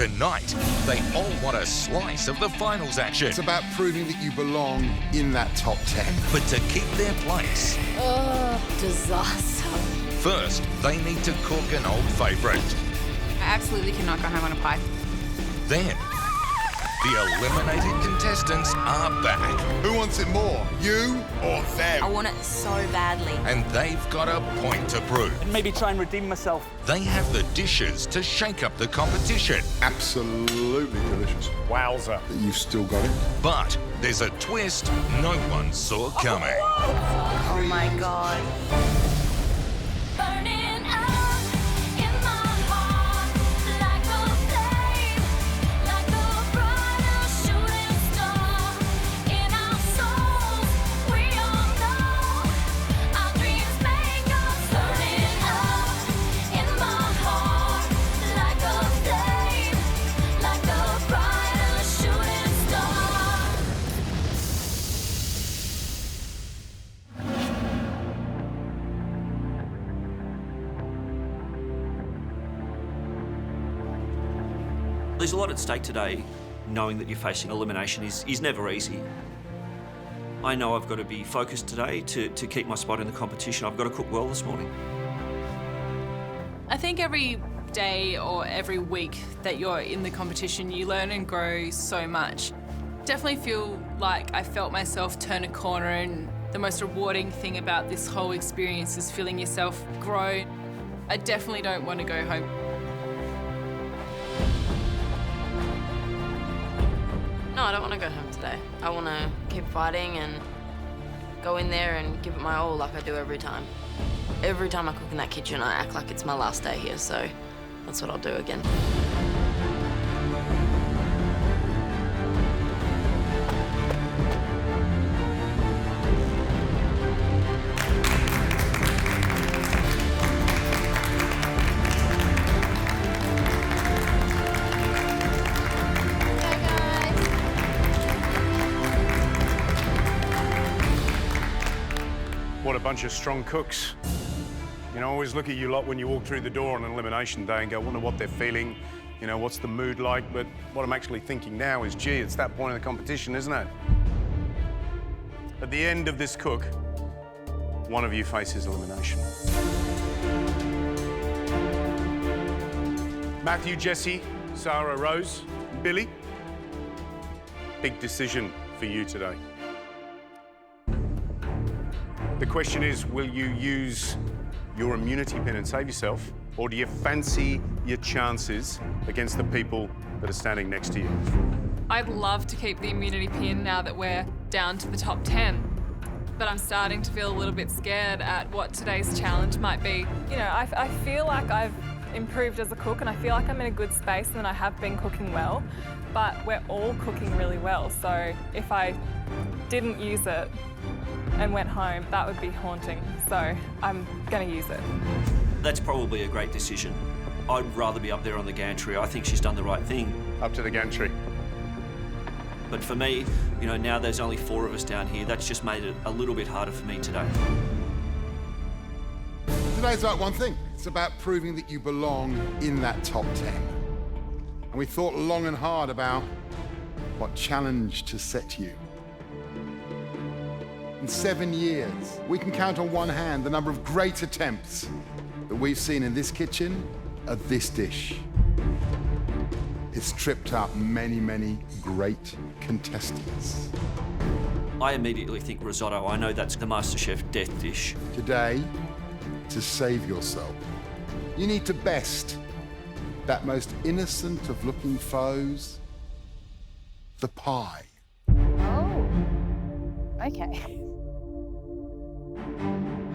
Tonight, they all want a slice of the finals action. It's about proving that you belong in that top 10. But to keep their place, Disaster. first, they need to cook an old favourite. I absolutely cannot go home on a pie. Then, the eliminated contestants are back. Who wants it more, you or them? I want it so badly. And they've got a point to prove. And maybe try and redeem myself. They have the dishes to shake up the competition. Absolutely delicious. Wowza. That you've still got it. But there's a twist no one saw coming. Oh my God. Burning up in my heart like a flame, like a brighter shooting star in our souls. We all know our dreams make us. Burning up in my heart like a flame, like a brighter shooting star. There's a lot at stake today. Knowing that you're facing elimination is never easy. I know I've got to be focused today to keep my spot in the competition. I've got to cook well this morning. I think every day or every week that you're in the competition, you learn and grow so much. Definitely feel like I felt myself turn a corner, and the most rewarding thing about this whole experience is feeling yourself grow. I definitely don't want to go home. No, I don't want to go home today. I want to keep fighting and go in there and give it my all like I do every time. Every time I cook in that kitchen, I act like it's my last day here, so that's what I'll do again. What a bunch of strong cooks. You know, I always look at you lot when you walk through the door on an elimination day and go, wonder what they're feeling, you know, what's the mood like? But what I'm actually thinking now is, gee, it's that point in the competition, isn't it? At the end of this cook, one of you faces elimination. Matthew, Jesse, Sarah, Rose, Billy, big decision for you today. The question is, will you use your immunity pin and save yourself, or do you fancy your chances against the people that are standing next to you? I'd love to keep the immunity pin now that we're down to the top 10, but I'm starting to feel a little bit scared at what today's challenge might be. You know, I feel like I've improved as a cook, and I feel like I'm in a good space and I have been cooking well, but we're all cooking really well, so if I didn't use it and went home, that would be haunting. So I'm going to use it. That's probably a great decision. I'd rather be up there on the gantry. I think she's done the right thing. Up to the gantry. But for me, you know, now there's only 4 of us down here. That's just made it a little bit harder for me today. Today's about one thing. It's about proving that you belong in that top 10. And we thought long and hard about what challenge to set you. In 7 years, we can count on one hand the number of great attempts that we've seen in this kitchen at this dish. It's tripped up many, many great contestants. I immediately think risotto. I know that's the MasterChef death dish. Today, to save yourself, you need to best that most innocent of looking foes, the pie. Oh, okay.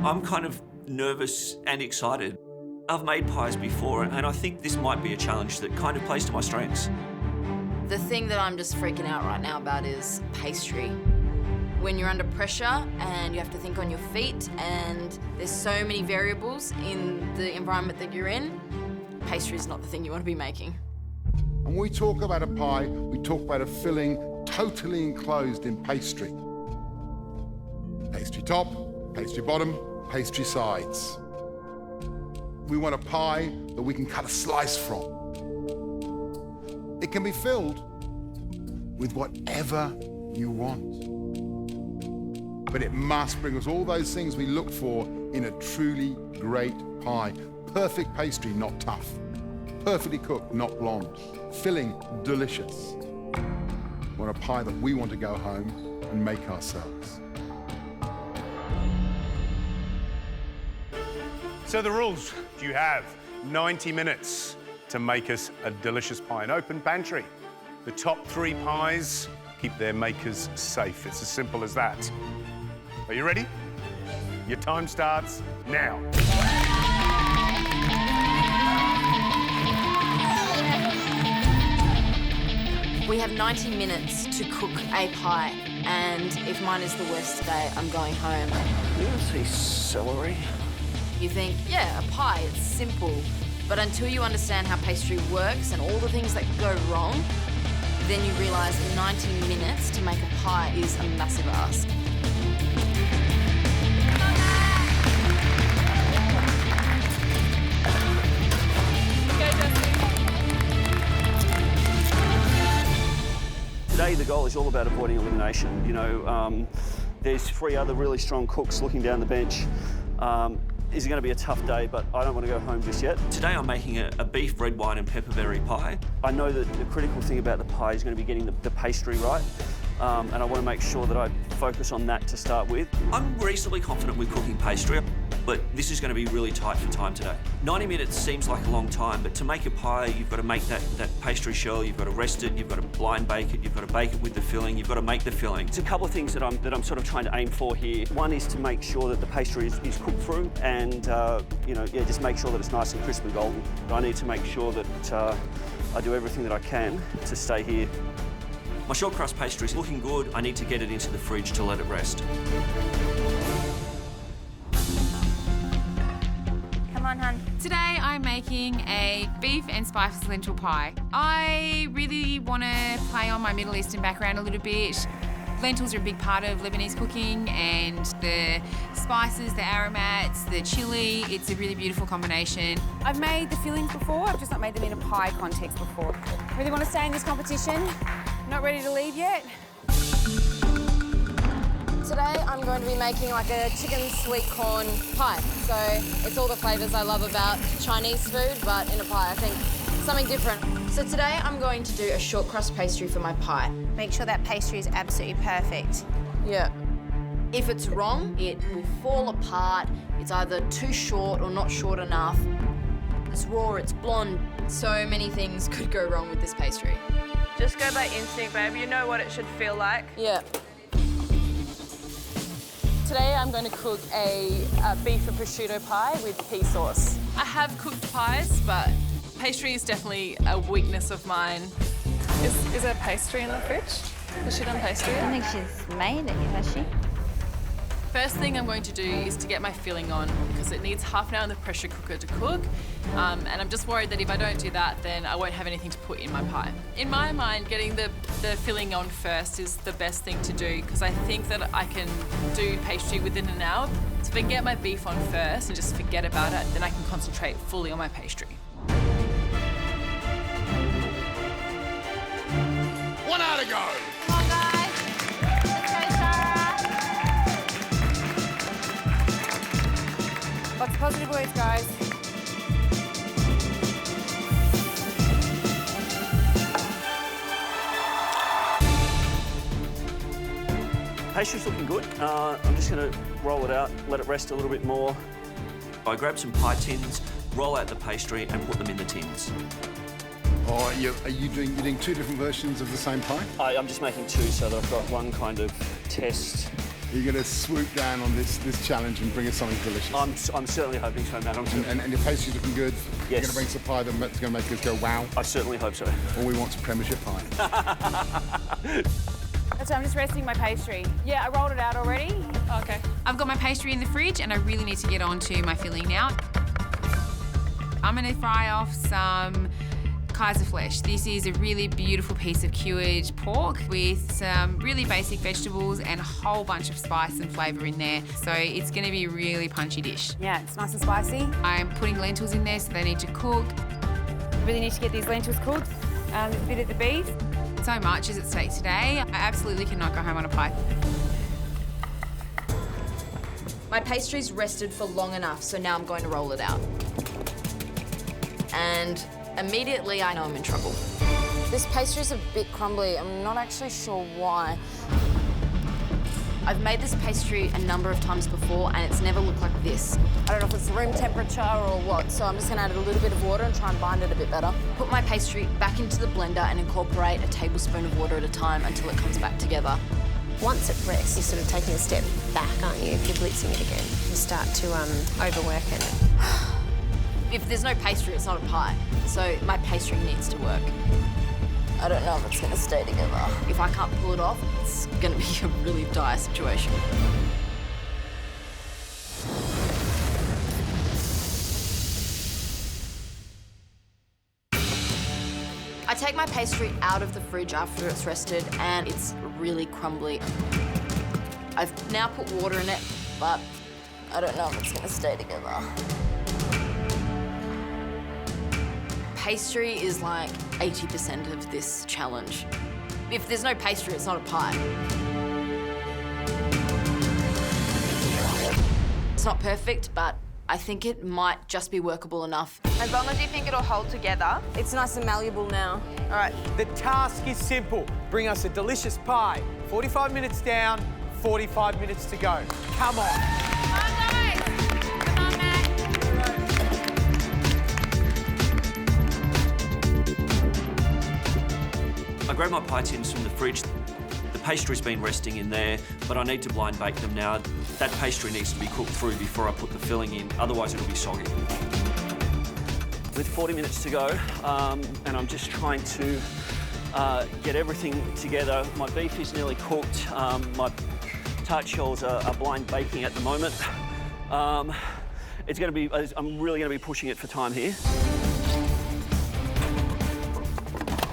I'm kind of nervous and excited. I've made pies before, and I think this might be a challenge that kind of plays to my strengths. The thing that I'm just freaking out right now about is pastry. When you're under pressure and you have to think on your feet and there's so many variables in the environment that you're in, pastry is not the thing you want to be making. And when we talk about a pie, we talk about a filling totally enclosed in pastry. Pastry top, pastry bottom, pastry sides. We want a pie that we can cut a slice from. It can be filled with whatever you want. But it must bring us all those things we look for in a truly great pie. Perfect pastry, not tough. Perfectly cooked, not blonde. Filling, delicious. What a pie that we want to go home and make ourselves. So the rules, you have 90 minutes to make us a delicious pie. An open pantry. The top 3 pies keep their makers safe. It's as simple as that. Are you ready? Your time starts now. We have 90 minutes to cook a pie, and if mine is the worst today, I'm going home. You don't see celery. You think, yeah, a pie, it's simple. But until you understand how pastry works and all the things that go wrong, then you realise 90 minutes to make a pie is a massive ask. Today, the goal is all about avoiding elimination. You know, there's 3 other really strong cooks looking down the bench. Is it going to be a tough day, but I don't want to go home just yet. Today I'm making a beef red wine and pepperberry pie. I know that the critical thing about the pie is going to be getting the pastry right, and I want to make sure that I focus on that to start with. I'm reasonably confident with cooking pastry, but this is going to be really tight for time today. 90 minutes seems like a long time, but to make a pie, you've got to make that pastry shell, you've got to rest it, you've got to blind bake it, you've got to bake it with the filling, you've got to make the filling. There's a couple of things that I'm sort of trying to aim for here. One is to make sure that the pastry is cooked through, and just make sure that it's nice and crisp and golden. But I need to make sure that I do everything that I can to stay here. My short crust pastry is looking good. I need to get it into the fridge to let it rest. Come on, hun. Today I'm making a beef and spices lentil pie. I really want to play on my Middle Eastern background a little bit. Lentils are a big part of Lebanese cooking, and the spices, the aromats, the chili, it's a really beautiful combination. I've made the fillings before, I've just not made them in a pie context before. Really want to stay in this competition. Not ready to leave yet. Today I'm going to be making like a chicken sweet corn pie. So it's all the flavours I love about Chinese food, but in a pie, I think something different. So today I'm going to do a short crust pastry for my pie. Make sure that pastry is absolutely perfect. Yeah. If it's wrong, it will fall apart. It's either too short or not short enough. It's raw, it's blonde. So many things could go wrong with this pastry. Just go by instinct, babe. You know what it should feel like. Yeah. Today I'm going to cook a beef and prosciutto pie with pea sauce. I have cooked pies, but pastry is definitely a weakness of mine. Is there pastry in the fridge? Has she done pastry yet? I think she's made it, has she? First thing I'm going to do is to get my filling on, because it needs half an hour in the pressure cooker to cook. And I'm just worried that if I don't do that, then I won't have anything to put in my pie. In my mind, getting the filling on first is the best thing to do, because I think that I can do pastry within an hour. So if I get my beef on first and just forget about it, then I can concentrate fully on my pastry. 1 hour to go. Come on, guys. Let's go, Sarah. Lots of positive words, guys. Pastry's looking good. I'm just going to roll it out, let it rest a little bit more. I grab some pie tins, roll out the pastry and put them in the tins. Or you're doing 2 different versions of the same pie? I'm just making 2 so that I've got one kind of test. You're going to swoop down on this challenge and bring us something delicious. I'm certainly hoping so, Matt. And your pastry's looking good. Yes. You're going to bring us a pie that's going to make us go wow. I certainly hope so. All we want's a premiership pie. That's why I'm just resting my pastry. Yeah, I rolled it out already. Oh, okay. I've got my pastry in the fridge and I really need to get on to my filling now. I'm going to fry off some Kaiserfleisch. This is a really beautiful piece of cured pork with some really basic vegetables and a whole bunch of spice and flavour in there. So it's going to be a really punchy dish. Yeah, it's nice and spicy. I'm putting lentils in there so they need to cook. Really need to get these lentils cooked. There's a bit of the beef. So much is at stake today. I absolutely cannot go home on a pie. My pastry's rested for long enough, so now I'm going to roll it out. And immediately I know I'm in trouble. This pastry's a bit crumbly. I'm not actually sure why. I've made this pastry a number of times before and it's never looked like this. I don't know if it's room temperature or what, so I'm just gonna add a little bit of water and try and bind it a bit better. Put my pastry back into the blender and incorporate a tablespoon of water at a time until it comes back together. Once it rests, you're sort of taking a step back, aren't you? If you're blitzing it again, you start to overwork it. If there's no pastry, it's not a pie. So my pastry needs to work. I don't know if it's gonna stay together. If I can't pull it off, it's gonna be a really dire situation. I take my pastry out of the fridge after it's rested and it's really crumbly. I've now put water in it, but I don't know if it's gonna stay together. Pastry is like 80% of this challenge. If there's no pastry, it's not a pie. It's not perfect, but I think it might just be workable enough. As long as you think it'll hold together. It's nice and malleable now. All right, the task is simple. Bring us a delicious pie. 45 minutes down, 45 minutes to go. Come on. I grabbed my pie tins from the fridge. The pastry's been resting in there, but I need to blind bake them now. That pastry needs to be cooked through before I put the filling in, otherwise it'll be soggy. With 40 minutes to go, and I'm just trying to get everything together. My beef is nearly cooked. My tart shells are blind baking at the moment. It's going to be, I'm really going to be pushing it for time here.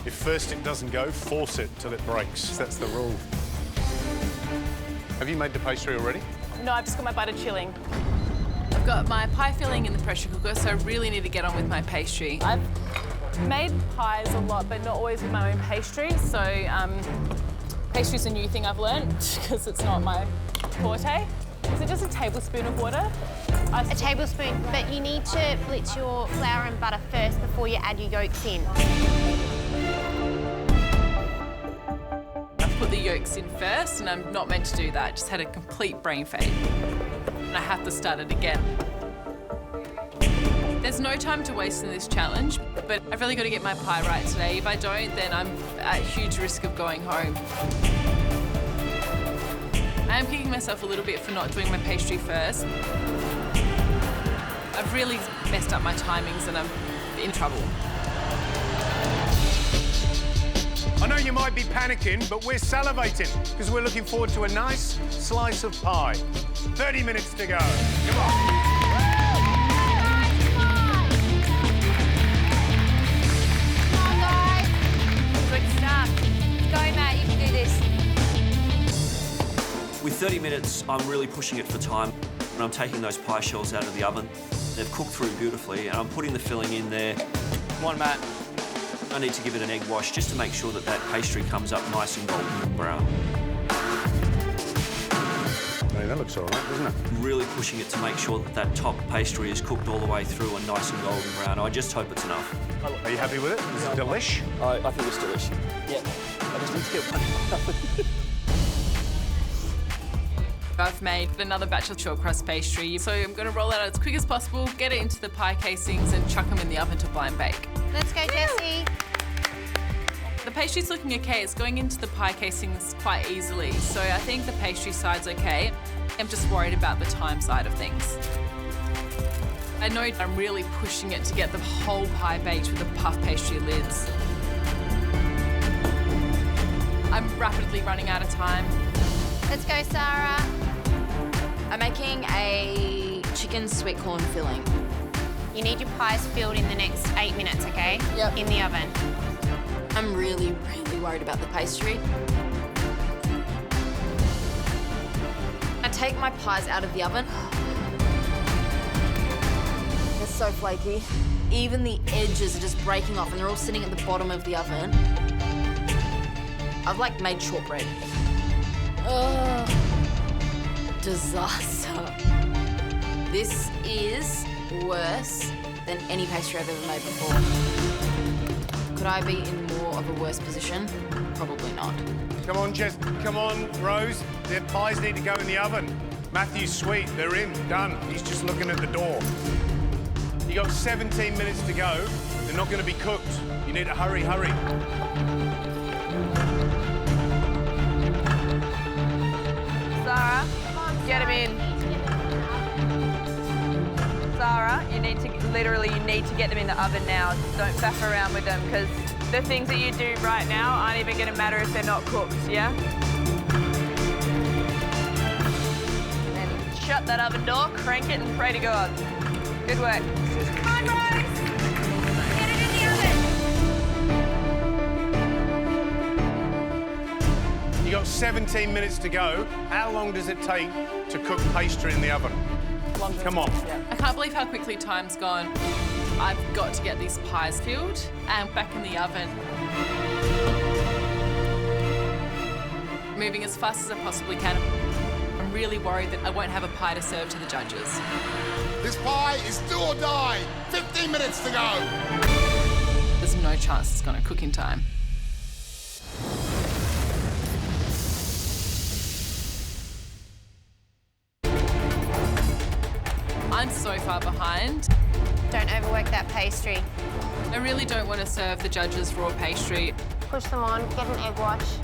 If first it doesn't go, force it till it breaks. That's the rule. Have you made the pastry already? No, I've just got my butter chilling. I've got my pie filling in the pressure cooker, so I really need to get on with my pastry. I've made pies a lot, but not always with my own pastry. So pastry's a new thing I've learned because it's not my forte. Is it just a tablespoon of water? A tablespoon, but you need to blitz your flour and butter first before you add your yolks in. I've put the yolks in first, and I'm not meant to do that. I just had a complete brain fade. And I have to start it again. There's no time to waste in this challenge, but I've really got to get my pie right today. If I don't, then I'm at huge risk of going home. I am kicking myself a little bit for not doing my pastry first. I've really messed up my timings and I'm in trouble. I know you might be panicking, but we're salivating because we're looking forward to a nice slice of pie. 30 minutes to go. Come on. With 30 minutes, I'm really pushing it for time. And I'm taking those pie shells out of the oven. They've cooked through beautifully, and I'm putting the filling in there. Come on, Matt. I need to give it an egg wash just to make sure that that pastry comes up nice and golden brown. Hey, that looks all right, doesn't it? Really pushing it to make sure that that top pastry is cooked all the way through and nice and golden brown. I just hope it's enough. Are you happy with it? Is it delish? I think it's delish. Yeah, I just need to get one. I've made another batch of short crust pastry, so I'm going to roll it out as quick as possible, get it into the pie casings and chuck them in the oven to blind bake. Let's go, Jessie. The pastry's looking okay. It's going into the pie casings quite easily, so I think the pastry side's okay. I'm just worried about the time side of things. I know I'm really pushing it to get the whole pie baked with the puff pastry lids. I'm rapidly running out of time. Let's go, Sarah. I'm making a chicken sweet corn filling. You need your pies filled in the next 8 minutes, okay? Yep. In the oven. I'm really, really worried about the pastry. I take my pies out of the oven. They're so flaky. Even the edges are just breaking off and they're all sitting at the bottom of the oven. I've like made shortbread. Ugh. Disaster. This is worse than any pastry I've ever made before. Could I be in more of a worse position? Probably not. Come on, Jess. Come on, Rose. Their pies need to go in the oven. Matthew's sweet. They're in. Done. He's just looking at the door. You got 17 minutes to go. They're not going to be cooked. You need to hurry, hurry. Sarah, get him in. Sarah, you need to get them in the oven now. Don't faff around with them because the things that you do right now aren't even going to matter if they're not cooked, yeah? And shut that oven door, crank it and pray to God. Good work. Come on, Rose! Get it in the oven! You got 17 minutes to go. How long does it take to cook pastry in the oven? Come on. I can't believe how quickly time's gone. I've got to get these pies filled and back in the oven. Moving as fast as I possibly can. I'm really worried that I won't have a pie to serve to the judges. This pie is do or die. 15 minutes to go. There's no chance it's going to cook in time. I'm so far behind. Don't overwork that pastry. I really don't want to serve the judges raw pastry. Push them on, get an egg wash.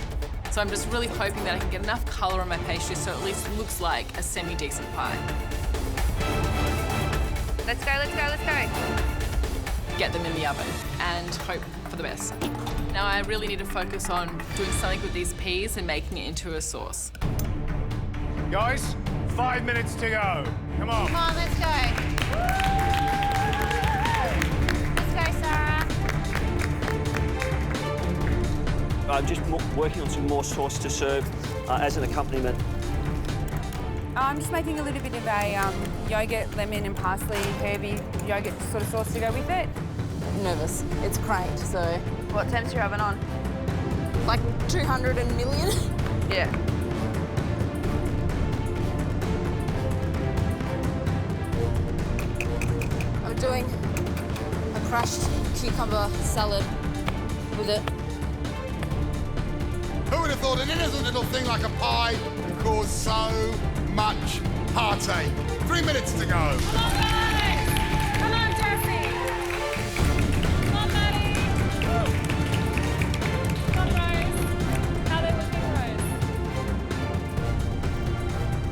So I'm just really hoping that I can get enough colour on my pastry so at least it looks like a semi-decent pie. Let's go, let's go, let's go. Get them in the oven and hope for the best. Now I really need to focus on doing something with these peas and making it into a sauce. Guys, 5 minutes to go. Come on. Come on, let's go. Let's go, Sarah. I'm just working on some more sauce to serve as an accompaniment. I'm just making a little bit of a yogurt, lemon and parsley, herby yogurt sort of sauce to go with it. Nervous. It's cranked, so What temp's your oven on? like 200 million. Yeah. I'm doing a crushed cucumber salad with it. Who would have thought an innocent little thing like a pie would cause so much heartache? 3 minutes to go. Come on, guys! Come on, Jessie! Come on, Maddie! Come on, Rose. How they looking, Rose?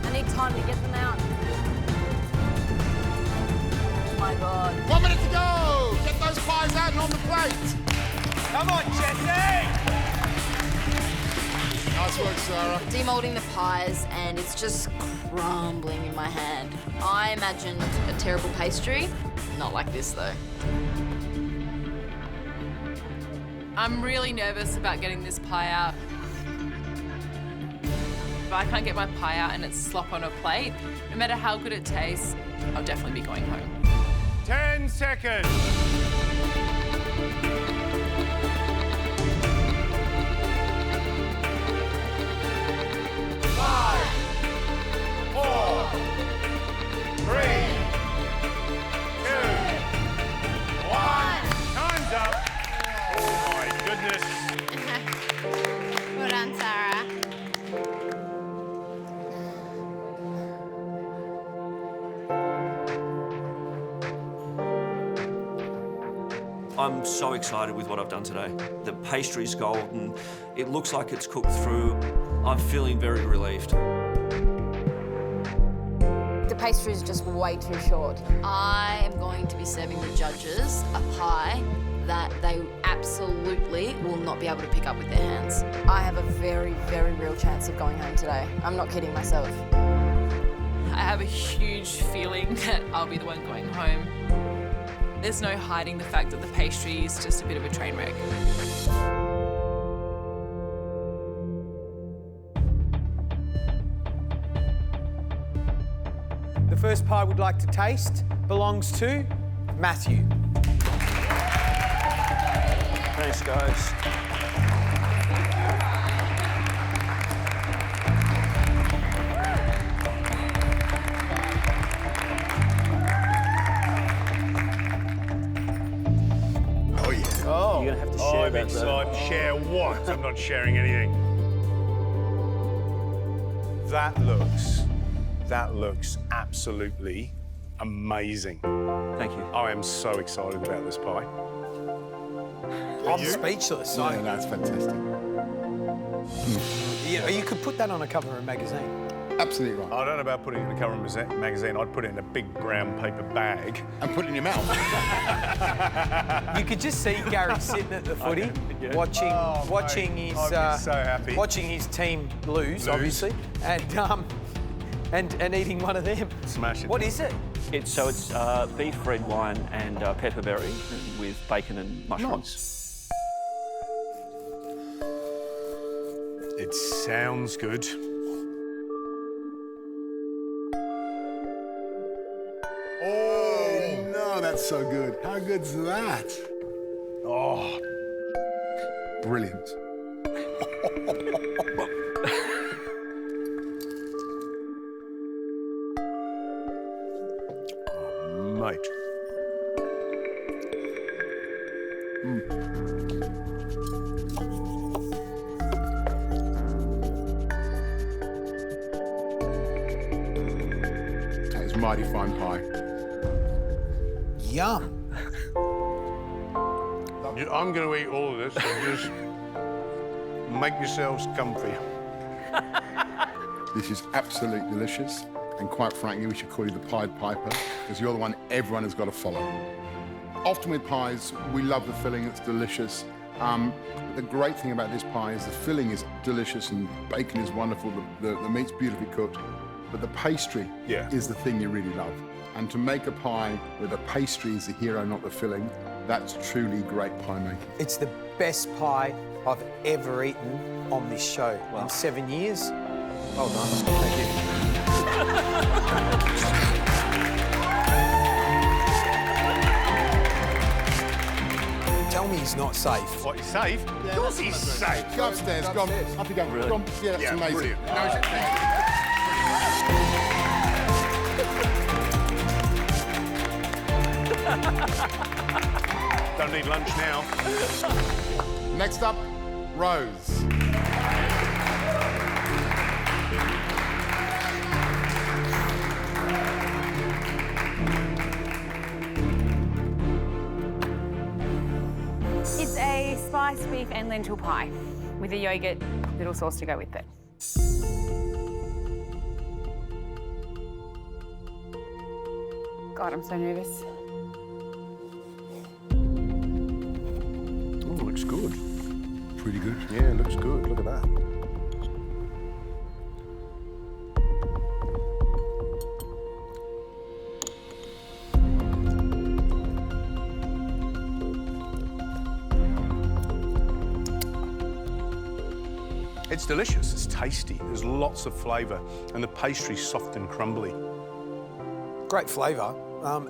I need time to get them out. Oh my God. 1 minute to go. Get those pies out and on the plate. Come on, Jesse! Nice work, Sarah. Demolding the pies and it's just crumbling in my hand. I imagined a terrible pastry. Not like this though. I'm really nervous about getting this pie out. If I can't get my pie out and it's slop on a plate, no matter how good it tastes, I'll definitely be going home. 10 seconds. 5, 4, 3, 2, 1. Time's up. Oh my goodness. Well done, Sarah. I'm so excited with what I've done today. The pastry's golden. It looks like it's cooked through. I'm feeling very relieved. The pastry is just way too short. I am going to be serving the judges a pie that they absolutely will not be able to pick up with their hands. I have a very, very real chance of going home today. I'm not kidding myself. I have a huge feeling that I'll be the one going home. There's no hiding the fact that the pastry is just a bit of a train wreck. The first pie we'd like to taste belongs to Matthew. Janice goes. Oh, yeah. Oh, You're gonna have to share I'm that, though. excited. Share what? I'm not sharing anything. That looks absolutely amazing. Thank you. I am so excited about this pie. I'm speechless. Yeah, that's fantastic. You could put that on a cover of a magazine. Absolutely right. I don't know about putting it in a cover magazine. I'd put it in a big brown paper bag. And put it in your mouth. You could just see Gary sitting at the footy, watching mate, his I'd be so happy. watching his team lose, obviously, and eating one of them. Smash it. What is it? It's beef, red wine, and pepperberry with bacon and mushrooms. It sounds good. Oh, no, that's so good. How good's that? Oh, Brilliant. mate. That is mighty fine pie. Yum. I'm going to eat all of this, so just make yourselves comfy. This is absolutely delicious. And quite frankly, we should call you the Pied Piper, because you're the one everyone has got to follow. Often with pies, we love the filling, it's delicious. The great thing about this pie is the filling is delicious and bacon is wonderful, the meat's beautifully cooked, but the pastry is the thing you really love. And to make a pie where the pastry is the hero, not the filling, that's truly great pie making. It's the best pie I've ever eaten on this show in 7 years. Well done. Thank you. Tell me he's not safe. What, he's safe? Yeah, of course he's safe. Go upstairs, go on. Up you go. Go on. Yeah, that's amazing. Brilliant. No, Don't need lunch now. Next up, Rose. It's a spiced beef and lentil pie with a yogurt little sauce to go with it. God, I'm so nervous. Oh, looks good. Pretty good. Yeah, looks good. Look at that. It's delicious, it's tasty, there's lots of flavour, and the pastry's soft and crumbly. Great flavour,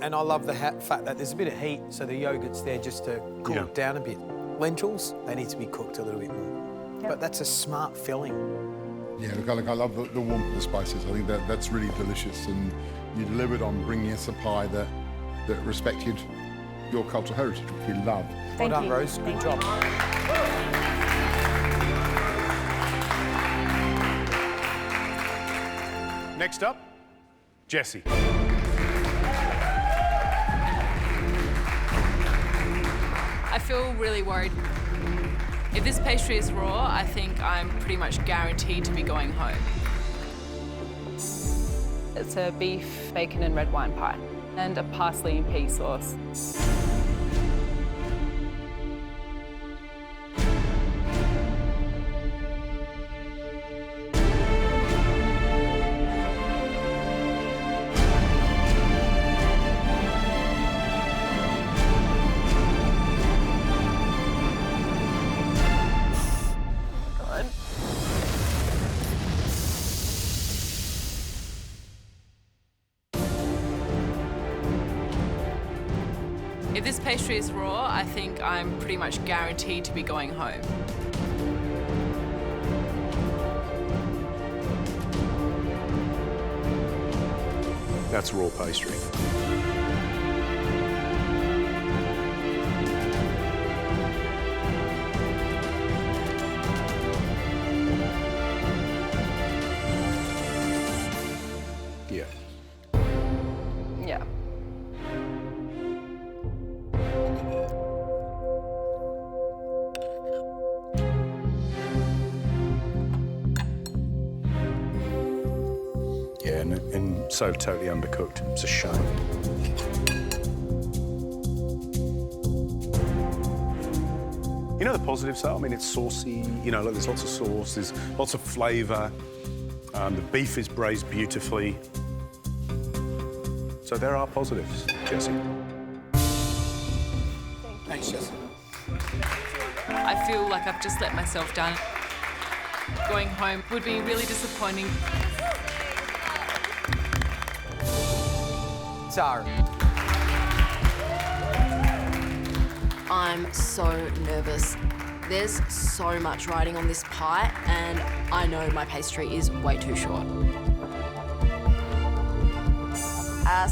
and I love the fact that there's a bit of heat, so the yogurt's there just to cool it down a bit. Lentils, they need to be cooked a little bit more. But that's a smart filling. Yeah, look, I love the warmth of the spices. I think that's really delicious, and you delivered on bringing us a pie that respected your cultural heritage, which we love. Well done, Rose. Good job. Next up, Jessie. I feel really worried. If this pastry is raw, I think I'm pretty much guaranteed to be going home. It's a beef, bacon and red wine pie and a parsley and pea sauce. this pastry is raw, I think I'm pretty much guaranteed to be going home. That's raw pastry. Yeah. Yeah. Yeah, and so totally undercooked. It's a shame. You know the positives though? I mean, it's saucy, you know, like there's lots of sauce, there's lots of flavour. The beef is braised beautifully. So there are positives, Jessie. Thanks, Jesse. I feel like I've just let myself down. Going home would be really disappointing. Sarah. I'm so nervous. There's so much riding on this pie, and I know my pastry is way too short.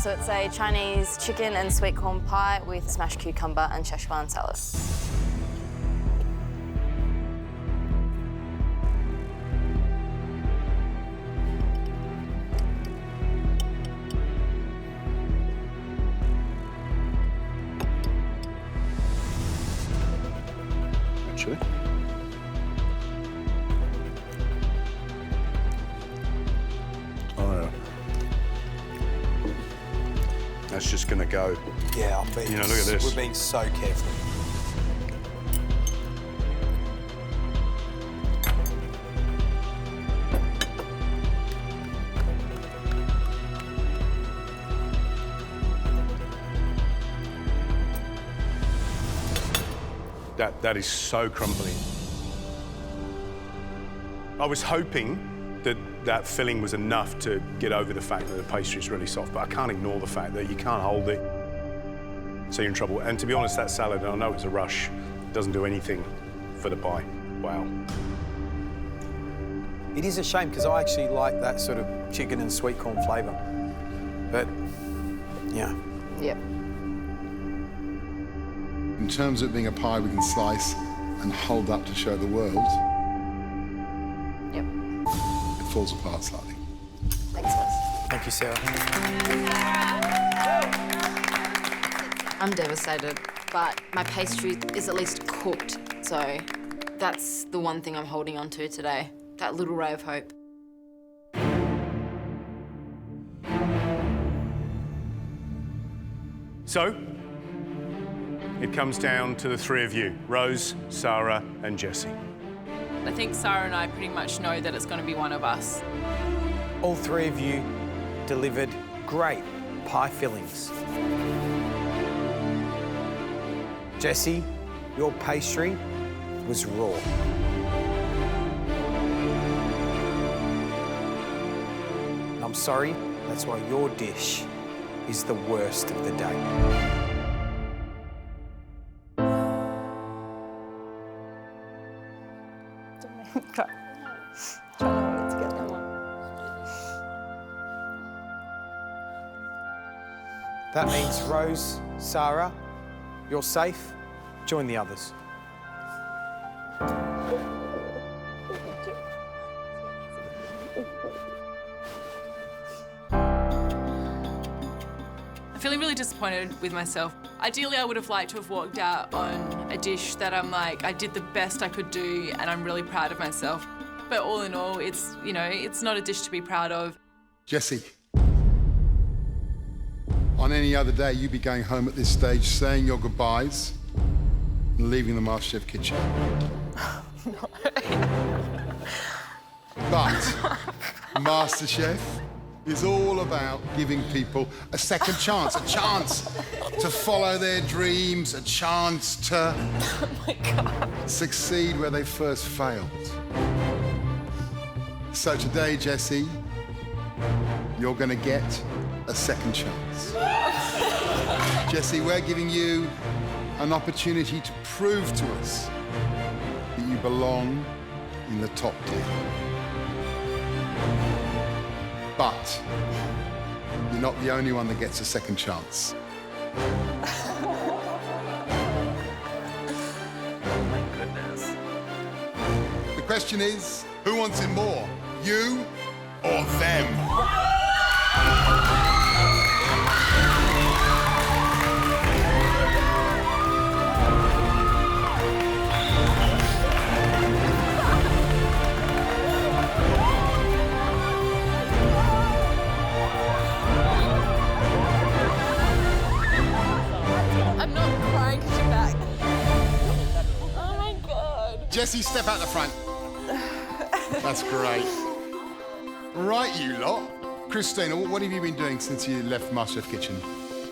So it's a Chinese chicken and sweet corn pie with smashed cucumber and Szechuan salad. Actually. Oh, yeah. That's just gonna go. Yeah, I'm being. You know, look at this. We're being so careful. That is so crumbly. I was hoping that that filling was enough to get over the fact that the pastry is really soft, but I can't ignore the fact that you can't hold it, so you're in trouble. And to be honest, that salad, and I know it's a rush, doesn't do anything for the pie. Wow. It is a shame because I actually like that sort of chicken and sweet corn flavour. But, yeah. Yep. In terms of it being a pie we can slice and hold up to show the world, Yep. it falls apart slightly. Thanks, guys. Thank you, Sarah. I'm devastated, but my pastry is at least cooked, so that's the one thing I'm holding on to today, that little ray of hope. So, it comes down to the three of you, Rose, Sarah, and Jessie. I think Sarah and I pretty much know that it's going to be one of us. All three of you delivered great pie fillings. Jessie, your pastry was raw. I'm sorry, that's why your dish is the worst of the day. Okay. Trying to hold it together. That means Rose, Sarah, you're safe. Join the others. I'm feeling really disappointed with myself. Ideally, I would have liked to have walked out on a dish that I'm like, I did the best I could do and I'm really proud of myself. But all in all, it's, you know, it's not a dish to be proud of. Jessie, on any other day, you'd be going home at this stage, saying your goodbyes and leaving the MasterChef kitchen. But MasterChef is all about giving people a second chance, a chance to follow their dreams, a chance to succeed where they first failed. So today, Jessie, you're going to get a second chance. Jessie, we're giving you an opportunity to prove to us that you belong in the top tier. But you're not the only one that gets a second chance. The question is, who wants it more, you or them? I'm not crying because you're back. Oh my God. Jessie, step out the front. That's great. Right, you lot. Christina, what have you been doing since you left MasterChef Kitchen?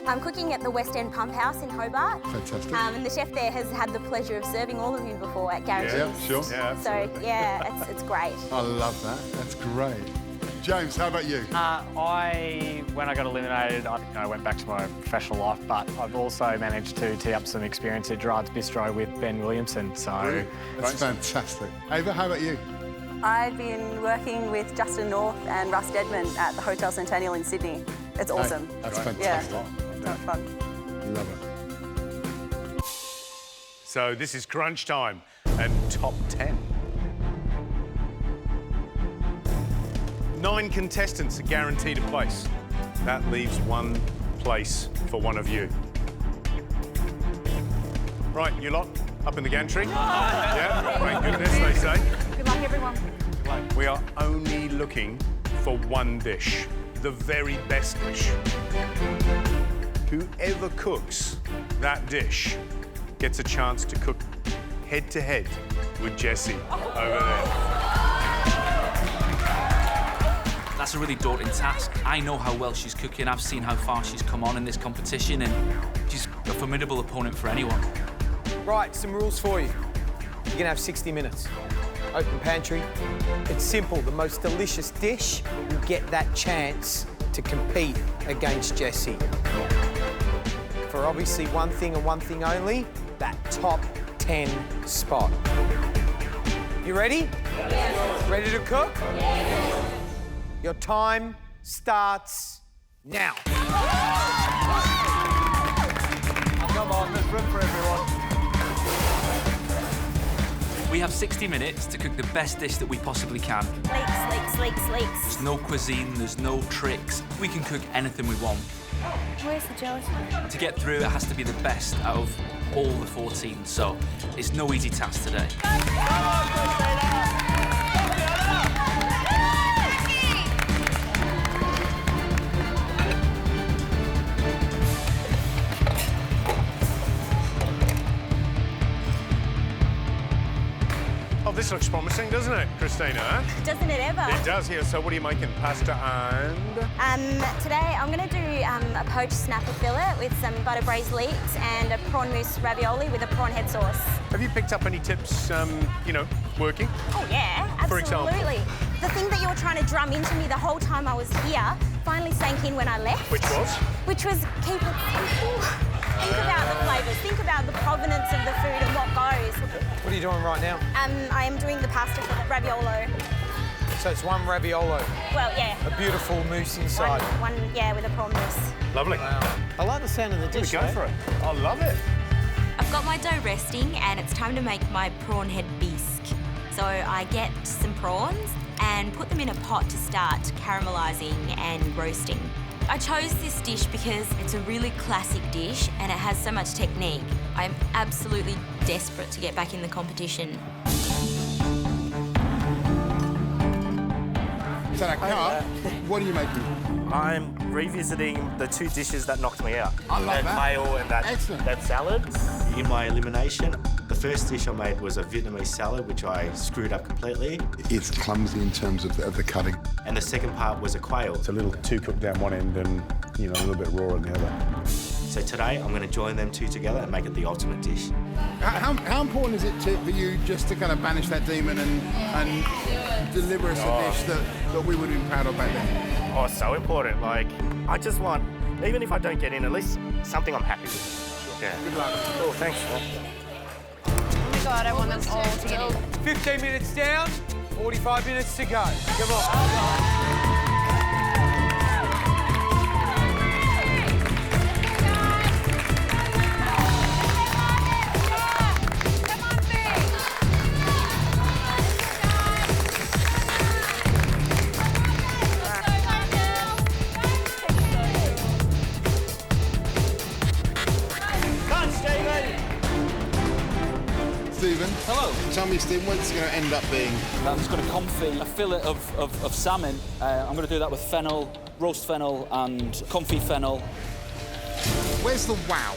I'm cooking at the West End Pump House in Hobart. Fantastic. And the chef there has had the pleasure of serving all of you before at Gary's. Yeah, sure. Yeah, So, yeah, it's great. I love that. That's great. James, how about you? When I got eliminated, I went back to my professional life, but I've also managed to tee up some experience at Gerard's Bistro with Ben Williamson, so... Brilliant. That's fantastic. Ava, how about you? I've been working with Justin North and Russ Dedman at the Hotel Centennial in Sydney. It's awesome. That's fantastic. Yeah, so much fun. Love it. So this is crunch time and top 10. 9 contestants are guaranteed a place. That leaves 1 place for one of you. Right, you lot, up in the gantry. Yeah, thank goodness, they say. Good luck, everyone. We are only looking for 1 dish, the very best dish. Whoever cooks that dish gets a chance to cook head-to-head with Jessie over there. That's a really daunting task. I know how well she's cooking. I've seen how far she's come on in this competition, and she's a formidable opponent for anyone. Right, some rules for you. You're gonna have 60 minutes. Open pantry. It's simple. The most delicious dish will get that chance to compete against Jessie. For obviously one thing and one thing only, that top 10 spot. You ready? Yes. Ready to cook? Yes. Your time starts now. Come on, there's room for everyone. We have 60 minutes to cook the best dish that we possibly can. Sleeks. There's no cuisine, there's no tricks. We can cook anything we want. Where's the gelatin? To get through, it has to be the best out of all the 14, so it's no easy task today. Oh, this looks promising, doesn't it, Christina? Doesn't it ever? It does, here. So what are you making? Pasta and... Today I'm going to do a poached snapper fillet with some butter braised leeks and a prawn mousse ravioli with a prawn head sauce. Have you picked up any tips, working? Oh, yeah, For absolutely. example? The thing that you were trying to drum into me the whole time I was here finally sank in when I left. Which was? Which was keep it simple. Think about the flavours, think about the provenance of the food and what goes. What are you doing right now? I am doing the pasta for the raviolo. So it's 1 raviolo. Well, yeah. A beautiful mousse inside. One, yeah, with a prawn mousse. Lovely. Wow. I like the sound of the dish. Go for it. I love it. I've got my dough resting and it's time to make my prawn head bisque. So I get some prawns and put them in a pot to start caramelising and roasting. I chose this dish because it's a really classic dish and it has so much technique. I'm absolutely desperate to get back in the competition. So, Car, what are you making? I'm revisiting the 2 dishes that knocked me out. I love that. Kale and that salad. In my elimination, the first dish I made was a Vietnamese salad, which I screwed up completely. It's clumsy in terms of the cutting. And the second part was a quail. It's a little too cooked down one end and, a little bit raw on the other. So today, I'm going to join them 2 together and make it the ultimate dish. How important is it for you just to kind of banish that demon and deliver us a dish that we would have been proud of back then? Oh, so important. Like, I just want, even if I don't get in, at least something I'm happy with. Yeah. Good luck. Oh, thanks, man. Oh my God, I want them all to get in. 15 minutes down, 45 minutes to go. Come on. Stephen. Hello. Tell me, Stephen, what's it going to end up being? I'm just going to confit a fillet of salmon. I'm going to do that with fennel, roast fennel and confit fennel. Where's the wow?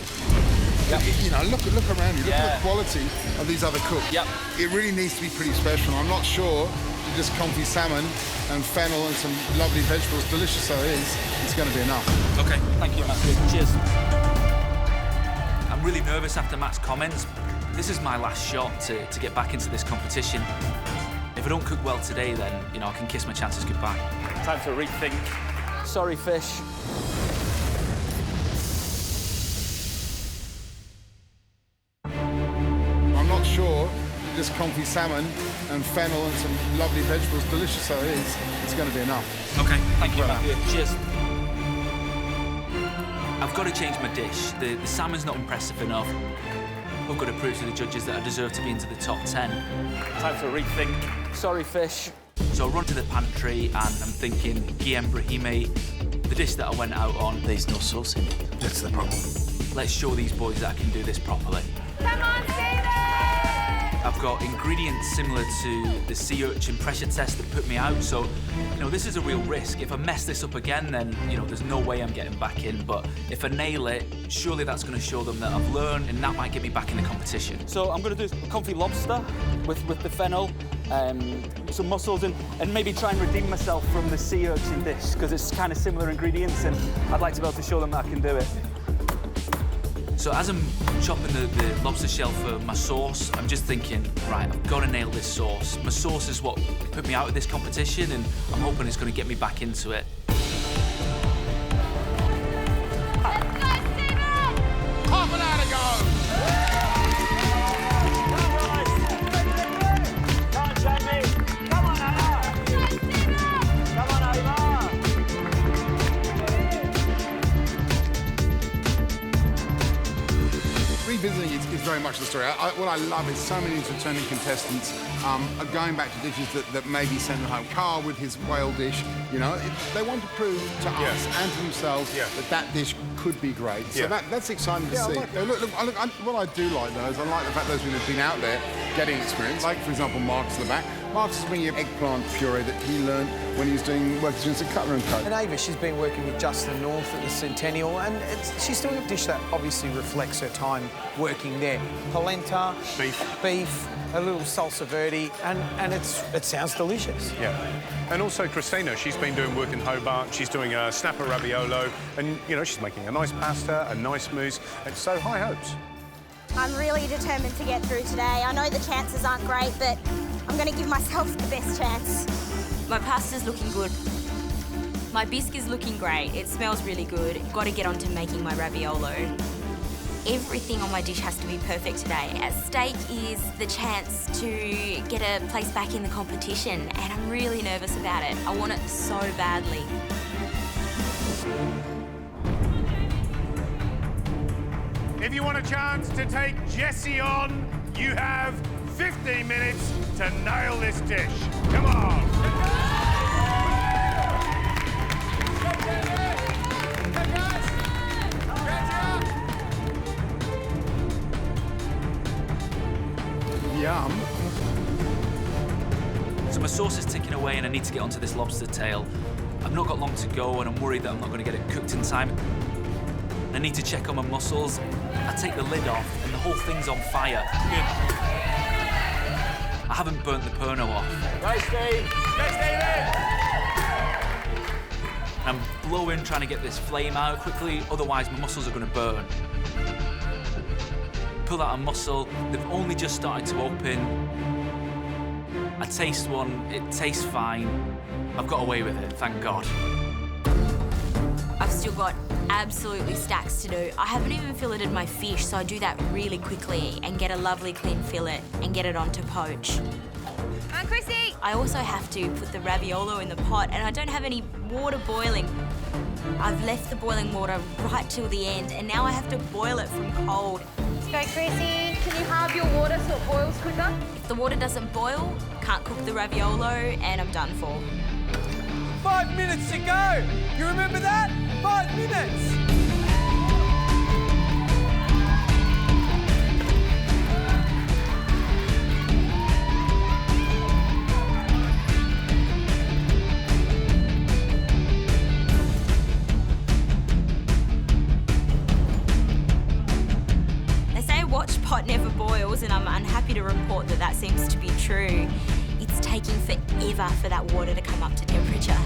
Yep. You know, look around you. Look at Yeah. the quality of these other cooks. Yep. It really needs to be pretty special. I'm not sure just confit salmon and fennel and some lovely vegetables, delicious though it is, it's going to be enough. Okay, thank you, Matthew. Cheers. I'm really nervous after Matt's comments. This is my last shot to get back into this competition. If I don't cook well today, then, you know, I can kiss my chances goodbye. Time to rethink. Sorry, fish. I'm not sure just confit salmon and fennel and some lovely vegetables, delicious though it is, it's going to be enough. Okay, thank you, Matthew. Cheers. I've got to change my dish. The salmon's not impressive enough. I've got to prove to the judges that I deserve to be into the top 10. Time to rethink. Sorry, fish. So I run to the pantry and I'm thinking, Guillaume Brahimi, the dish that I went out on, there's no sauce in it. That's the problem. Let's show these boys that I can do this properly. Come on, Stephen! I've got ingredients similar to the sea urchin pressure test that put me out, so, you know, this is a real risk. If I mess this up again, then, you know, there's no way I'm getting back in, but if I nail it, surely that's going to show them that I've learned, and that might get me back in the competition. So I'm going to do confit lobster with the fennel, some mussels, and maybe try and redeem myself from the sea urchin dish, because it's kind of similar ingredients, and I'd like to be able to show them that I can do it. So as I'm chopping the lobster shell for my sauce, I'm just thinking, right, I've got to nail this sauce. My sauce is what put me out of this competition, and I'm hoping it's going to get me back into it. Half an hour to go! Revisiting it is very much the story. What I love is so many returning contestants are going back to dishes that maybe sent them home. Carl with his whale dish, you know, they want to prove to us and to themselves that dish could be great. So that's exciting to see. What I do like though is I like the fact those people have been out there getting experience. Like, for example, Marcus at the back. Marcus is bringing eggplant puree that he learned when he was doing work as a cutler and coat. And Ava, she's been working with Justin North at the Centennial, and she's doing a dish that obviously reflects her time working there. Polenta, beef, a little salsa verde, and it sounds delicious. Yeah. And also Christina, she's been doing work in Hobart. She's doing a snapper raviolo, and, you know, she's making a nice pasta, a nice mousse, and so high hopes. I'm really determined to get through today. I know the chances aren't great, but I'm going to give myself the best chance. My pasta's looking good. My bisque is looking great. It smells really good. Got to get on to making my raviolo. Everything on my dish has to be perfect today. At stake is the chance to get a place back in the competition, and I'm really nervous about it. I want it so badly. If you want a chance to take Jessie on, you have 15 minutes to nail this dish. Come on. Yum. So my sauce is ticking away and I need to get onto this lobster tail. I've not got long to go and I'm worried that I'm not going to get it cooked in time. I need to check on my mussels. I take the lid off and the whole thing's on fire. I haven't burnt the perno off. Nice, Steve. I'm blowing, trying to get this flame out quickly, otherwise my mussels are going to burn. Pull out a mussel, they've only just started to open. I taste one, it tastes fine. I've got away with it, thank God. I've still got absolutely stacks to do. I haven't even filleted my fish, so I do that really quickly and get a lovely clean fillet and get it onto poach. Come on, Chrissy! I also have to put the raviolo in the pot, and I don't have any water boiling. I've left the boiling water right till the end, and now I have to boil it from cold. Let's go, Chrissy. Can you halve your water so it boils quicker? If the water doesn't boil, can't cook the raviolo, and I'm done for. 5 minutes to go. You remember that? 5 minutes. They say a watch pot never boils, and I'm unhappy to report that that seems to be true. It's taking forever for that water to come up to temperature.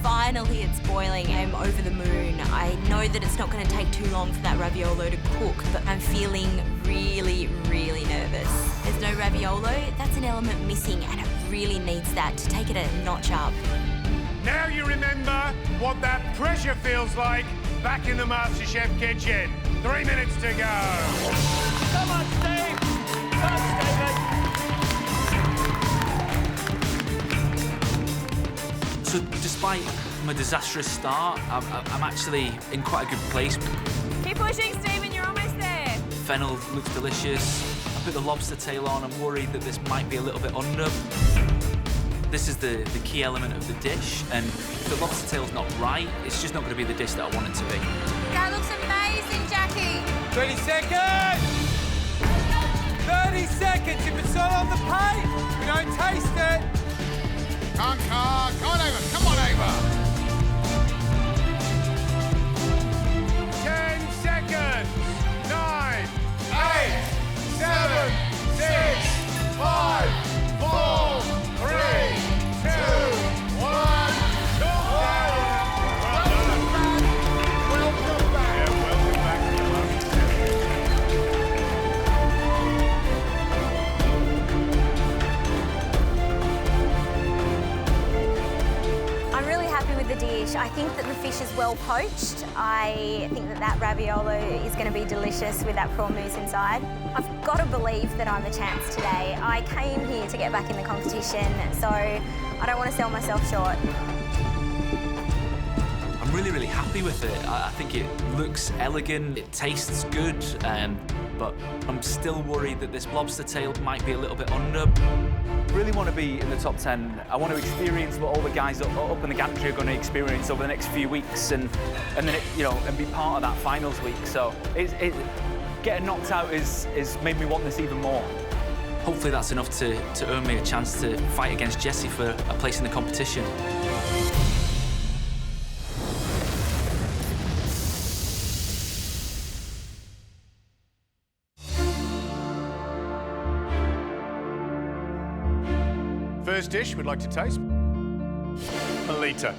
Finally, it's boiling. I'm over the moon. I know that it's not going to take too long for that raviolo to cook, but I'm feeling really, really nervous. There's no raviolo. That's an element missing, and it really needs that to take it a notch up. Now you remember what that pressure feels like back in the MasterChef kitchen. 3 minutes to go. Come on, Steve. Come on, Steve. So despite my disastrous start, I'm actually in quite a good place. Keep pushing, Stephen, you're almost there. Fennel looks delicious. I put the lobster tail on. I'm worried that this might be a little bit under. This is the key element of the dish, and if the lobster tail's not right, it's just not going to be the dish that I want it to be. That looks amazing, Jackie. 20 seconds. 30 seconds. If it's not on the plate, we don't taste it. Come on, Ava. Come on, Ava. 10 seconds. 9, 8, 7, 6, 5, 4, 3, 2, 1. Welcome back. Yeah, welcome back to the I'm really happy with the dish. I think that the fish is well poached. I think that that raviolo is going to be delicious with that prawn mousse inside. I've got to believe that I'm the champs today. I came here to get back in the competition, so I don't want to sell myself short. I'm really, really happy with it. I think it looks elegant, it tastes good, but I'm still worried that this lobster tail might be a little bit under. Really want to be in the top 10. I want to experience what all the guys up in the gantry are going to experience over the next few weeks, and then and be part of that finals week. So getting knocked out is made me want this even more. Hopefully that's enough to earn me a chance to fight against Jessie for a place in the competition. First dish we'd like to taste. Melita.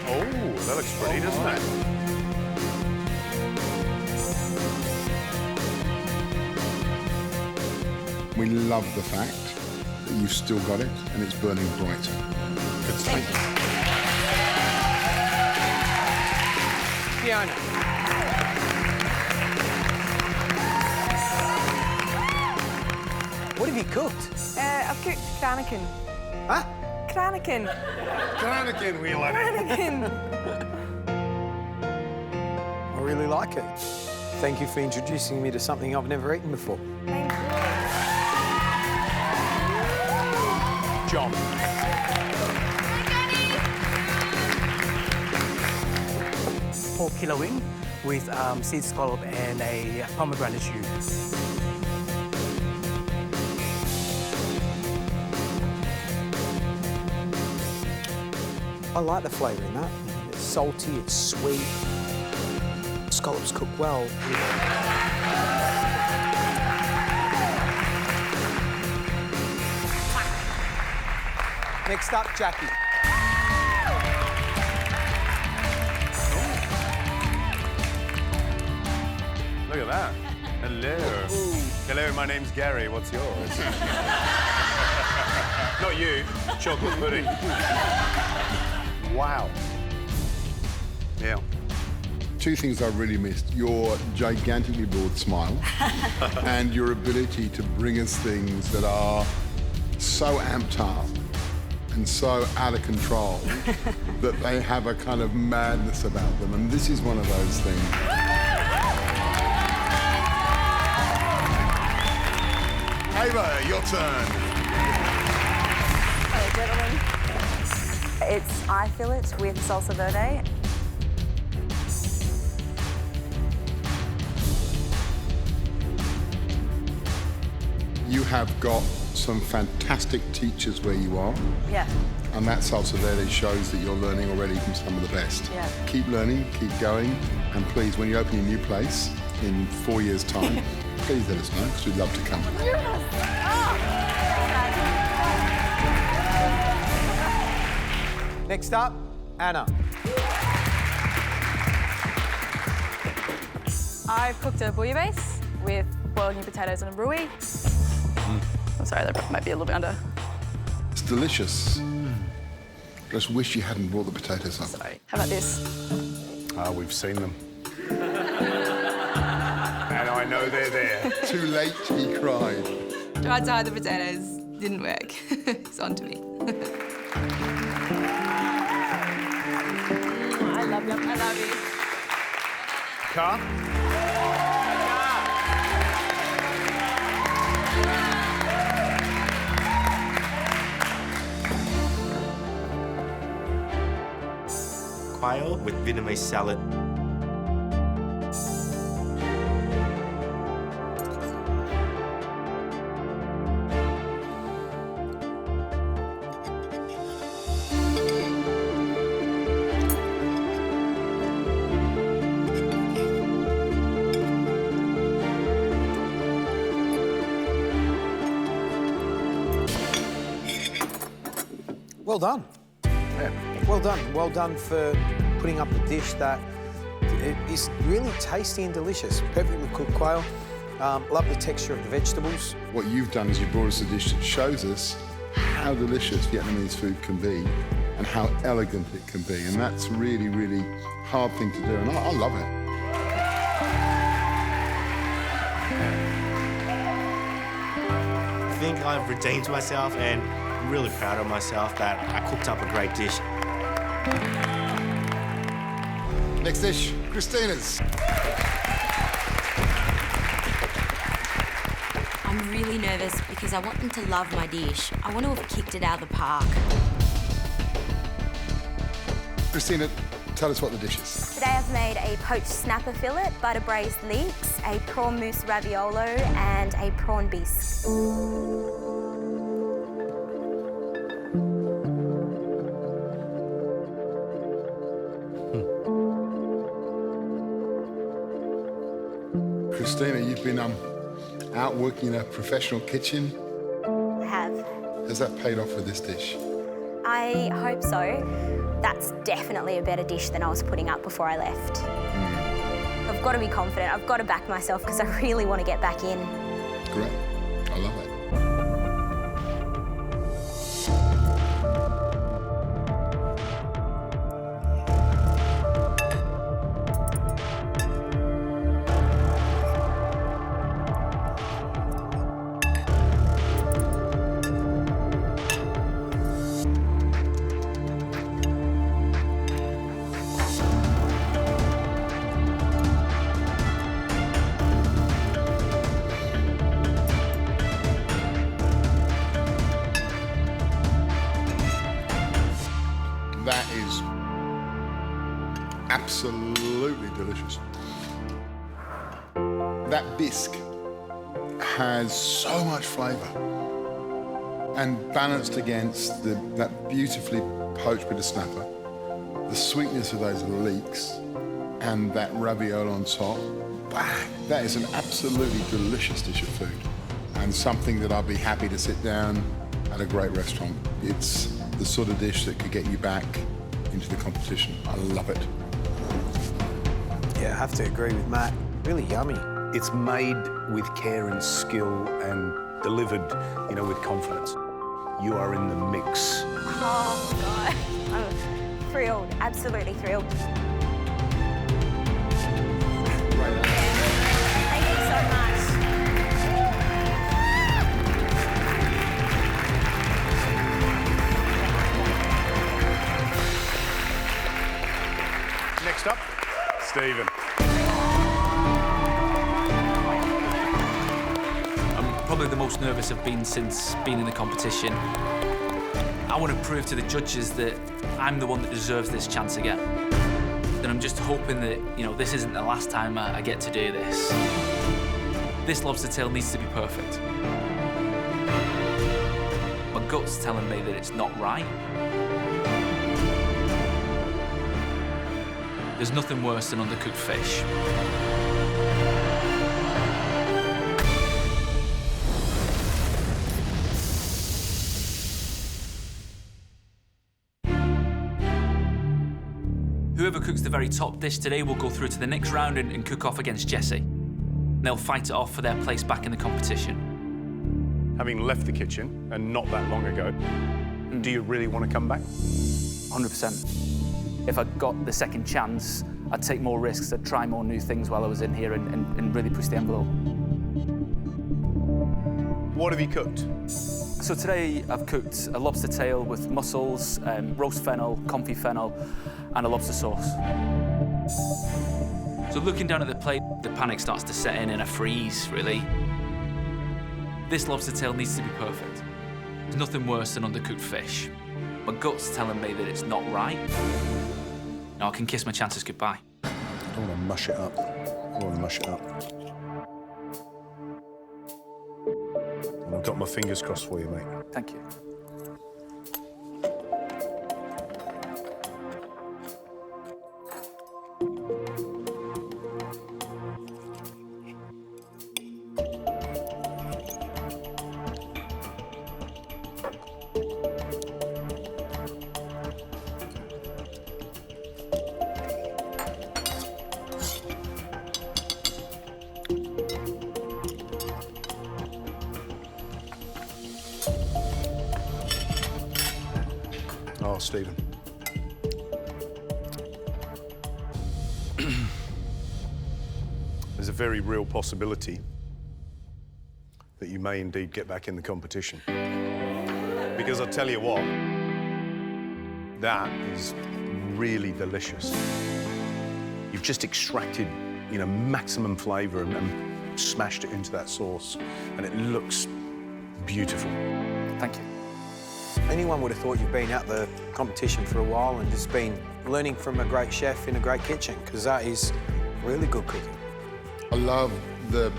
Oh, that looks pretty, doesn't it? We love the fact that you've still got it and it's burning bright. Good stuff. Fiona. What have you cooked? I've cooked Kraniken. Huh? Kraniken. Kraniken, we like it. Kraniken. I really like it. Thank you for introducing me to something I've never eaten before. Thank you. John. Pork killer wing with seed scallop and a pomegranate jus. I like the flavour in that. It's salty, it's sweet. Scallops cook well. Next up, Jackie. Look at that. Hello. Hello, my name's Gary. What's yours? Not you, chocolate pudding. Wow. Yeah. Two things I really missed. Your gigantically broad smile and your ability to bring us things that are so amped up and so out of control that they have a kind of madness about them. And this is one of those things. Ava, your turn. Hello, gentlemen. It's eye fillet with salsa verde. You have got some fantastic teachers where you are. Yeah. And that salsa verde shows that you're learning already from some of the best. Yeah. Keep learning, keep going, and please, when you open your new place in 4 years' time, please let us know, because we'd love to come. Next up, Anna. I've cooked a bouillabaisse with boiled new potatoes and a roux. I'm sorry, that might be a little bit under. It's delicious. Just wish you hadn't brought the potatoes up. Sorry. How about this? Ah, we've seen them. And I know they're there. Too late, he cried. Tried to hide the potatoes, didn't work. It's on to me. I love you. I love you. Car? Quail with Vietnamese salad. Well done. Yeah. Well done. Well done for putting up a dish that is really tasty and delicious. Perfectly cooked quail. Love the texture of the vegetables. What you've done is you brought us a dish that shows us how delicious Vietnamese food can be and how elegant it can be. And that's really, really hard thing to do. And I love it. I think I've redeemed myself and I'm really proud of myself that I cooked up a great dish. Next dish, Christina's. I'm really nervous because I want them to love my dish. I want to have kicked it out of the park. Christina, tell us what the dish is. Today I've made a poached snapper fillet, butter braised leeks, a prawn mousse raviolo, and a prawn bisque. Christina, you've been out working in a professional kitchen. I have. Has that paid off for this dish? I hope so. That's definitely a better dish than I was putting up before I left. I've got to be confident. I've got to back myself because I really want to get back in. Great. I love it. That is absolutely delicious. That bisque has so much flavour and balanced against that beautifully poached bit of snapper, the sweetness of those leeks and that ravioli on top. Bang! That is an absolutely delicious dish of food and something that I'd be happy to sit down at a great restaurant. It's the sort of dish that could get you back into the competition. I love it. Yeah, I have to agree with Matt. Really yummy. It's made with care and skill and delivered, with confidence. you are in the mix. Oh, God. I'm thrilled, absolutely thrilled. Thank you so much. Next up, Stephen. I'm probably the most nervous I've been since being in the competition. I want to prove to the judges that I'm the one that deserves this chance again. And I'm just hoping that, you know, this isn't the last time I get to do this. This lobster tail needs to be perfect. My gut's telling me that it's not right. There's nothing worse than undercooked fish. Whoever cooks the very top dish today will go through to the next round and cook off against Jessie. They'll fight it off for their place back in the competition. Having left the kitchen, and not that long ago, do you really want to come back? 100%. If I got the second chance, I'd take more risks, I'd try more new things while I was in here and really push the envelope. What have you cooked? So today I've cooked a lobster tail with mussels, roast fennel, confit fennel, and a lobster sauce. So looking down at the plate, the panic starts to set in and a freeze, really. This lobster tail needs to be perfect. There's nothing worse than undercooked fish. My gut's telling me that it's not right. Now I can kiss my chances goodbye. I don't want to mush it up. I want to mush it up. And I've got my fingers crossed for you, mate. Thank you. Oh, Stephen. There's a very real possibility that you may indeed get back in the competition. Because I'll tell you what, that is really delicious. You've just extracted, you know, maximum flavour and smashed it into that sauce, and it looks beautiful. Thank you. Anyone would have thought you've been at the competition for a while and just been learning from a great chef in a great kitchen, because that is really good cooking. I love the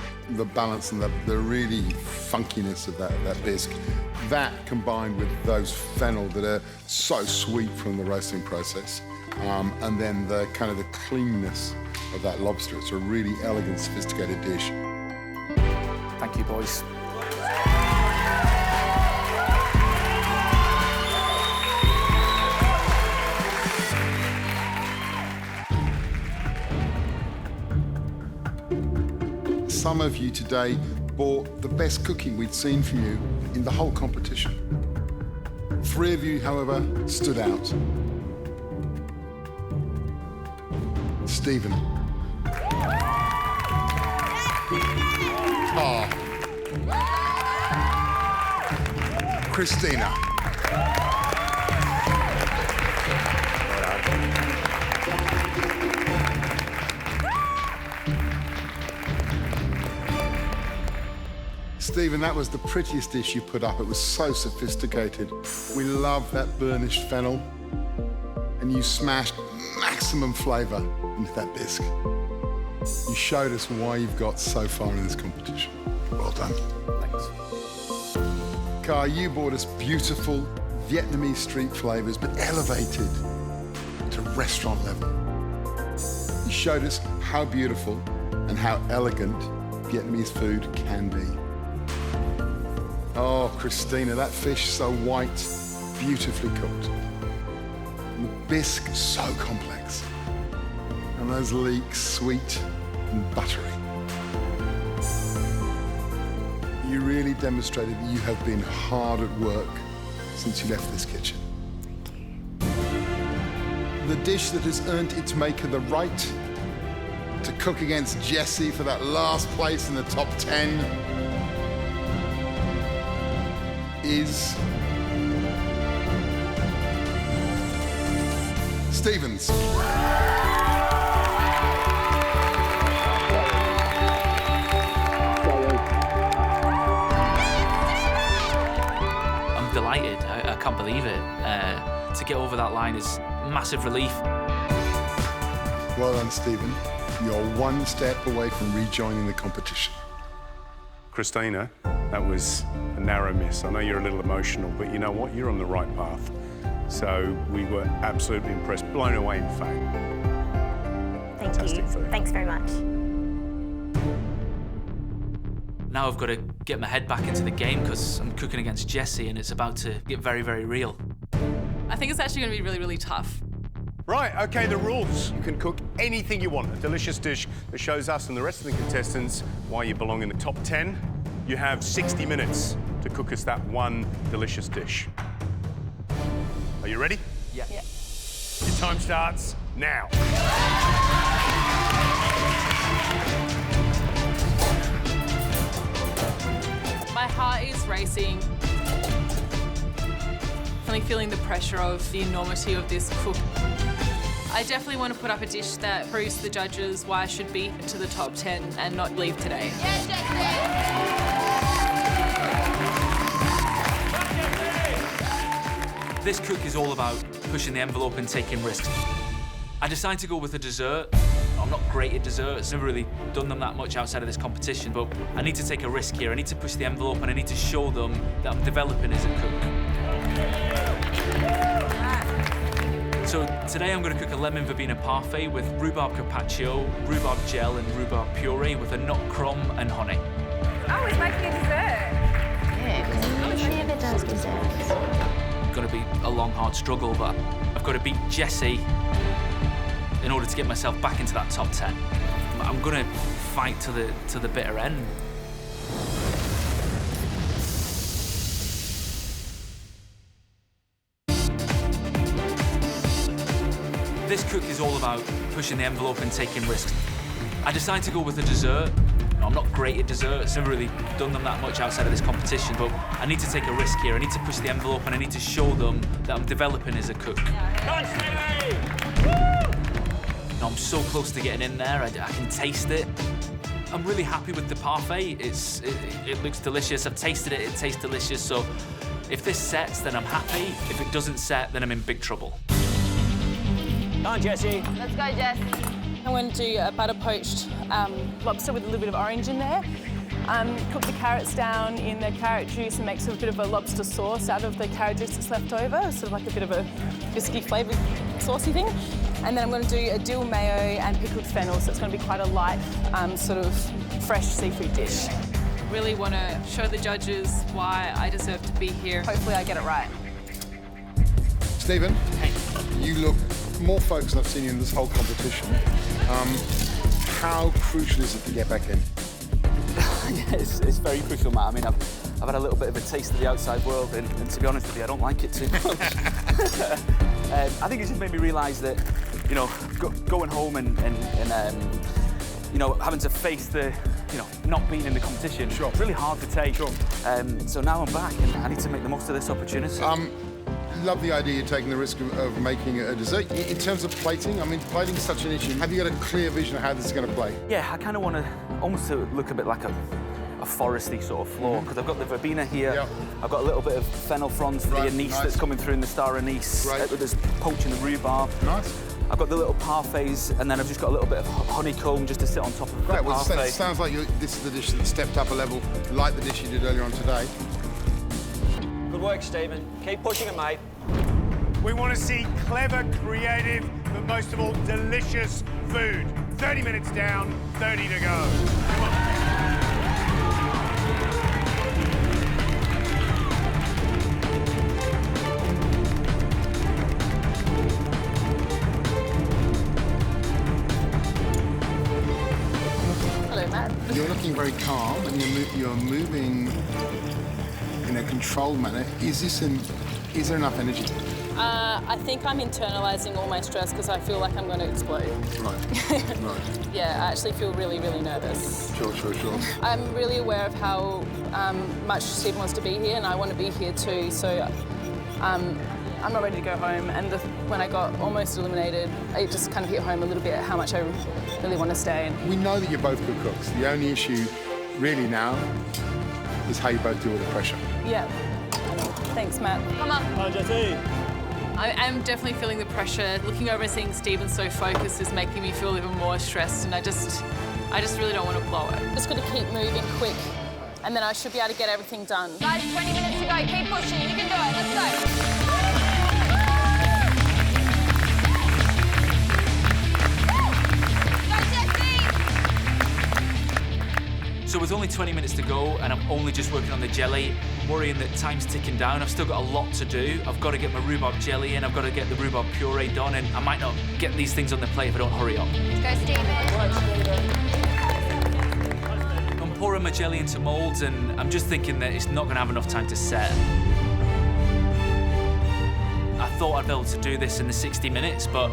balance and the really funkiness of that bisque. That combined with those fennel that are so sweet from the roasting process, and then the kind of the cleanness of that lobster. It's a really elegant, sophisticated dish. Thank you, boys. Some of you today brought the best cooking we'd seen from you in the whole competition. 3 of you, however, stood out. Stephen. Oh. Christina. Stephen, that was the prettiest dish you put up. It was so sophisticated. We love that burnished fennel. And you smashed maximum flavour into that bisque. You showed us why you've got so far in this competition. Well done. Thanks. Kai, you brought us beautiful Vietnamese street flavours, but elevated to restaurant level. You showed us how beautiful and how elegant Vietnamese food can be. Oh, Christina, that fish so white, beautifully cooked. And the bisque so complex. And those leeks sweet and buttery. You really demonstrated that you have been hard at work since you left this kitchen. The dish that has earned its maker the right to cook against Jessie for that last place in the top 10 is Stevens. I'm delighted. I can't believe it. To get over that line is massive relief. Well done, Stephen. You're one step away from rejoining the competition. Christina, that was a narrow miss. I know you're a little emotional, but you know what? You're on the right path. So we were absolutely impressed, blown away, in fact. Thank Fantastic you. food. Thanks very much. Now I've got to get my head back into the game because I'm cooking against Jessie and it's about to get very, very real. I think it's actually going to be really, really tough. Right, okay, the rules. You can cook anything you want, a delicious dish that shows us and the rest of the contestants why you belong in the top 10. You have 60 minutes to cook us that one delicious dish. Are you ready? Yeah. Your time starts now. My heart is racing. Definitely feeling the pressure of the enormity of this cook. I definitely want to put up a dish that proves to the judges why I should be to the top 10 and not leave today. This cook is all about pushing the envelope and taking risks. I decided to go with a dessert. I'm not great at desserts, never really done them that much outside of this competition, but I need to take a risk here. I need to push the envelope and I need to show them that I'm developing as a cook. So today I'm going to cook a lemon verbena parfait with rhubarb carpaccio, rhubarb gel and rhubarb puree with a nut crumb and honey. Oh, he's making a dessert. Yeah, because he never does desserts. It's going to be a long, hard struggle, but I've got to beat Jessie in order to get myself back into that top 10. I'm going to fight to the bitter end. This cook is all about pushing the envelope and taking risks. I decided to go with a dessert. I'm not great at desserts, never really done them that much outside of this competition, but I need to take a risk here. I need to push the envelope and I need to show them that I'm developing as a cook. I'm so close to getting in there, I can taste it. I'm really happy with the parfait. It looks delicious, I've tasted it, it tastes delicious, so if this sets, then I'm happy. If it doesn't set, then I'm in big trouble. Come on, Jessie. Let's go, Jess. I'm going to do a butter poached lobster with a little bit of orange in there. Cook the carrots down in the carrot juice and make sort of a bit of a lobster sauce out of the carrot juice that's left over, sort of like a bit of a biscuity flavoured saucy thing. And then I'm going to do a dill mayo and pickled fennel, so it's going to be quite a light, sort of fresh seafood dish. Really want to show the judges why I deserve to be here. Hopefully I get it right. Stephen, you look more focused than I've seen you in this whole competition. How crucial is it to get back in? Yeah, it's very crucial, Matt. I mean, I've had a little bit of a taste of the outside world, and to be honest with you, I don't like it too much. I think it's just made me realise that, you know, going home and you know, having to face the, you know, not being in the competition, sure, it's really hard to take. Sure. So now I'm back, and I need to make the most of this opportunity. Love the idea you're taking the risk of making a dessert. In terms of plating, I mean, plating is such an issue. Have you got a clear vision of how this is going to play? Yeah, I kind of want to almost look a bit like a foresty sort of floor, because I've got the verbena here, yep. I've got a little bit of fennel fronds for the anise that's coming through in the star anise. Right. There's poaching the rhubarb. Nice. I've got the little parfaits, and then I've just got a little bit of honeycomb just to sit on top of the parfait. Well, it sounds like this is the dish that stepped up a level, like the dish you did earlier on today. Good work, Stephen. Keep pushing it, mate. We want to see clever, creative, but most of all, delicious food. 30 minutes down, 30 to go. Come on. Hello, Matt. You're looking very calm, and you're moving in a controlled manner. Is this Is there enough energy? I think I'm internalising all my stress because I feel like I'm going to explode. Right. Right. Yeah, I actually feel really, really nervous. Sure. I'm really aware of how much Stephen wants to be here, and I want to be here too, so I'm not ready to go home. And when I got almost eliminated, it just kind of hit home a little bit how much I really want to stay. We know that you're both good cooks. The only issue really now is how you both deal with the pressure. Yeah. Thanks, Matt. Come on. Hi, Jesse. I am definitely feeling the pressure. Looking over and seeing Stephen so focused is making me feel even more stressed, and I just really don't want to blow it. Just got to keep moving quick, and then I should be able to get everything done. Guys, 20 minutes to go. Keep pushing. You can do it. Let's go. So with only 20 minutes to go and I'm only just working on the jelly, I'm worrying that time's ticking down. I've still got a lot to do. I've got to get my rhubarb jelly in, I've got to get the rhubarb puree done, and I might not get these things on the plate if I don't hurry up. Let's go, Stephen. I'm pouring my jelly into moulds and I'm just thinking that it's not going to have enough time to set. I thought I'd be able to do this in the 60 minutes, but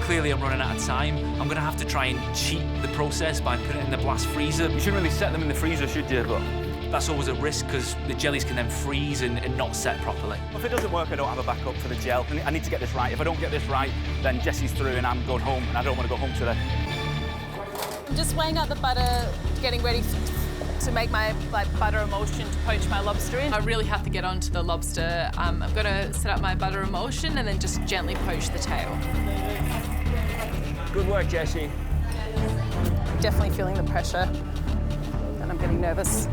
clearly I'm running out of time. I'm going to have to try and cheat the process by putting it in the blast freezer. You shouldn't really set them in the freezer, should you? But that's always a risk because the jellies can then freeze and not set properly. if it doesn't work, I don't have a backup for the gel. I need to get this right. If I don't get this right, then Jesse's through and I'm going home, and I don't want to go home today. I'm just weighing out the butter, getting ready to make my butter emulsion to poach my lobster in. I really have to get onto the lobster. I've got to set up my butter emulsion and then just gently poach the tail. Good work, Jesse. Definitely feeling the pressure, and I'm getting nervous.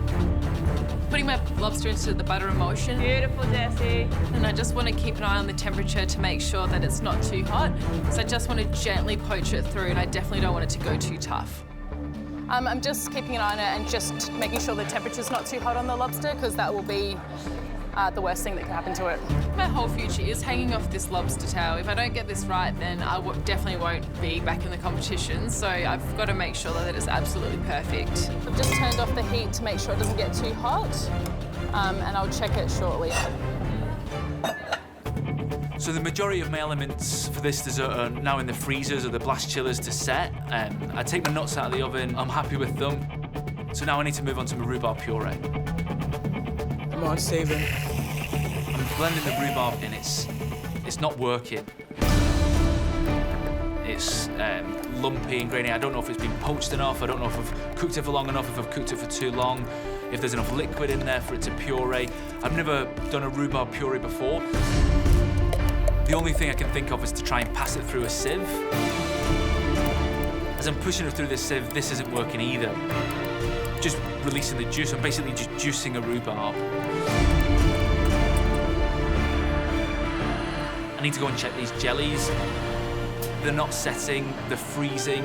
Putting my lobster into the butter emulsion. Beautiful, Jesse. And I just want to keep an eye on the temperature to make sure that it's not too hot. So I just want to gently poach it through, and I definitely don't want it to go too tough. I'm just keeping an eye on it and just making sure the temperature's not too hot on the lobster, because that will be the worst thing that can happen to it. My whole future is hanging off this lobster tail. If I don't get this right, then I definitely won't be back in the competition. So I've got to make sure that it's absolutely perfect. I've just turned off the heat to make sure it doesn't get too hot, and I'll check it shortly. So the majority of my elements for this dessert are now in the freezers or the blast chillers to set. I take my nuts out of the oven, I'm happy with them. So now I need to move on to my rhubarb puree. Come on, Stephen. I'm blending the rhubarb in, it's not working. It's lumpy and grainy. I don't know if it's been poached enough, I don't know if I've cooked it for long enough, if I've cooked it for too long, if there's enough liquid in there for it to puree. I've never done a rhubarb puree before. The only thing I can think of is to try and pass it through a sieve. As I'm pushing it through the sieve, this isn't working either. Just releasing the juice, I'm basically just juicing a rhubarb. I need to go and check these jellies. They're not setting, they're freezing.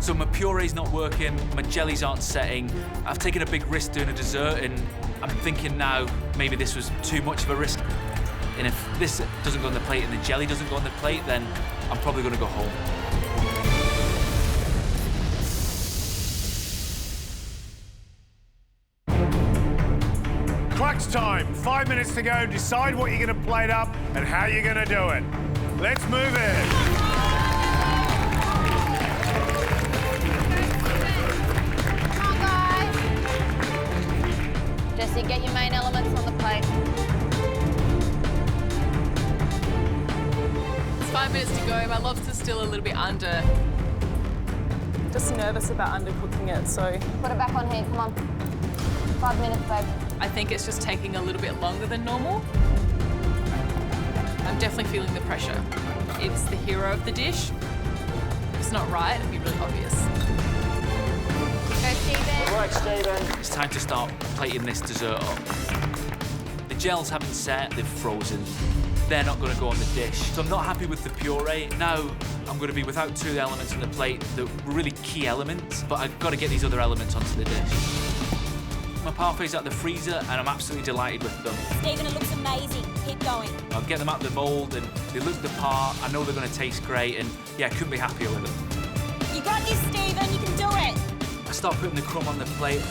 So my puree's not working, my jellies aren't setting. I've taken a big risk doing a dessert, and I'm thinking now maybe this was too much of a risk. And if this doesn't go on the plate and the jelly doesn't go on the plate, then I'm probably going to go home. Crunch time. 5 minutes to go. Decide what you're going to plate up and how you're going to do it. Let's move it. Jesse, get your main elements on the plate. It's 5 minutes to go. My lobster's still a little bit under. Just nervous about undercooking it, so... Put it back on heat, come on. 5 minutes, babe. I think it's just taking a little bit longer than normal. I'm definitely feeling the pressure. It's the hero of the dish. If it's not right, it'll be really obvious. Go, Stephen. Good work, Stephen. It's time to start plating this dessert up. The gels haven't set, they've frozen. They're not going to go on the dish. So I'm not happy with the puree. Now I'm going to be without two elements on the plate that were really key elements, but I've got to get these other elements onto the dish. My parfaits out the freezer, and I'm absolutely delighted with them. Stephen, it looks amazing. Keep going. I'll get them out of the mould, and they look the part. I know they're going to taste great, and yeah, I couldn't be happier with them. You got this, Stephen. You can do it. I start putting the crumb on the plate.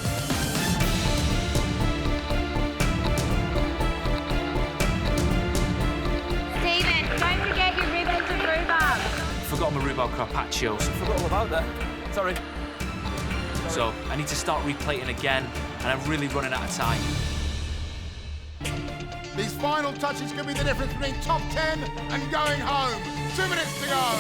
forgot my rhubarb carpaccio. Forgot all about that. Sorry. So I need to start replating again, and I'm really running out of time. These final touches could be the difference between top 10 and going home. 2 minutes to go.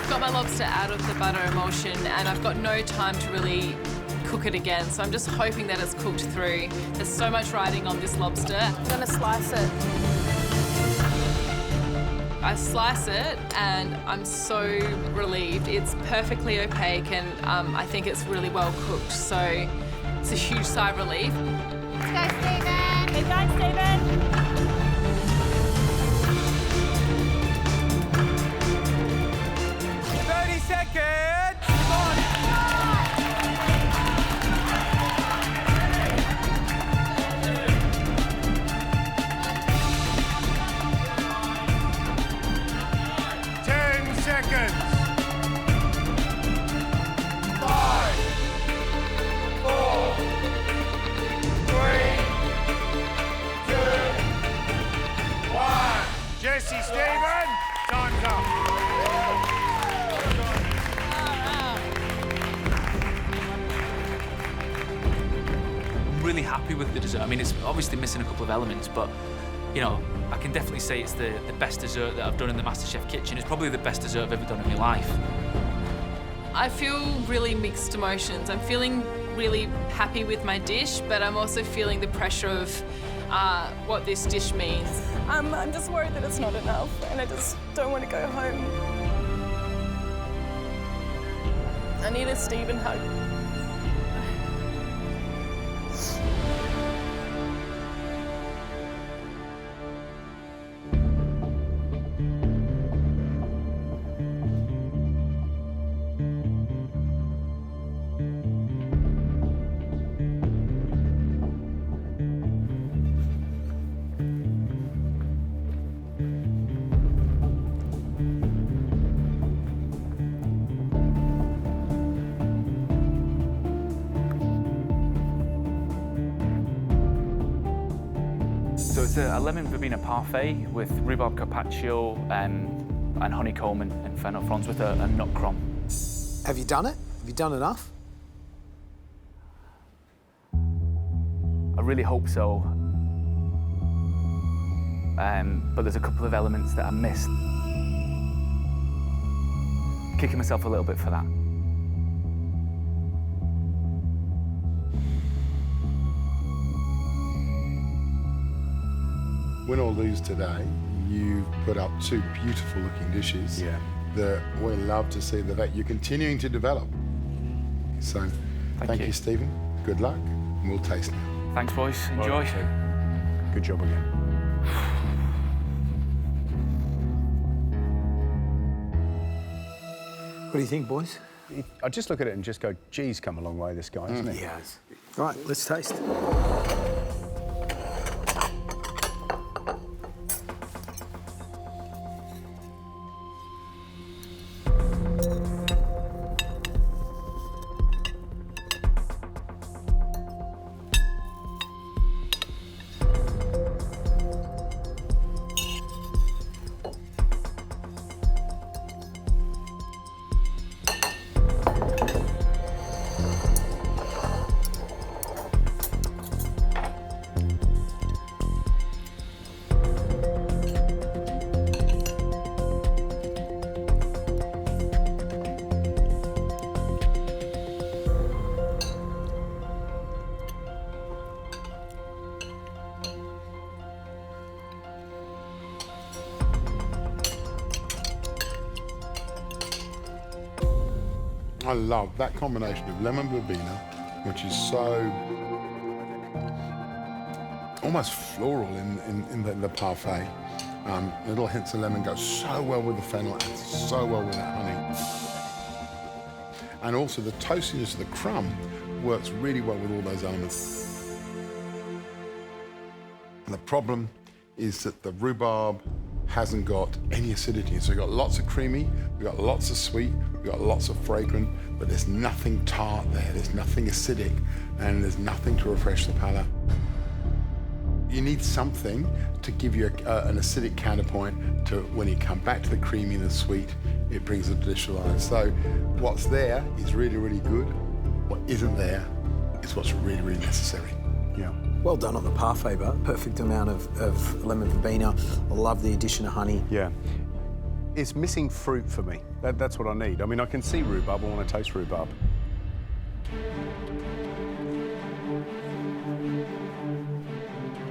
Got my lobster out of the butter emulsion, and I've got no time to really cook it again, so I'm just hoping that it's cooked through. There's so much riding on this lobster. I'm gonna slice it. I slice it and I'm so relieved. It's perfectly opaque and I think it's really well cooked, so it's a huge sigh of relief. Let's go, Stephen! Keep going, Stephen! 30 seconds! Come on! 10 seconds. 5, 4, 3, 2, 1. Jesse, Stephen, time's up. I'm really happy with the dessert. I mean, it's obviously missing a couple of elements, but, you know, I can definitely say it's the best dessert that I've done in the MasterChef kitchen. It's probably the best dessert I've ever done in my life. I feel really mixed emotions. I'm feeling really happy with my dish, but I'm also feeling the pressure of what this dish means. I'm just worried that it's not enough, and I just don't want to go home. I need a Stephen hug. So it's a lemon verbena parfait with rhubarb carpaccio and honeycomb and fennel fronds with a nut crumb. Have you done it? Have you done enough? I really hope so. But there's a couple of elements that I missed. Kicking myself a little bit for that. Win or lose today, you've put up 2 beautiful looking dishes that we love to see that you're continuing to develop. So thank you, Stephen. Good luck, and we'll taste now. Thanks, boys. Enjoy. Good job again. What do you think, boys? I just look at it and just go, geez, come a long way, this guy, isn't he? Yeah. Right, let's taste. I love that combination of lemon verbena, which is so almost floral in the parfait. Little hints of lemon go so well with the fennel and so well with that honey. And also the toastiness of the crumb works really well with all those elements. And the problem is that the rhubarb hasn't got any acidity. So we've got lots of creamy, we've got lots of sweet, we've got lots of fragrant, but there's nothing tart there, there's nothing acidic, and there's nothing to refresh the palate. You need something to give you an acidic counterpoint to when you come back to the creamy and the sweet, it brings the dish alive. So what's there is really, really good. What isn't there is what's really, really necessary. Yeah. Well done on the parfait, but perfect amount of lemon verbena. I love the addition of honey. Yeah. It's missing fruit for me. That's what I need. I mean, I can see rhubarb, I want to taste rhubarb.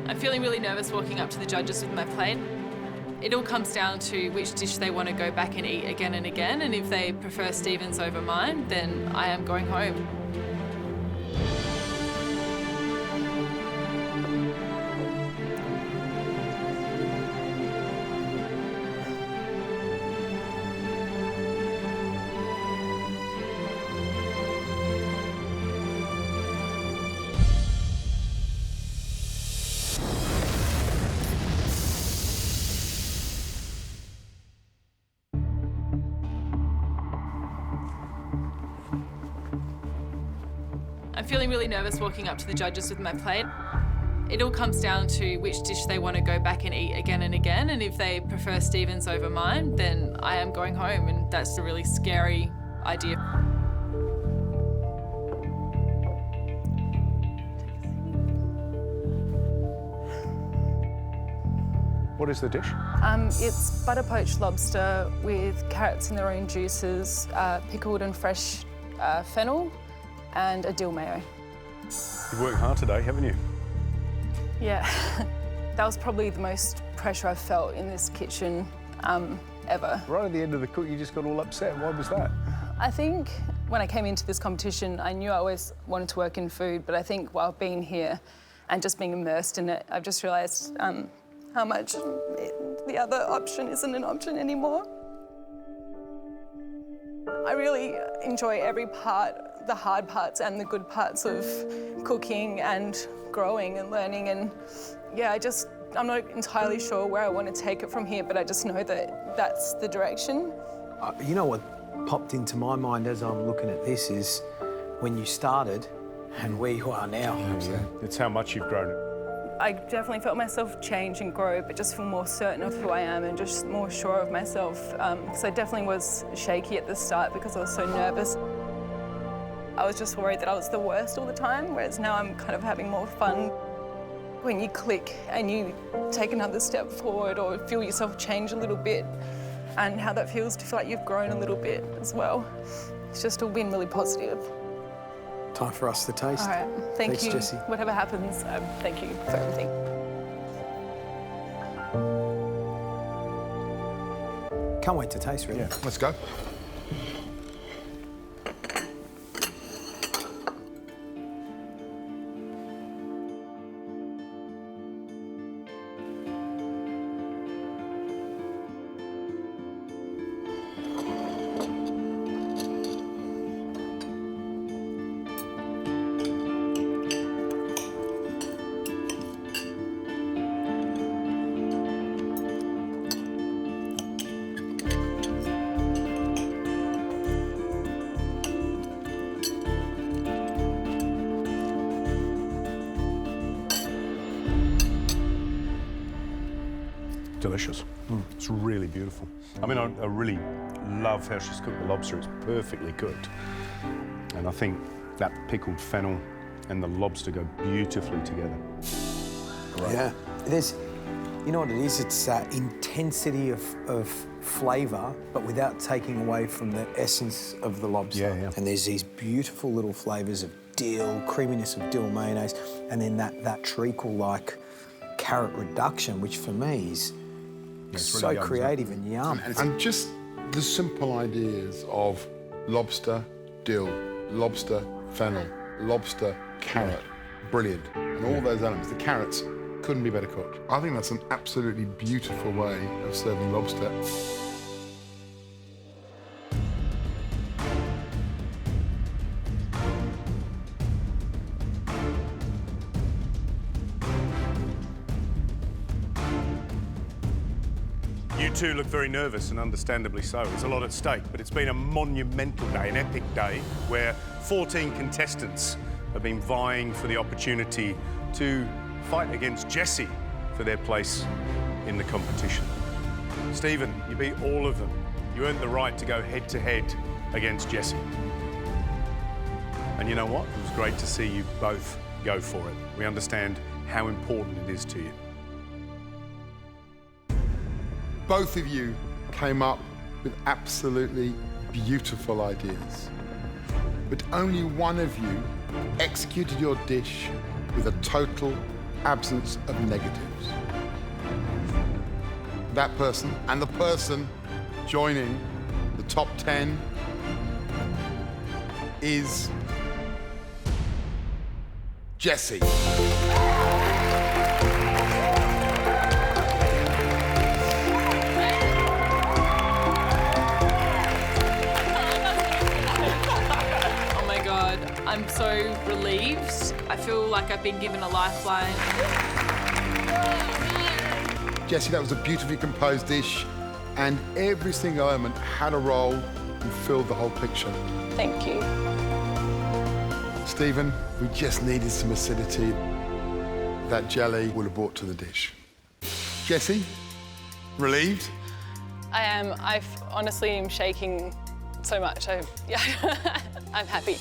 I'm feeling really nervous walking up to the judges with my plate. It all comes down to which dish they want to go back and eat again and again, and if they prefer Stephen's over mine, then I am going home. I'm feeling really nervous walking up to the judges with my plate. It all comes down to which dish they want to go back and eat again and again, and if they prefer Stephen's over mine, then I am going home, and that's a really scary idea. What is the dish? It's butter poached lobster with carrots in their own juices, pickled and fresh fennel, and a dill mayo. You've worked hard today, haven't you? Yeah, that was probably the most pressure I've felt in this kitchen ever. Right at the end of the cook, you just got all upset. Why was that? I think when I came into this competition, I knew I always wanted to work in food, but I think while being here and just being immersed in it, I've just realised how much the other option isn't an option anymore. I really enjoy every part, the hard parts and the good parts of cooking and growing and learning, and yeah, I'm not entirely sure where I want to take it from here, but I just know that that's the direction. You know what popped into my mind as I'm looking at this is when you started and where you are now. Yeah. It's how much you've grown. I definitely felt myself change and grow, but just feel more certain of who I am and just more sure of myself. Because I definitely was shaky at the start because I was so nervous. I was just worried that I was the worst all the time, whereas now I'm kind of having more fun. When you click and you take another step forward or feel yourself change a little bit, and how that feels to feel like you've grown a little bit as well. It's just all been really positive. Time for us to taste. All right, thanks, you. Jessie. Whatever happens, thank you for everything. Can't wait to taste, really. Yeah, let's go. Delicious. It's really beautiful. I mean, I really love how she's cooked the lobster. It's perfectly cooked. And I think that pickled fennel and the lobster go beautifully together. Great. Yeah. You know what it is? It's that intensity of flavour, but without taking away from the essence of the lobster. Yeah. And there's these beautiful little flavours of dill, creaminess of dill mayonnaise, and then that treacle-like carrot reduction, which for me is so really creative and yum. And just the simple ideas of lobster, dill, lobster, fennel, lobster, carrot, brilliant. And all those elements, the carrots couldn't be better cooked. I think that's an absolutely beautiful way of serving lobster. You two look very nervous, and understandably so. There's a lot at stake, but it's been a monumental day, an epic day, where 14 contestants have been vying for the opportunity to fight against Jessie for their place in the competition. Stephen, you beat all of them. You earned the right to go head-to-head against Jessie. And you know what? It was great to see you both go for it. We understand how important it is to you. Both of you came up with absolutely beautiful ideas. But only one of you executed your dish with a total absence of negatives. That person and the person joining the top 10 is Jessie. Oh my God, I'm so relieved. I feel like I've been given a lifeline. Jessie, that was a beautifully composed dish, and every single element had a role and filled the whole picture. Thank you. Stephen, we just needed some acidity. That jelly would have brought to the dish. Jessie, relieved? I am. I honestly am shaking so much. Yeah, I'm happy.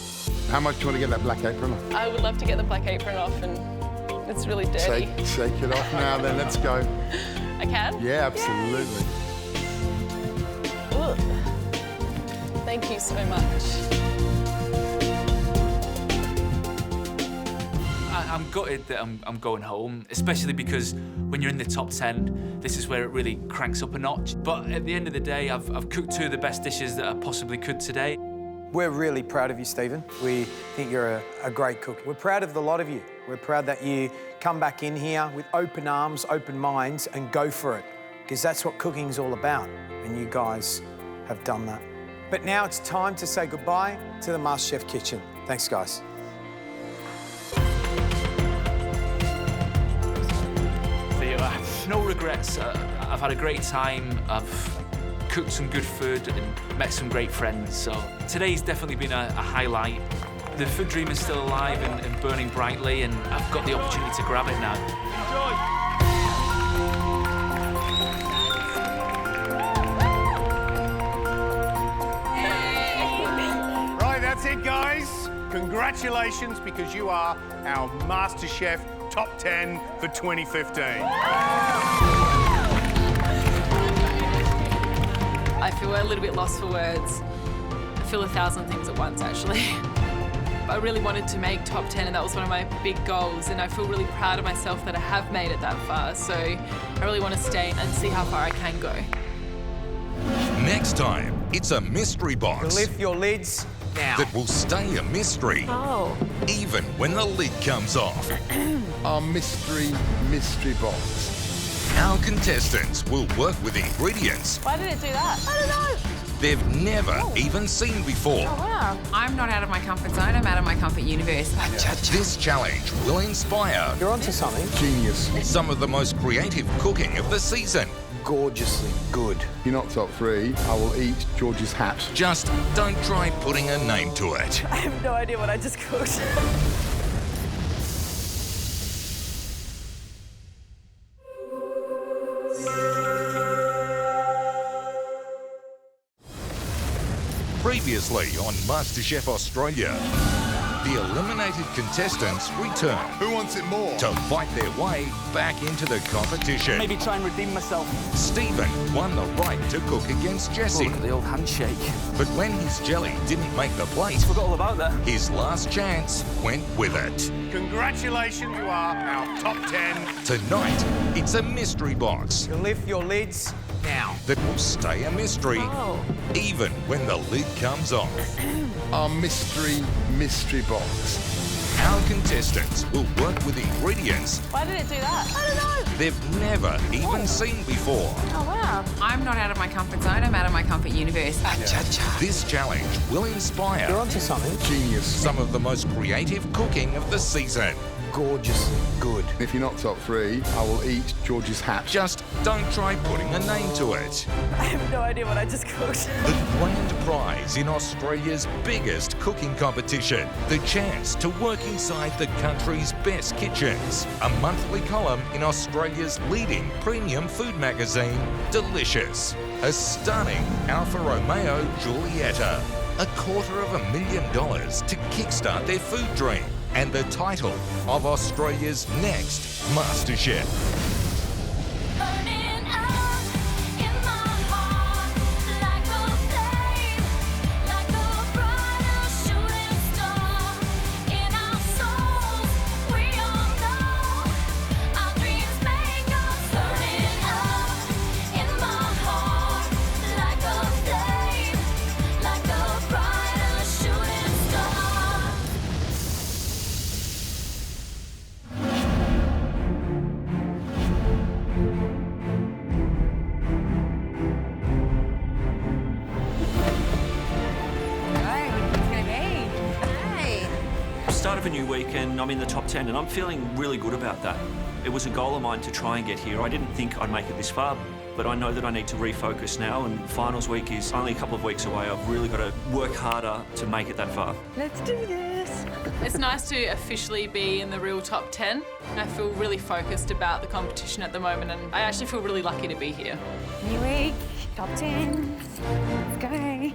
How much do you want to get that black apron off? I would love to get the black apron off, and it's really dirty. Shake it off now, then let's go. I can? Yeah, absolutely. Ugh. Thank you so much. I'm gutted that I'm going home, especially because when you're in the top 10, this is where it really cranks up a notch. But at the end of the day, I've cooked 2 of the best dishes that I possibly could today. We're really proud of you, Stephen. We think you're a great cook. We're proud of the lot of you. We're proud that you come back in here with open arms, open minds, and go for it, because that's what cooking's all about, and you guys have done that. But now it's time to say goodbye to the MasterChef kitchen. Thanks, guys. See you later. No regrets. I've had a great time. I've cooked some good food and met some great friends. So today's definitely been a highlight. The food dream is still alive and burning brightly, and I've got the opportunity to grab it now. Right, that's it, guys. Congratulations, because you are our MasterChef Top 10 for 2015. I feel a little bit lost for words. I feel 1,000 things at once, actually. I really wanted to make top 10, and that was one of my big goals, and I feel really proud of myself that I have made it that far, so I really want to stay and see how far I can go. Next time, it's a mystery box. Lift your lids now. That will stay a mystery. Oh. Even when the lid comes off. Our mystery box. Our contestants will work with ingredients Why did it do that? I don't know. they've never even seen before. Oh, wow. I'm not out of my comfort zone, I'm out of my comfort universe. This challenge will inspire. You're onto something. Genius. Some of the most creative cooking of the season. Gorgeously good. You're not top 3. I will eat George's hat. Just don't try putting a name to it. I have no idea what I just cooked. Previously on MasterChef Australia, the eliminated contestants return. Who wants it more? To fight their way back into the competition. Maybe try and redeem myself. Stephen won the right to cook against Jessie. Look at the old handshake. But when his jelly didn't make the plate, Forgot all about that. his last chance went with it. Congratulations, you are our top 10. Tonight, it's a mystery box. You lift your lids now. That will stay a mystery even when the lid comes off. Our mystery box. Our contestants will work with ingredients Why did it do that? I don't know. they've never even seen before. Oh, wow. I'm not out of my comfort zone, I'm out of my comfort universe. This challenge will inspire. You're onto something. Genius. Some of the most creative cooking of the season. gorgeous good. If you're not top 3, I will eat George's hat. Just don't try putting a name to it. I have no idea what I just cooked. The grand prize in Australia's biggest cooking competition. The chance to work inside the country's best kitchens. A monthly column in Australia's leading premium food magazine, Delicious. A stunning Alfa Romeo Giulietta. $250,000 to kickstart their food dream. And the title of Australia's next MasterChef. Burning up in my heart like a flame, like a brighter shooting star. In our souls, we all know our dreams make us. Burning up in my heart like a flame, like a brighter shooting star. Start of a new week and I'm in the top 10 and I'm feeling really good about that. It was a goal of mine to try and get here. I didn't think I'd make it this far, but I know that I need to refocus now, and finals week is only a couple of weeks away. I've really got to work harder to make it that far. Let's do this. It's nice to officially be in the real top 10. I feel really focused about the competition at the moment, and I actually feel really lucky to be here. New week, top 10. Let's go.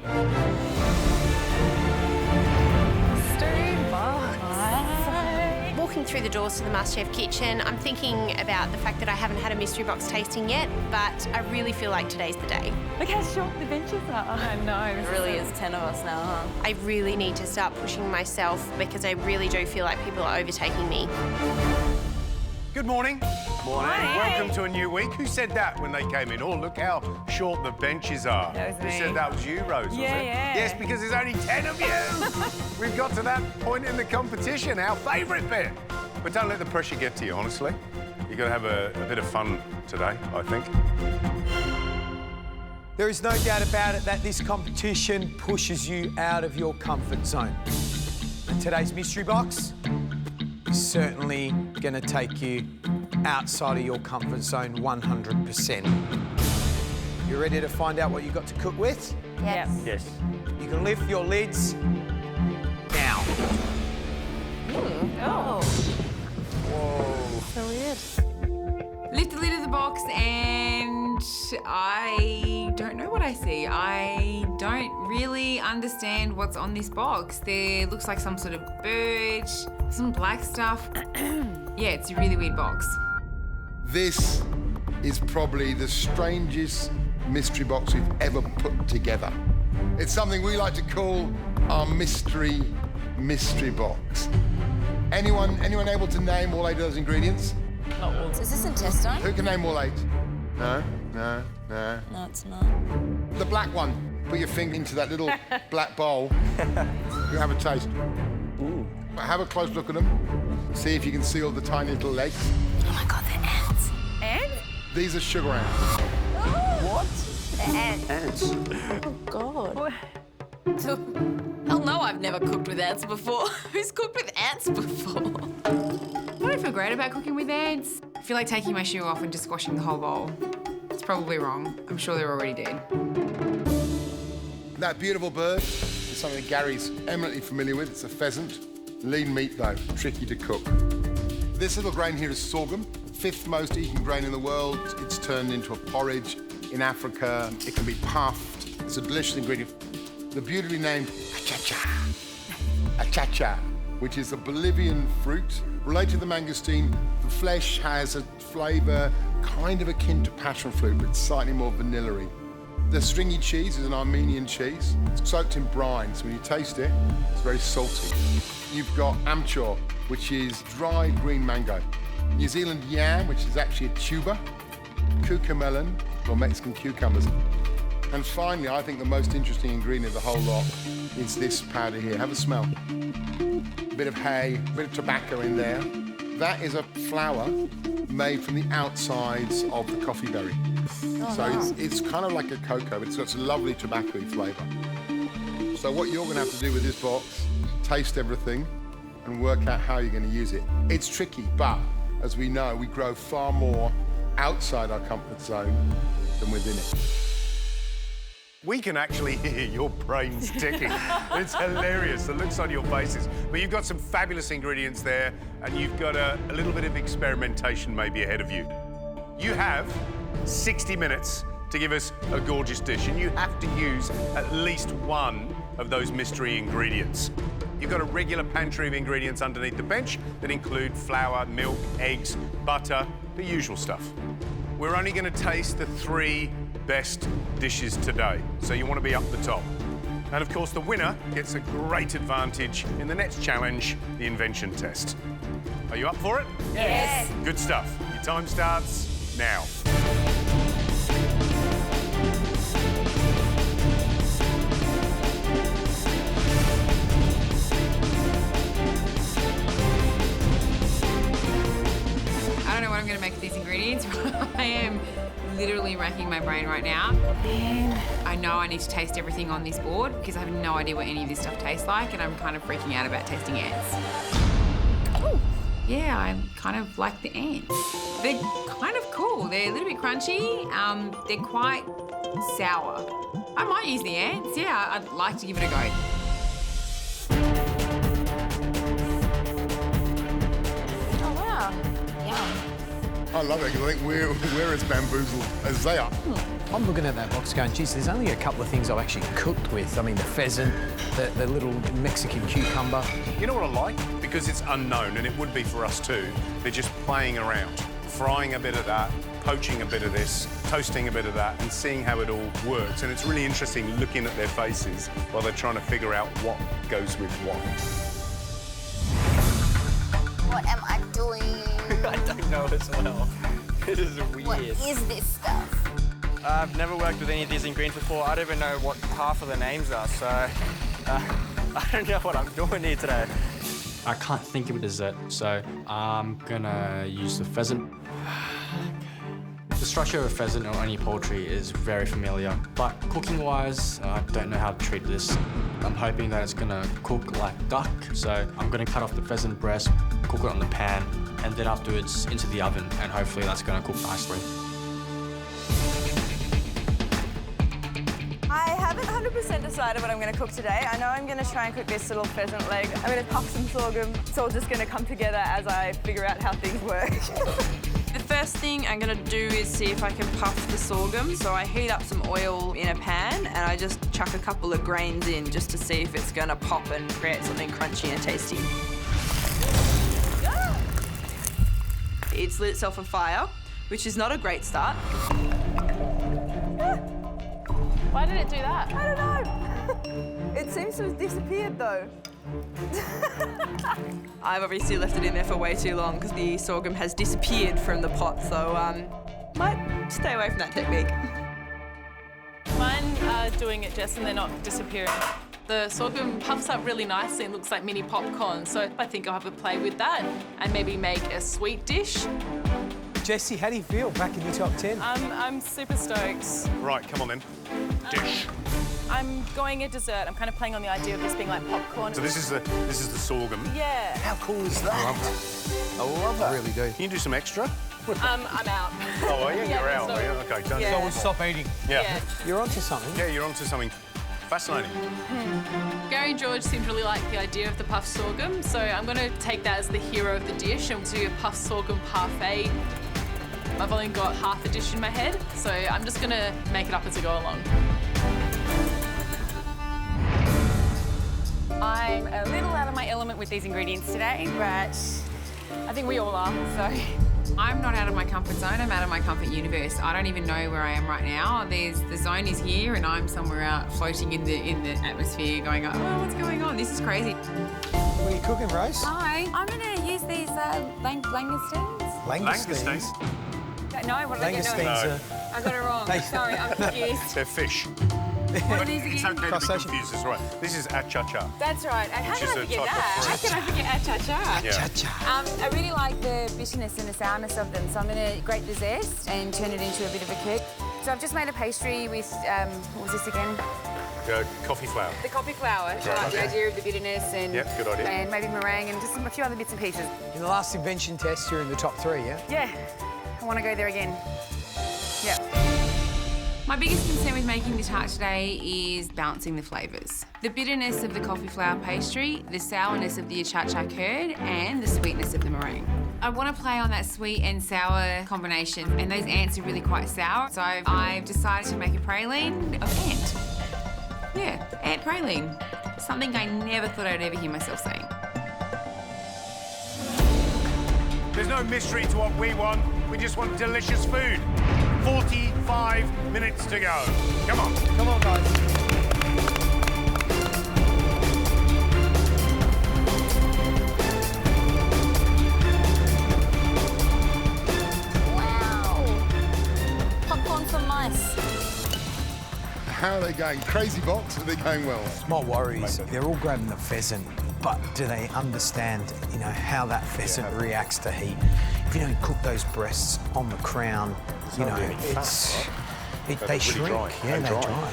Walking through the doors to the MasterChef kitchen, I'm thinking about the fact that I haven't had a mystery box tasting yet, but I really feel like today's the day. Look how short the benches are. I know. It really is 10 of us now, huh? I really need to start pushing myself because I really do feel like people are overtaking me. Good morning. Morning. Welcome to a new week. Who said that when they came in? Oh, look how short the benches are. That was Who me. said that was you, Rose, was it? Yeah. Yes, because there's only 10 of you. We've got to that point in the competition, our favourite bit. But don't let the pressure get to you, honestly. You've got to have a bit of fun today, I think. There is no doubt about it that this competition pushes you out of your comfort zone. And today's mystery box is certainly going to take you outside of your comfort zone 100%. You ready to find out what you've got to cook with? Yes. Yes. You can lift your lids now. Oh. Whoa. So weird. Lift the lid of the box and I don't know what I see. I don't really understand what's on this box. There looks like some sort of bird, some black stuff. Yeah, it's a really weird box. This is probably the strangest mystery box we've ever put together. It's something we like to call our mystery box. Anyone able to name all 8 of those ingredients? Not all. Is this intestine? Who can name all 8? No. No, it's not. The black one. Put your finger into that little black bowl. You have a taste. Ooh. Have a close look at them. See if you can see all the tiny little legs. Oh my God, they're ants. Ants? These are sugar ants. What? They're ants. Ants. Oh God. Hell no, I've never cooked with ants before. Who's cooked with ants before? I don't feel great about cooking with ants. I feel like taking my shoe off and just squashing the whole bowl. It's probably wrong. I'm sure they're already dead. That beautiful bird is something Gary's eminently familiar with. It's a pheasant. Lean meat, though, tricky to cook. This little grain here is sorghum, 5th most eaten grain in the world. It's turned into a porridge. In Africa, it can be puffed. It's a delicious ingredient. The beautifully named achacha, which is a Bolivian fruit. Related to the mangosteen, the flesh has a flavour kind of akin to passion fruit, but slightly more vanilla-y. The stringy cheese is an Armenian cheese. It's soaked in brine, so when you taste it, it's very salty. You've got amchor, which is dried green mango. New Zealand yam, which is actually a tuber. Cucamelon, or Mexican cucumbers. And finally, I think the most interesting ingredient of the whole lot is this powder here. Have a smell. A bit of hay, a bit of tobacco in there. That is a flour made from the outsides of the coffee berry. It's kind of like a cocoa, but it's got some lovely tobacco flavour. So what you're going to have to do with this box, taste everything, and work out how you're going to use it. It's tricky, but as we know, we grow far more outside our comfort zone than within it. We can actually hear your brains ticking. It's hilarious, the looks on your faces. But you've got some fabulous ingredients there, and you've got a little bit of experimentation maybe ahead of you. You have 60 minutes to give us a gorgeous dish, and you have to use at least one of those mystery ingredients. You've got a regular pantry of ingredients underneath the bench that include flour, milk, eggs, butter, the usual stuff. We're only going to taste the 3 best dishes today, so you want to be up the top. And of course, the winner gets a great advantage in the next challenge, the Invention Test. Are you up for it? Yes. Good stuff. Your time starts now. I don't know what I'm going to make with these ingredients. I am literally racking my brain right now. And I know I need to taste everything on this board because I have no idea what any of this stuff tastes like, and I'm kind of freaking out about tasting ants. Ooh. Yeah, I kind of like the ants. They're kind of cool. They're a little bit crunchy. They're quite sour. I might use the ants. Yeah, I'd like to give it a go. Oh, wow. Yum. I love it, because I think we're as bamboozled as they are. I'm looking at that box going, geez, there's only a couple of things I've actually cooked with. I mean, the pheasant, the little Mexican cucumber. You know what I like? Because it's unknown, and it would be for us too. They're just playing around, frying a bit of that, poaching a bit of this, toasting a bit of that, and seeing how it all works. And it's really interesting looking at their faces while they're trying to figure out what goes with what. What am I doing? I don't know as well. It is weird. What is this stuff? I've never worked with any of these ingredients before. I don't even know what half of the names are, so I don't know what I'm doing here today. I can't think of a dessert, so I'm gonna use the pheasant. The structure of a pheasant or any poultry is very familiar, but cooking-wise, I don't know how to treat this. I'm hoping that it's gonna cook like duck, so I'm gonna cut off the pheasant breast, cook it on the pan, and then afterwards into the oven, and hopefully that's gonna cook nicely. I haven't 100% decided what I'm going to cook today. I know I'm going to try and cook this little pheasant leg. I'm going to puff some sorghum. It's all just going to come together as I figure out how things work. The first thing I'm going to do is see if I can puff the sorghum. So I heat up some oil in a pan and I just chuck a couple of grains in just to see if it's going to pop and create something crunchy and tasty. It's lit itself on fire, which is not a great start. Why did it do that? I don't know. It seems to have disappeared though. I've obviously left it in there for way too long because the sorghum has disappeared from the pot, so might stay away from that technique. Mine are doing it, Jess, and they're not disappearing. The sorghum puffs up really nicely and looks like mini popcorn, so I think I'll have a play with that and maybe make a sweet dish. Jessie, how do you feel back in the top 10? I'm super stoked. Right, come on then. Dish. I'm going a dessert. I'm kind of playing on the idea of this being like popcorn. So this is the sorghum. Yeah. How cool is that? I love that. I love that. I really do. Can you do some extra? I'm out. Oh, are you? Yeah, You're out, so- are you? Okay, done. Yeah. So we'll stop eating. Yeah. You're onto something. Yeah, you're onto something fascinating. Gary and George seem to really like the idea of the puffed sorghum, so I'm going to take that as the hero of the dish and do a puffed sorghum parfait. I've only got half a dish in my head, so I'm just going to make it up as I go along. I'm a little out of my element with these ingredients today, but I think we all are, so. I'm not out of my comfort zone, I'm out of my comfort universe. I don't even know where I am right now. The zone is here and I'm somewhere out floating in the atmosphere going, oh, what's going on? This is crazy. What are you cooking, Rose? Hi, I'm gonna use these langoustines. Langoustines? No, what did I get? Langoustines I got it wrong. Sorry, I'm confused. They're fish. What are these It's again? okay to be confused, that's right. This is achacha. That's right. And how Which can I is a forget type of that? fruit. How can I forget achacha? Yeah. I really like the bitterness and the sourness of them, so I'm going to grate the zest and turn it into a bit of a cake. So I've just made a pastry with, what was this again? coffee flour. The coffee flour, Right. the idea of the bitterness and, Yep, good idea. and maybe meringue and just a few other bits and pieces. In the last Invention Test, you're in the top 3, yeah? Yeah, I want to go there again. Yeah. My biggest concern with making the tart today is balancing the flavours. The bitterness of the coffee flour pastry, the sourness of the achacha curd, and the sweetness of the meringue. I want to play on that sweet and sour combination, and those ants are really quite sour, so I've decided to make a praline of ant. Yeah, ant praline. Something I never thought I'd ever hear myself saying. There's no mystery to what we want. We just want delicious food. 45 minutes to go. Come on. Come on, guys. Wow. Popcorn for mice. How are they going? Crazy box, are they going well? My worry is they're all grabbing the pheasant, but do they understand, how that pheasant reacts to heat? If you don't cook those breasts on the crown, they shrink. Dry. Yeah, they dry.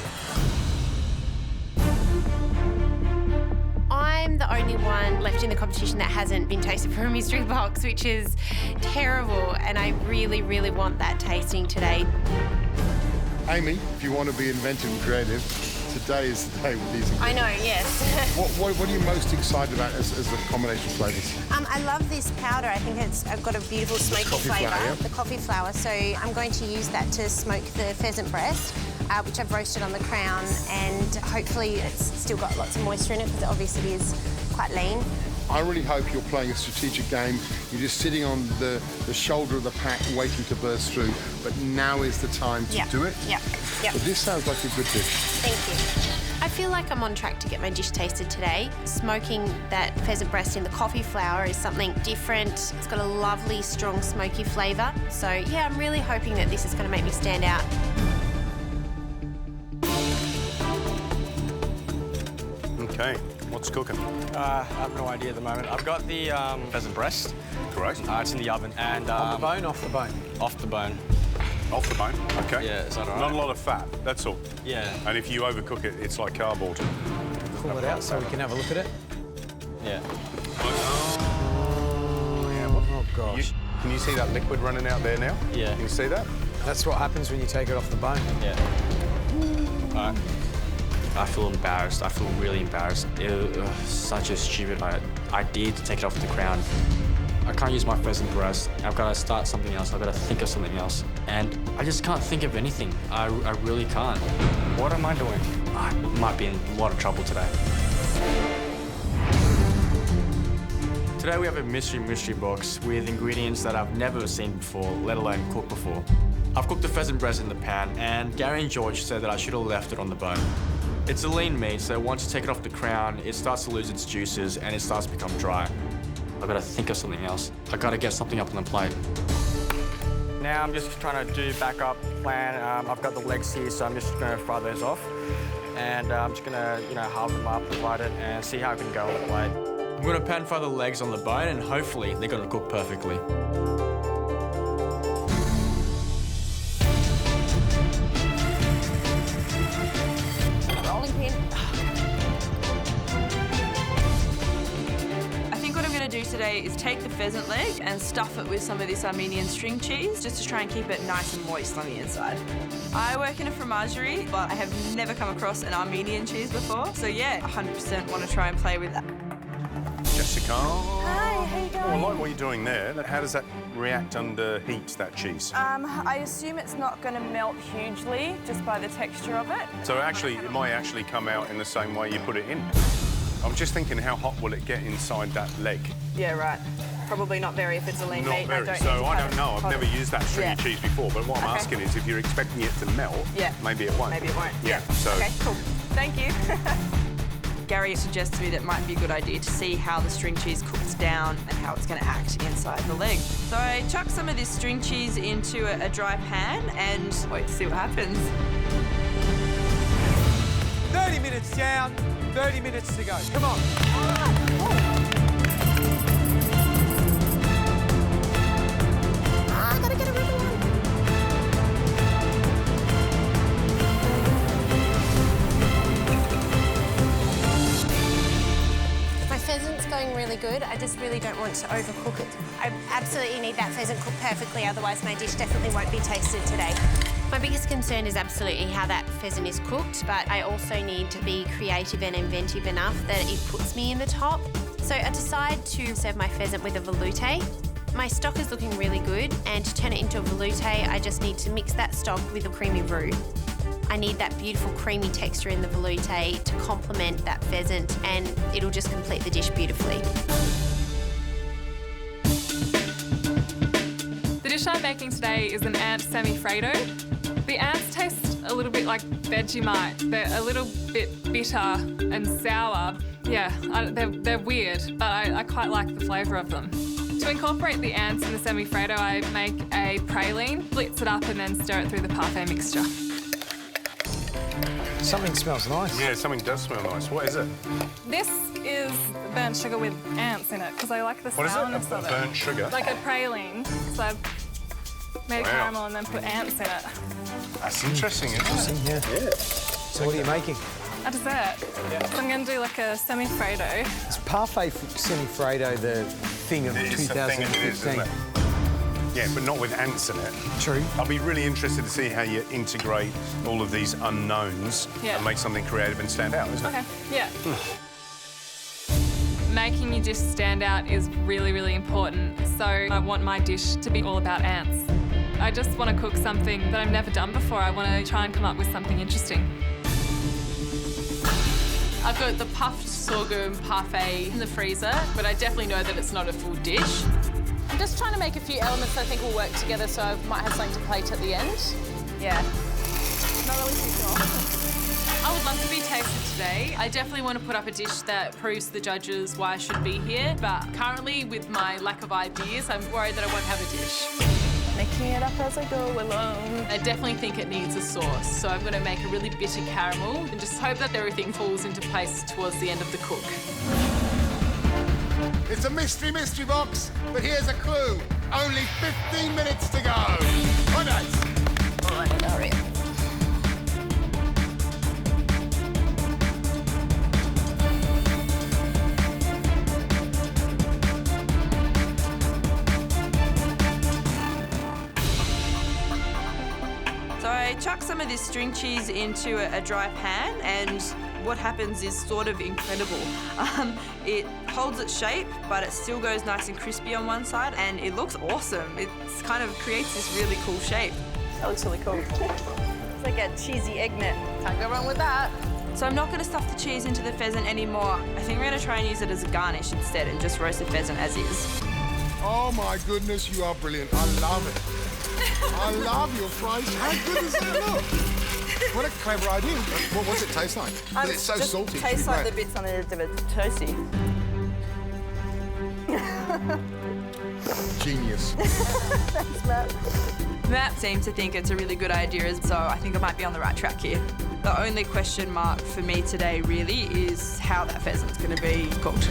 I'm the only one left in the competition that hasn't been tasted from a mystery box, which is terrible, and I really, really want that tasting today. Amy, if you want to be inventive and creative, today is the day with these ingredients. I know, yes. What are you most excited about as the combination of flavours? I love this powder. I think it's got a beautiful smoky coffee flavour. flour, yeah. The coffee flour. So I'm going to use that to smoke the pheasant breast, which I've roasted on the crown, and hopefully it's still got lots of moisture in it because obviously it is quite lean. I really hope you're playing a strategic game. You're just sitting on the shoulder of the pack waiting to burst through, but now is the time to do it. Yeah. But this sounds like a good dish. Thank you. I feel like I'm on track to get my dish tasted today. Smoking that pheasant breast in the coffee flour is something different. It's got a lovely, strong, smoky flavour. So, yeah, I'm really hoping that this is going to make me stand out. Okay, what's cooking? I have no idea at the moment. I've got the pheasant breast. Great. It's in the oven. And On the bone, off the bone? Off the bone. Off the bone? Okay. Yeah, is that all right? Not a lot of fat, that's all. Yeah. And if you overcook it, it's like cardboard. Pull it out so we can have a look at it. Yeah. Oh, gosh. Can you see that liquid running out there now? Yeah. Can you see that? That's what happens when you take it off the bone. Yeah. All right. I feel embarrassed. I feel really embarrassed. It was such a stupid idea to take it off the crown. I can't use my pheasant breast. I've got to start something else. I've got to think of something else. And I just can't think of anything. I really can't. What am I doing? I might be in a lot of trouble today. Today we have a mystery box with ingredients that I've never seen before, let alone cooked before. I've cooked the pheasant breast in the pan, and Gary and George said that I should have left it on the bone. It's a lean meat, so once you take it off the crown, it starts to lose its juices and it starts to become dry. I've got to think of something else. I've got to get something up on the plate. Now I'm just trying to do backup plan. I've got the legs here, so I'm just going to fry those off. And I'm just going to, halve them up, divide it, and see how I can go on the plate. I'm going to pan fry the legs on the bone, and hopefully they're going to cook perfectly. Rolling pin. I think what I'm going to do today is take the pheasant leg and stuff it with some of this Armenian string cheese just to try and keep it nice and moist on the inside. I work in a fromagerie, but I have never come across an Armenian cheese before. So yeah, 100% want to try and play with that. Jessica. Hi, how you doing? Oh, I like what you're doing there. How does that react under heat, that cheese? I assume it's not going to melt hugely just by the texture of it. So actually, it might actually come out in the same way you put it in. I'm just thinking, how hot will it get inside that leg? Yeah, right. Probably not very if it's a lean Not meat. very. So I don't know. I've never used that stringy cheese before, but what I'm Okay. asking is if you're expecting it to melt, maybe it won't. Maybe it won't. Yeah. So. Okay, cool. Thank you. Gary suggests to me that it might be a good idea to see how the string cheese cooks down and how it's going to act inside the leg. So I chuck some of this string cheese into a dry pan and wait to see what happens. 30 minutes down, 30 minutes to go. Come on. I gotta get a ripple on. really good. I just really don't want to overcook it. I absolutely need that pheasant cooked perfectly, otherwise my dish definitely won't be tasted today. My biggest concern is absolutely how that pheasant is cooked, but I also need to be creative and inventive enough that it puts me in the top. So I decide to serve my pheasant with a velouté. My stock is looking really good, and to turn it into a velouté, I just need to mix that stock with a creamy roux. I need that beautiful creamy texture in the velouté to complement that pheasant, and it'll just complete the dish beautifully. The dish I'm making today is an ant semi-Fredo. The ants taste a little bit like Vegemite. They're a little bit bitter and sour. Yeah, they're weird, but I quite like the flavour of them. To incorporate the ants in the semi-Fredo, I make a praline, blitz it up and then stir it through the parfait mixture. Something smells nice. Yeah, something does smell nice. What is it? This is burnt sugar with ants in it because I like the sourness of it. Burnt sugar? Like a praline. So I've made a caramel and then put ants in it. That's interesting, isn't it? Yeah. So what are you making? A dessert. So I'm going to do like a semi-Fredo. Is parfait semi-Fredo the thing of It is the thing it is, 2015? isn't it? Yeah, but not with ants in it. True. I'll be really interested to see how you integrate all of these unknowns Yeah. and make something creative and stand out, isn't Okay, it? yeah. Making your dish stand out is really, really important. So I want my dish to be all about ants. I just want to cook something that I've never done before. I want to try and come up with something interesting. I've got the puffed sorghum parfait in the freezer, but I definitely know that it's not a full dish. I'm just trying to make a few elements that I think will work together, so I might have something to plate at the end. Yeah. Not really too sure. I would love to be tasted today. I definitely want to put up a dish that proves to the judges why I should be here, but currently, with my lack of ideas, I'm worried that I won't have a dish. Making it up as I go along. I definitely think it needs a sauce, so I'm going to make a really bitter caramel and just hope that everything falls into place towards the end of the cook. It's a mystery box, but here's a clue. Only 15 minutes to go. Right, guys. Oh, I need to hurry up. So I chuck some of this string cheese into a dry pan, and what happens is sort of incredible. It holds its shape, but it still goes nice and crispy on one side, and it looks awesome. It kind of creates this really cool shape. That looks really cool. It's like a cheesy egg net. Can't go wrong with that. So I'm not going to stuff the cheese into the pheasant anymore. I think we're going to try and use it as a garnish instead and just roast the pheasant as is. Oh my goodness, you are brilliant. I love it. I love your fries. How good does that look? What a clever idea. What's it taste like? 'Cause it's so just salty. Tastes like the bits on the edge of a toasty. Genius. Thanks, Matt. Matt seems to think it's a really good idea, so I think I might be on the right track here. The only question mark for me today really is how that pheasant's going to be cooked.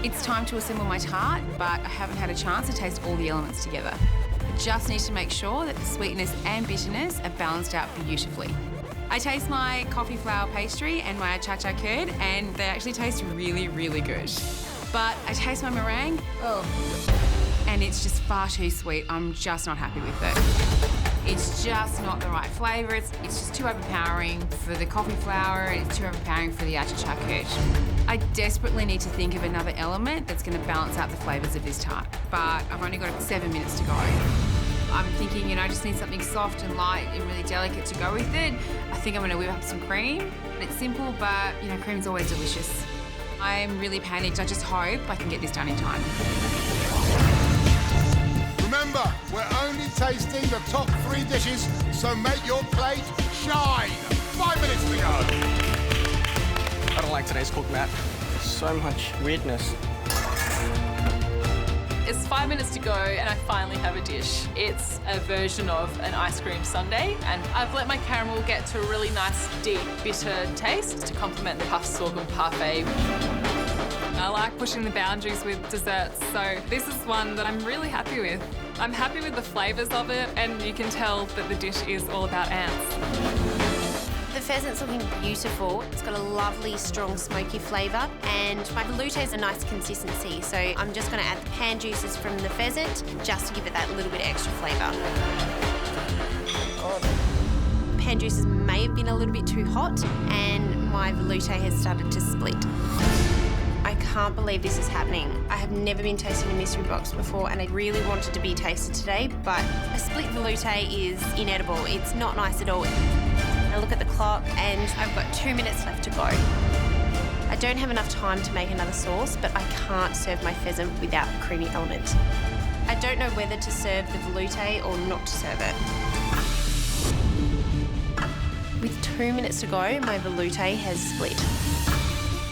It's time to assemble my tart, but I haven't had a chance to taste all the elements together. I just need to make sure that the sweetness and bitterness are balanced out beautifully. I taste my coffee flour pastry and my cha-cha curd, and they actually taste really, really good. But I taste my meringue, and it's just far too sweet. I'm just not happy with it. It's just not the right flavour. It's just too overpowering for the coffee flour, and it's too overpowering for the cha-cha curd. I desperately need to think of another element that's going to balance out the flavours of this tart, but I've only got 7 minutes to go. I'm thinking, I just need something soft and light and really delicate to go with it. I think I'm going to whip up some cream. It's simple, but, cream's always delicious. I'm really panicked. I just hope I can get this done in time. Remember, we're only tasting the top 3 dishes, so make your plate shine. 5 minutes to go. I don't like today's cook, Matt. So much weirdness. It's 5 minutes to go and I finally have a dish. It's a version of an ice cream sundae, and I've let my caramel get to a really nice, deep, bitter taste to complement the puffed sorghum parfait. I like pushing the boundaries with desserts, so this is one that I'm really happy with. I'm happy with the flavours of it, and you can tell that the dish is all about ants. The pheasant's looking beautiful. It's got a lovely, strong, smoky flavour, and my veloute's a nice consistency, so I'm just going to add the pan juices from the pheasant just to give it that little bit extra flavour. Pan juices may have been a little bit too hot, and my veloute has started to split. I can't believe this is happening. I have never been tasting a mystery box before, and I really wanted to be tasted today, but a split veloute is inedible. It's not nice at all. I look at the clock and I've got 2 minutes left to go. I don't have enough time to make another sauce, but I can't serve my pheasant without the creamy element. I don't know whether to serve the veloute or not to serve it. With 2 minutes to go, my veloute has split.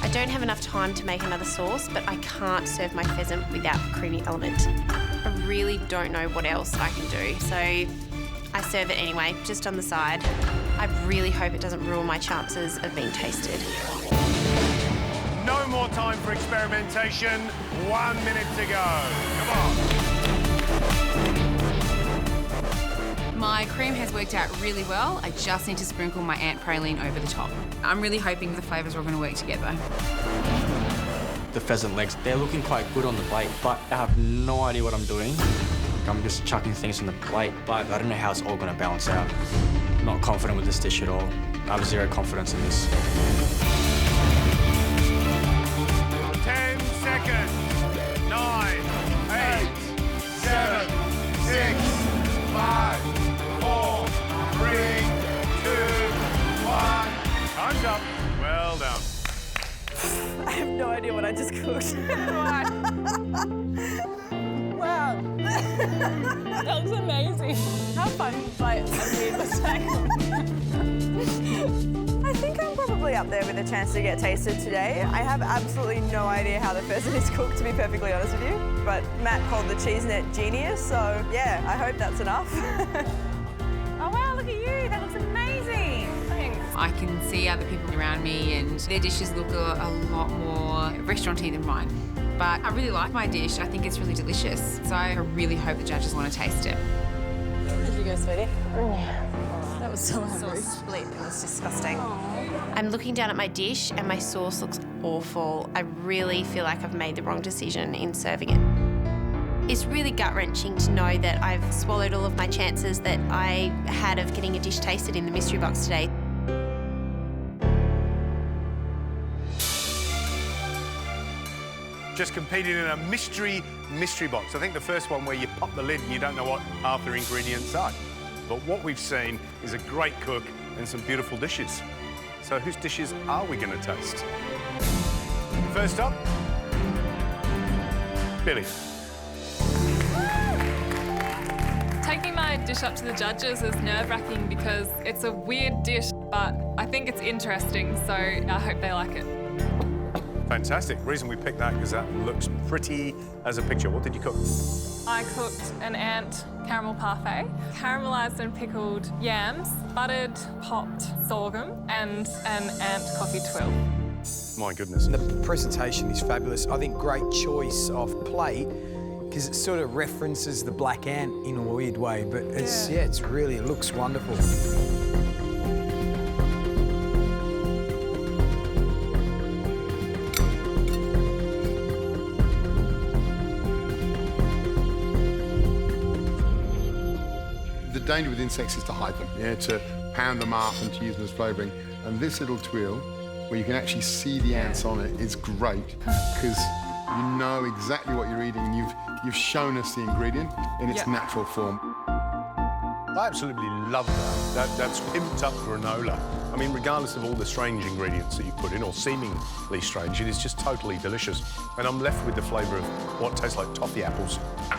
I don't have enough time to make another sauce, but I can't serve my pheasant without the creamy element. I really don't know what else I can do, so I serve it anyway, just on the side. I really hope it doesn't ruin my chances of being tasted. No more time for experimentation. 1 minute to go. Come on. My cream has worked out really well. I just need to sprinkle my ant praline over the top. I'm really hoping the flavours are all going to work together. The pheasant legs, they're looking quite good on the plate, but I have no idea what I'm doing. I'm just chucking things on the plate, but I don't know how it's all going to balance out. Not confident with this dish at all. I have zero confidence in this. 10 seconds. 9, 8, 7, 6, 5, 4, 3, 2, 1. Time's up. Well done. I have no idea what I just cooked. Wow. That looks amazing. How fun, like, a weird mistake. I think I'm probably up there with a chance to get tasted today. I have absolutely no idea how the pheasant is cooked, to be perfectly honest with you. But Matt called the cheese net genius, so yeah, I hope that's enough. Oh wow, look at you. That looks amazing. Thanks. I can see other people around me and their dishes look a lot more restauranty than mine. But I really like my dish. I think it's really delicious. So I really hope the judges want to taste it. How did you go, sweetie? That was so Sauce split. It was disgusting. I'm looking down at my dish and my sauce looks awful. I really feel like I've made the wrong decision in serving it. It's really gut-wrenching to know that I've swallowed all of my chances that I had of getting a dish tasted in the mystery box today. Just competing in a mystery box. I think the first one where you pop the lid and you don't know what half the ingredients are. But what we've seen is a great cook and some beautiful dishes. So whose dishes are we going to taste? First up, Billy. Taking my dish up to the judges is nerve-wracking because it's a weird dish, but I think it's interesting, so I hope they like it. Fantastic. Reason we picked that because that looks pretty as a picture. What did you cook? I cooked an ant caramel parfait, caramelised and pickled yams, buttered popped sorghum, and an ant coffee twill. My goodness. The presentation is fabulous. I think great choice of plate because it sort of references the black ant in a weird way, but it's, yeah, it's really, it looks wonderful. The danger with insects is to hide them, to pound them up and to use them as flavouring. And this little tuile, where you can actually see the ants on it, is great because you know exactly what you're eating and you've shown us the ingredient in its natural form. I absolutely love that. That's pimped up granola. I mean, regardless of all the strange ingredients that you put in, or seemingly strange, it is just totally delicious. And I'm left with the flavour of what tastes like toffee apples.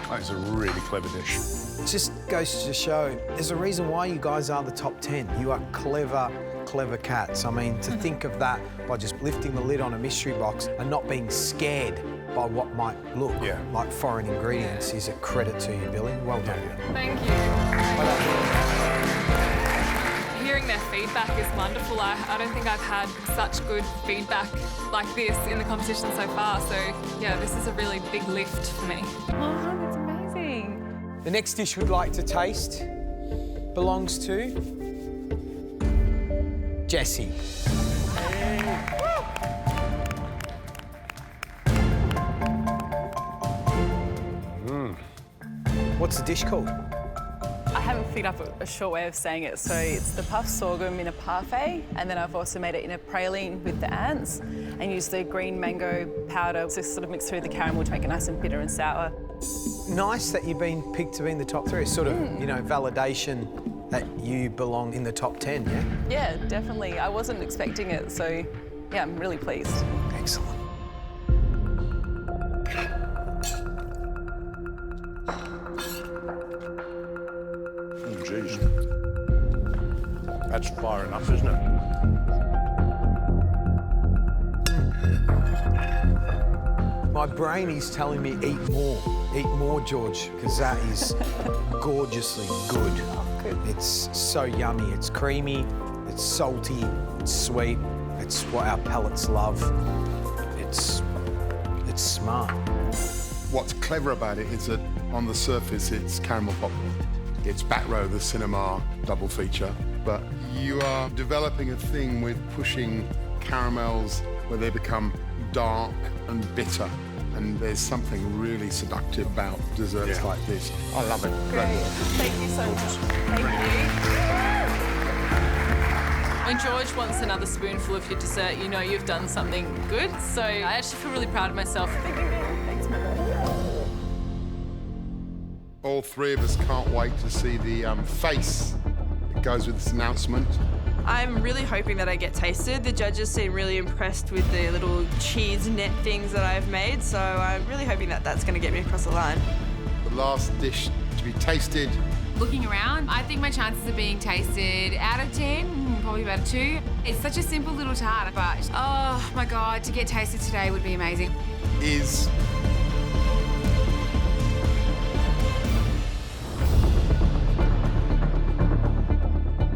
That is a really clever dish. It just goes to show there's a reason why you guys are the top 10. You are clever, clever cats. I mean, to think of that by just lifting the lid on a mystery box and not being scared by what might look like foreign ingredients is a credit to you, Billy. Well done. Thank you. Hearing hearing their feedback is wonderful. I don't think I've had such good feedback like this in the competition so far. So yeah, this is a really big lift for me. Oh, that's amazing. The next dish we'd like to taste belongs to Jessie. What's the dish called? I haven't figured out a short way of saying it, so it's the puffed sorghum in a parfait, and then I've also made it in a praline with the ants, and used the green mango powder to sort of mix through the caramel to make it nice and bitter and sour. Nice that you've been picked to be in the top 3. It's sort of, you know, validation that you belong in the top 10, yeah? Yeah, definitely. I wasn't expecting it, so yeah, I'm really pleased. Excellent. Oh, jeez. That's fire enough, isn't it? My brain is telling me eat more. Eat more, George, because that is gorgeously good. It's so yummy. It's creamy, it's salty, it's sweet. It's what our palates love. It's smart. What's clever about it is that on the surface it's caramel popcorn. It's back row, the cinema double feature, but you are developing a thing with pushing caramels where they become dark and bitter. And there's something really seductive about desserts like this. I love it. Great. Thank you so much. Thank you. When George wants another spoonful of your dessert, you know you've done something good. So I actually feel really proud of myself. Thanks, Mother. All 3 of us can't wait to see the face that goes with this announcement. I'm really hoping that I get tasted. The judges seem really impressed with the little cheese net things that I've made, so I'm really hoping that that's going to get me across the line. The last dish to be tasted. Looking around, I think my chances of being tasted out of 10, probably about a 2. It's such a simple little tart, but oh my God, to get tasted today would be amazing. Is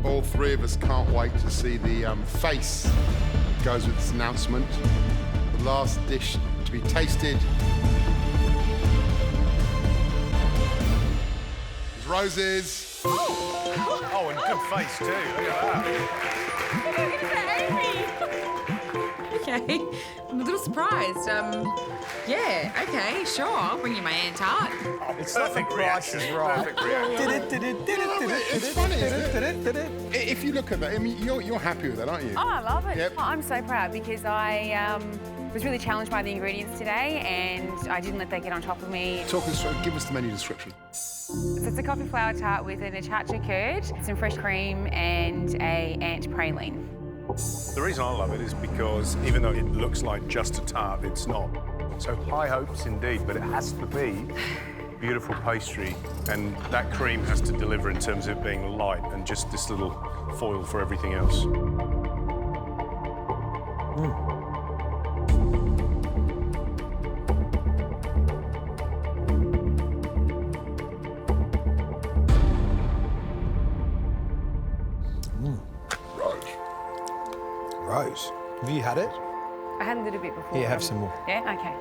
all 3 of us can't wait to see the face that goes with this announcement. The last dish to be tasted is Rose's. Oh, and good face too. Look at that. Okay, I'm a little surprised. Yeah, okay, sure, I'll bring you my Aunt Tart. It's perfect reaction. Perfect reaction. It's funny, isn't it? If you look at that, I mean, you're happy with that, aren't you? Oh, I love it. Yep. I'm so proud because I was really challenged by the ingredients today and I didn't let that get on top of me. Talk us through, give us the menu description. So it's a coffee flour tart with an achacha curd, some fresh cream and a ant praline. The reason I love it is because even though it looks like just a tart, it's not. So high hopes indeed, but it has to be beautiful pastry, and that cream has to deliver in terms of it being light and just this little foil for everything else. Rose, have you had it? I had a little bit before. Here, have some more. Yeah, okay.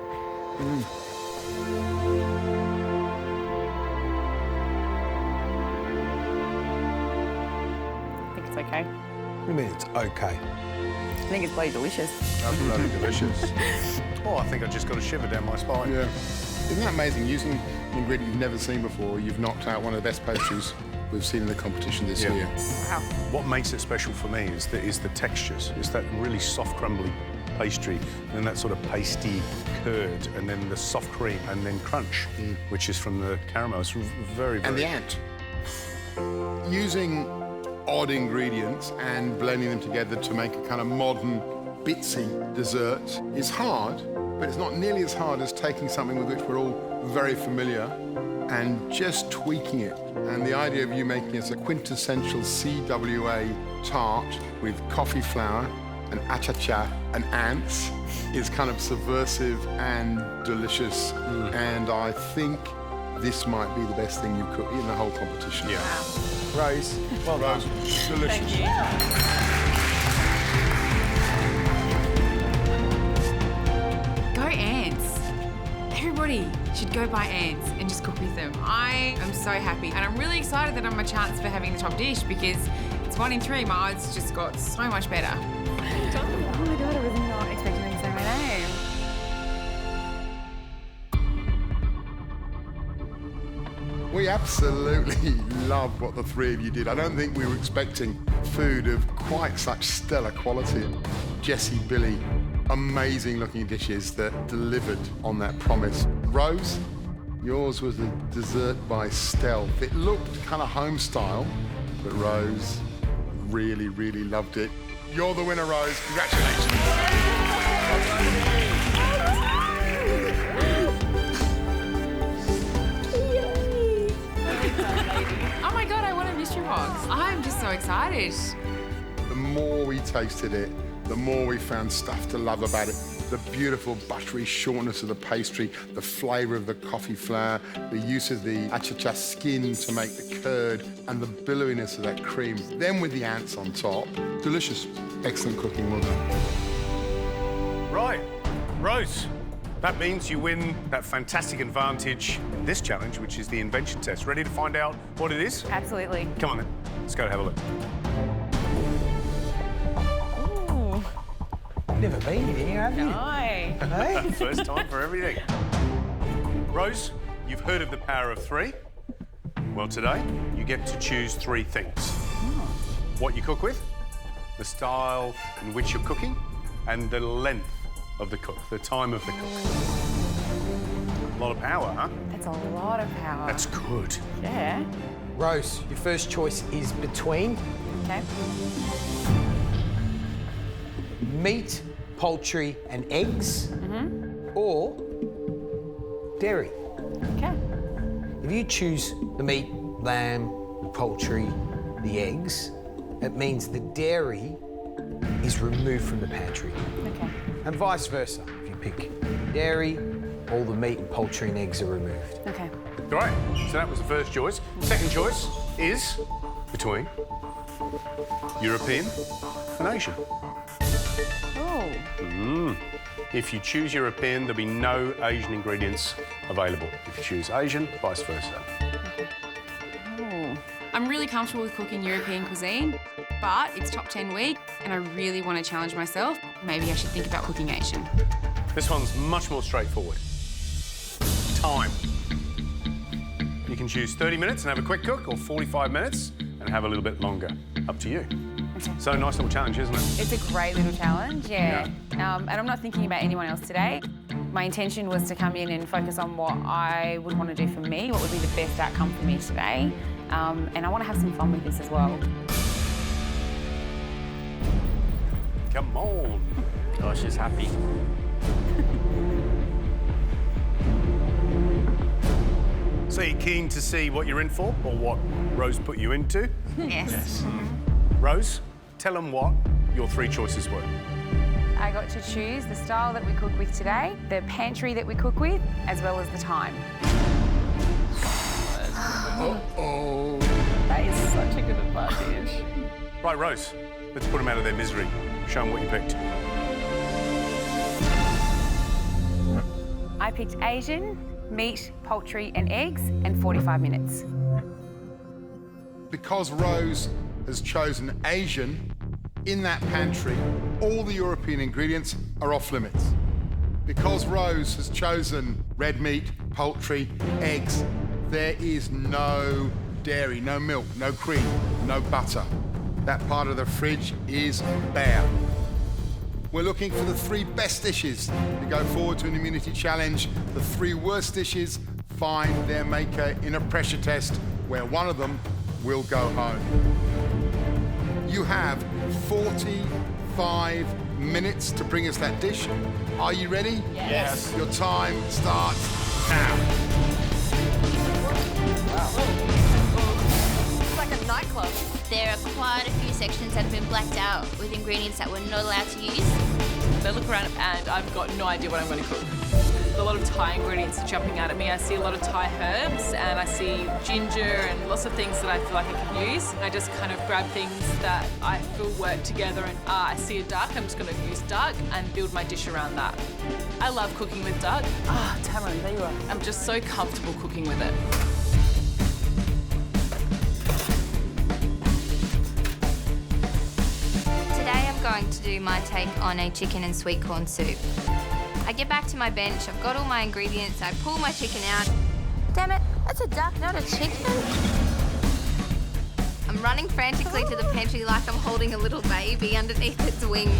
I think it's okay. What do you mean it's okay? I think it's bloody delicious. That's bloody delicious. Oh, I think I just got a shiver down my spine. Yeah. Isn't that amazing? Using an ingredient you've never seen before, you've knocked out one of the best pastries we've seen in the competition this year. Wow. What makes it special for me is the textures. It's that really soft, crumbly pastry, and then that sort of pasty curd, and then the soft cream, and then crunch, which is from the caramel. It's very, very... And the ant. Using odd ingredients and blending them together to make a kind of modern, bitsy dessert is hard, but it's not nearly as hard as taking something with which we're all very familiar and just tweaking it. And the idea of you making it a quintessential CWA tart with coffee flour and achacha and ants is kind of subversive and delicious. And I think this might be the best thing you've cooked in the whole competition. Yeah. Rose, well done. Delicious. Thank you. Go ants. Everybody should go buy ants and just cook with them. I am so happy, and I'm really excited that I'm a chance for having the top dish because it's 1 in 3. My odds just got so much better. Oh my God, I was not expecting them to say my name. We absolutely loved what the three of you did. I don't think we were expecting food of quite such stellar quality. Jessie, Billy, amazing looking dishes that delivered on that promise. Rose, yours was a dessert by stealth. It looked kind of home style, but Rose really, really loved it. You're the winner, Rose. Congratulations. Oh my God, I want a mystery box. I'm just so excited. The more we tasted it, the more we found stuff to love about it. The beautiful buttery shortness of the pastry, the flavour of the coffee flour, the use of the achacha skin to make the curd, and the billowiness of that cream. Then with the ants on top. Delicious. Excellent cooking, well done. Right, Rose. That means you win that fantastic advantage in this challenge, which is the Invention Test. Ready to find out what it is? Absolutely. Come on then, let's go have a look. Never been here, have you? No. Hey? First time for everything. Rose, you've heard of the power of 3. Well, today, you get to choose 3 things. What you cook with, the style in which you're cooking, and the length of the cook, the time of the cook. A lot of power, huh? That's a lot of power. That's good. Yeah. Rose, your first choice is between Okay. meat, poultry and eggs or dairy. Okay. If you choose the meat, lamb, the poultry, the eggs, it means the dairy is removed from the pantry. Okay. And vice versa. If you pick dairy, all the meat and poultry and eggs are removed. Okay. Great, so that was the first choice. Second choice is between European and Asian. Oh. If you choose European, there'll be no Asian ingredients available. If you choose Asian, vice versa. Oh. I'm really comfortable with cooking European cuisine, but it's top 10 week and I really want to challenge myself. Maybe I should think about cooking Asian. This one's much more straightforward. Time. You can choose 30 minutes and have a quick cook, or 45 minutes and have a little bit longer. Up to you. Okay. So nice little challenge, isn't it? It's a great little challenge, yeah. And I'm not thinking about anyone else today. My intention was to come in and focus on what I would want to do for me, what would be the best outcome for me today. And I want to have some fun with this as well. Come on. Oh, she's happy. So you're keen to see what you're in for, or what Rose put you into? Yes. Rose, tell them what your 3 choices were. I got to choose the style that we cook with today, the pantry that we cook with, as well as the time. Uh-oh. That is such a good advantage. Right, Rose, let's put them out of their misery. Show them what you picked. I picked Asian, meat, poultry and eggs, and 45 minutes. Because Rose has chosen Asian, in that pantry, all the European ingredients are off limits. Because Rose has chosen red meat, poultry, eggs, there is no dairy, no milk, no cream, no butter. That part of the fridge is bare. We're looking for the 3 best dishes to go forward to an immunity challenge. The 3 worst dishes find their maker in a pressure test where one of them will go home. You have 45 minutes to bring us that dish. Are you ready? Yes. Your time starts now. It's like a nightclub. There are quite a few sections that have been blacked out with ingredients that we're not allowed to use. They look around and I've got no idea what I'm going to cook. A lot of Thai ingredients are jumping out at me. I see a lot of Thai herbs and I see ginger and lots of things that I feel like I can use. I just kind of grab things that I feel work together and I see a duck, I'm just going to use duck and build my dish around that. I love cooking with duck. Tamron, there you are. I'm just so comfortable cooking with it. Today I'm going to do my take on a chicken and sweet corn soup. I get back to my bench, I've got all my ingredients, I pull my chicken out. Damn it, that's a duck, not a chicken. I'm running frantically to the pantry like I'm holding a little baby underneath its wings.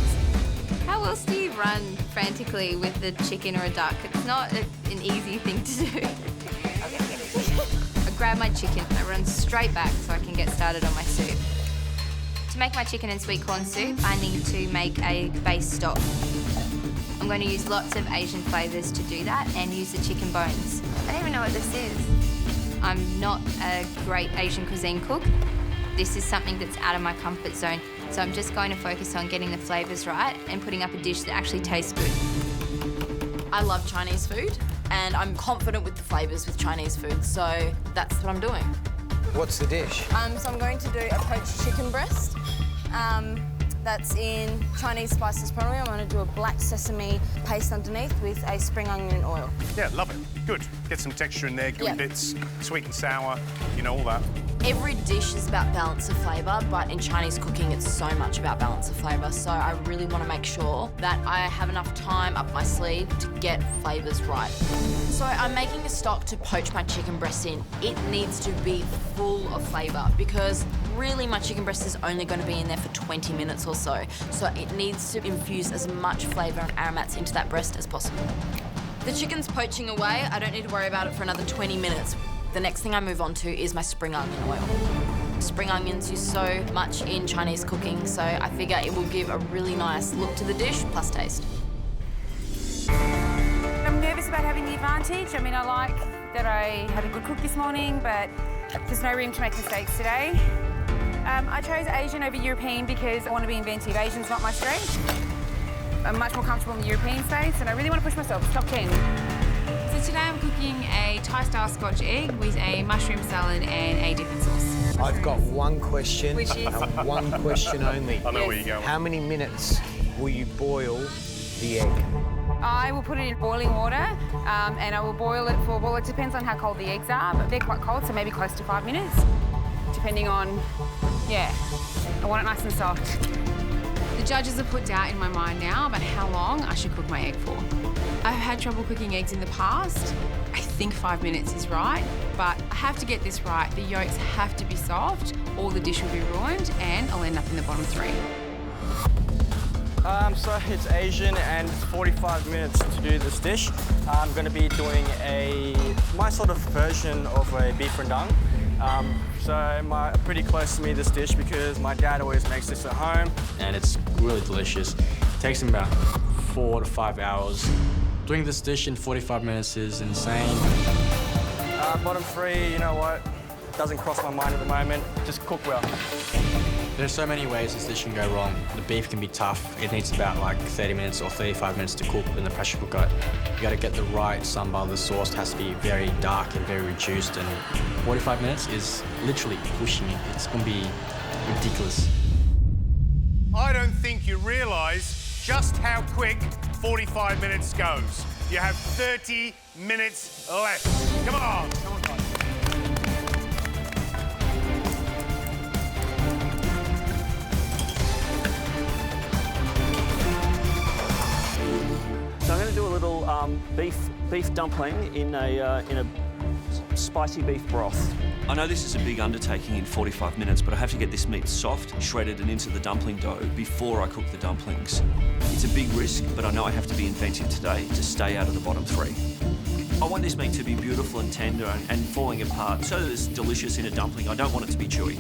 How else do you run frantically with a chicken or a duck? It's not an easy thing to do. I grab my chicken, I run straight back so I can get started on my soup. To make my chicken and sweet corn soup, I need to make a base stock. I'm going to use lots of Asian flavours to do that and use the chicken bones. I don't even know what this is. I'm not a great Asian cuisine cook. This is something that's out of my comfort zone, so I'm just going to focus on getting the flavours right and putting up a dish that actually tastes good. I love Chinese food and I'm confident with the flavours with Chinese food, so that's what I'm doing. What's the dish? So I'm going to do a poached chicken breast. That's in Chinese spices primarily. I'm going to do a black sesame paste underneath with a spring onion oil. Yeah, love it. Good. Get some texture in there, gooey Yeah. bits, sweet and sour, you know, all that. Every dish is about balance of flavour, but in Chinese cooking, it's so much about balance of flavour. So I really want to make sure that I have enough time up my sleeve to get flavours right. So I'm making a stock to poach my chicken breast in. It needs to be full of flavour because really my chicken breast is only going to be in there for 20 minutes or so. So it needs to infuse as much flavour and aromats into that breast as possible. The chicken's poaching away. I don't need to worry about it for another 20 minutes. The next thing I move on to is my spring onion oil. Spring onions use so much in Chinese cooking, so I figure it will give a really nice look to the dish, plus taste. I'm nervous about having the advantage. I mean, I like that I had a good cook this morning, but there's no room to make mistakes today. I chose Asian over European because I want to be inventive. Asian's not my strength. I'm much more comfortable in the European space, and I really want to push myself. Top 10. So today I'm cooking a Thai-style Scotch egg with a mushroom salad and a dipping sauce. I've got one question, Which is? and one question only. I know where you're going. How many minutes will you boil the egg? I will put it in boiling water, and I will boil it for, well, it depends on how cold the eggs are, but they're quite cold, so maybe close to 5 minutes, depending on, yeah, I want it nice and soft. The judges have put doubt in my mind now about how long I should cook my egg for. I've had trouble cooking eggs in the past. I think 5 minutes is right, but I have to get this right. The yolks have to be soft, or the dish will be ruined, and I'll end up in the bottom 3. So it's Asian and it's 45 minutes to do this dish. I'm going to be doing my sort of version of a beef rendang. So pretty close to me, this dish, because my dad always makes this at home. And it's really delicious. It takes them about 4 to 5 hours. Doing this dish in 45 minutes is insane. Bottom 3, you know what? Doesn't cross my mind at the moment. Just cook well. There's so many ways this dish can go wrong. The beef can be tough. It needs about like 30 minutes or 35 minutes to cook in the pressure cooker. You got to get the right sambal. The sauce has to be very dark and very reduced, and 45 minutes is literally pushing it. It's going to be ridiculous. I don't think you realise just how quick 45 minutes goes. You have 30 minutes left. Come on. Come on, guys. So I'm going to do a little beef dumpling in a spicy beef broth. I know this is a big undertaking in 45 minutes, but I have to get this meat soft, shredded and into the dumpling dough before I cook the dumplings. It's a big risk, but I know I have to be inventive today to stay out of the bottom 3. I want this meat to be beautiful and tender and falling apart so that it's delicious in a dumpling. I don't want it to be chewy.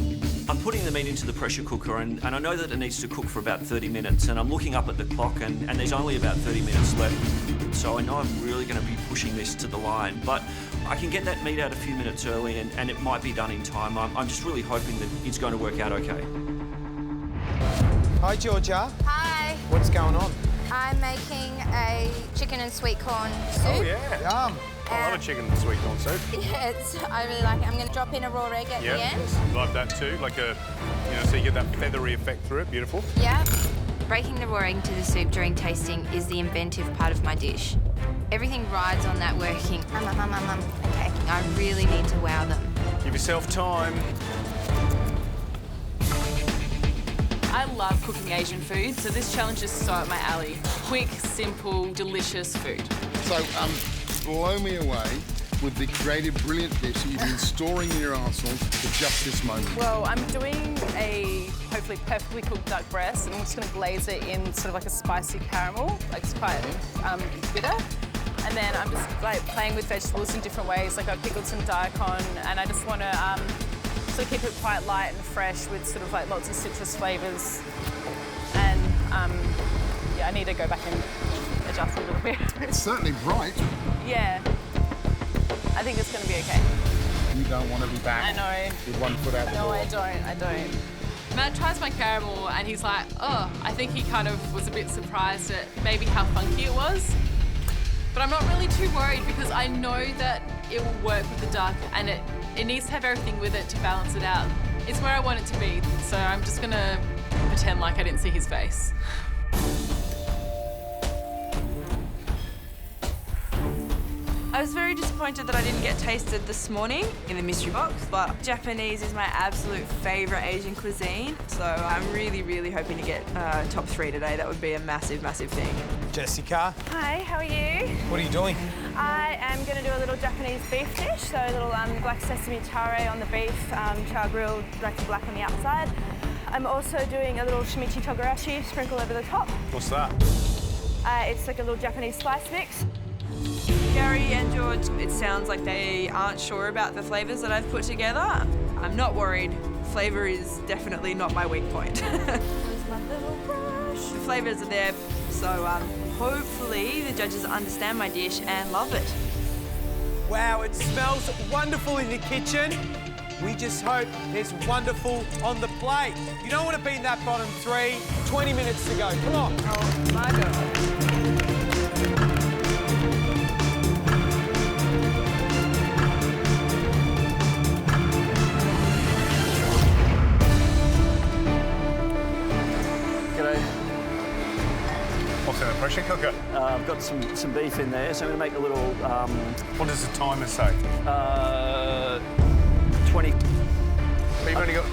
I'm putting the meat into the pressure cooker and I know that it needs to cook for about 30 minutes, and I'm looking up at the clock and there's only about 30 minutes left. So I know I'm really going to be pushing this to the line, but I can get that meat out a few minutes early and it might be done in time. I'm just really hoping that it's going to work out okay. Hi, Georgia. Hi. What's going on? I'm making a chicken and sweet corn soup. Oh, yeah. Yum. I love a chicken and sweet corn soup. Yeah, I really like it. I'm going to drop in a raw egg at the end. Like that too, like a, so you get that feathery effect through it. Beautiful. Yeah. Breaking the raw egg into the soup during tasting is the inventive part of my dish. Everything rides on that working. Okay. I really need to wow them. Give yourself time. I love cooking Asian food, so this challenge is so up my alley. Quick, simple, delicious food. So, blow me away with the creative, brilliant dish that you've been storing in your arsenal for just this moment. Well, I'm doing a hopefully perfectly cooked duck breast, and I'm just going to glaze it in sort of like a spicy caramel, like it's quite bitter. And then I'm just like playing with vegetables in different ways. Like I've pickled some daikon, and I just want to sort of keep it quite light and fresh with sort of like lots of citrus flavours. And yeah, I need to go back and adjust a little bit. It's certainly bright. Yeah, I think it's going to be okay. You don't want to be back. I know. With one foot out the door. No, I don't. Matt tries my caramel and he's like, oh, I think he kind of was a bit surprised at maybe how funky it was. But I'm not really too worried because I know that it will work with the duck and it needs to have everything with it to balance it out. It's where I want it to be, so I'm just gonna pretend like I didn't see his face. I was very disappointed that I didn't get tasted this morning in the mystery box, but Japanese is my absolute favourite Asian cuisine, so I'm really, really hoping to get top 3 today. That would be a massive, massive thing. Jessica, Hi, how are you? what are you doing? I am going to do a little Japanese beef dish, so a little black sesame tare on the beef, char grilled, direct black on the outside. I'm also doing a little shimichi togarashi sprinkle over the top. What's that? It's like a little Japanese spice mix. Gary and George, it sounds like they aren't sure about the flavours that I've put together. I'm not worried. Flavour is definitely not my weak point. Here's my little brush. The flavours are there, so hopefully the judges understand my dish and love it. Wow, it smells wonderful in the kitchen. We just hope there's wonderful on the plate. You don't want to be in that bottom 3. 20 minutes to go. Come on. Oh, my God. What's in a pressure cooker? I've got some beef in there, so I'm going to make a little... what does the timer say? 20. But you've only got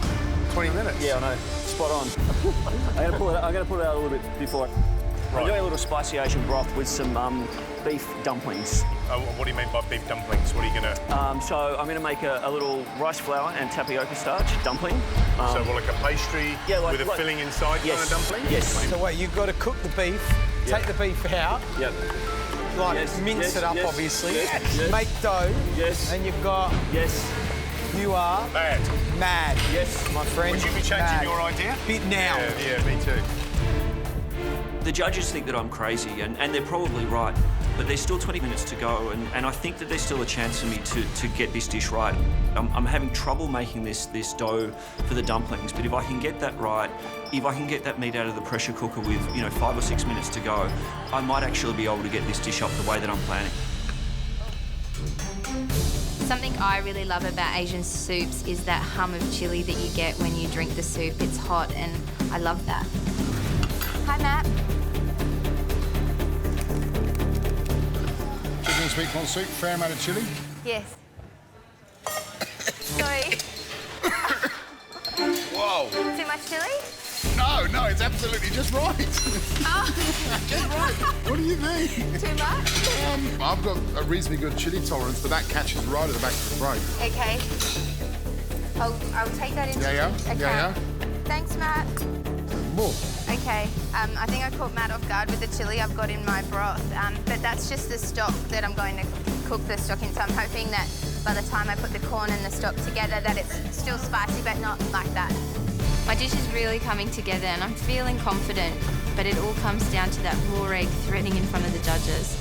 20 minutes. Yeah, I know. Spot on. I'm going to pull it out a little bit before. I'm doing a little spicy Asian broth with some beef dumplings. What do you mean by beef dumplings? What are you going to... So I'm going to make a little rice flour and tapioca starch dumpling. So like a pastry with a filling inside kind of dumpling? Yes. So wait, you've got to cook the beef, take the beef out, Yep. like mince it up, obviously, make dough, and you've got... Yes. You are... Mad. Yes. My friend. Would you be changing your idea? Bit now. Yeah, me too. The judges think that I'm crazy, and they're probably right, but there's still 20 minutes to go, and I think that there's still a chance for me to get this dish right. I'm having trouble making this dough for the dumplings, but if I can get that right, if I can get that meat out of the pressure cooker with 5 or 6 minutes to go, I might actually be able to get this dish up the way that I'm planning. Something I really love about Asian soups is that hum of chili that you get when you drink the soup. It's hot and I love that. Hi, Matt. Chicken and sweet corn soup, fair amount of chilli. Yes. Sorry. Whoa. Too much chili? No, it's absolutely just right. Just right. What do you think? Too much? I've got a reasonably good chili tolerance, but that catches right at the back of the throat. Okay. I'll take that into account. Yeah. Thanks, Matt. More. Okay. I think I caught Matt off guard with the chili I've got in my broth, but that's just the stock that I'm going to cook the stock in. So I'm hoping that by the time I put the corn and the stock together, that it's still spicy, but not like that. My dish is really coming together and I'm feeling confident, but it all comes down to that raw egg threading in front of the judges.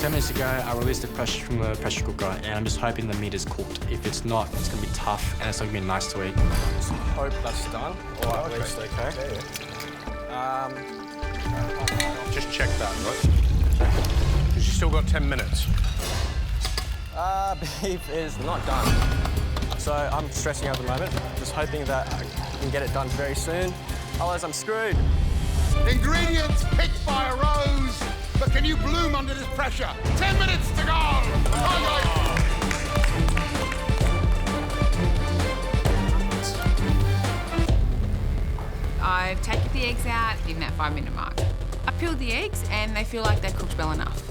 10 minutes ago, I released the pressure from the pressure cooker, and I'm just hoping the meat is cooked. If it's not, it's going to be tough, and it's not going to be nice to eat. Just hope that's done, or at least okay. Just check that, right? Because you still got 10 minutes. Beef is not done. So I'm stressing out at the moment, just hoping that I can get it done very soon. Otherwise, I'm screwed. Ingredients picked by a rose, but can you bloom under this pressure? 10 minutes to go! I've taken the eggs out in that 5-minute mark. I peeled the eggs and they feel like they're cooked well enough.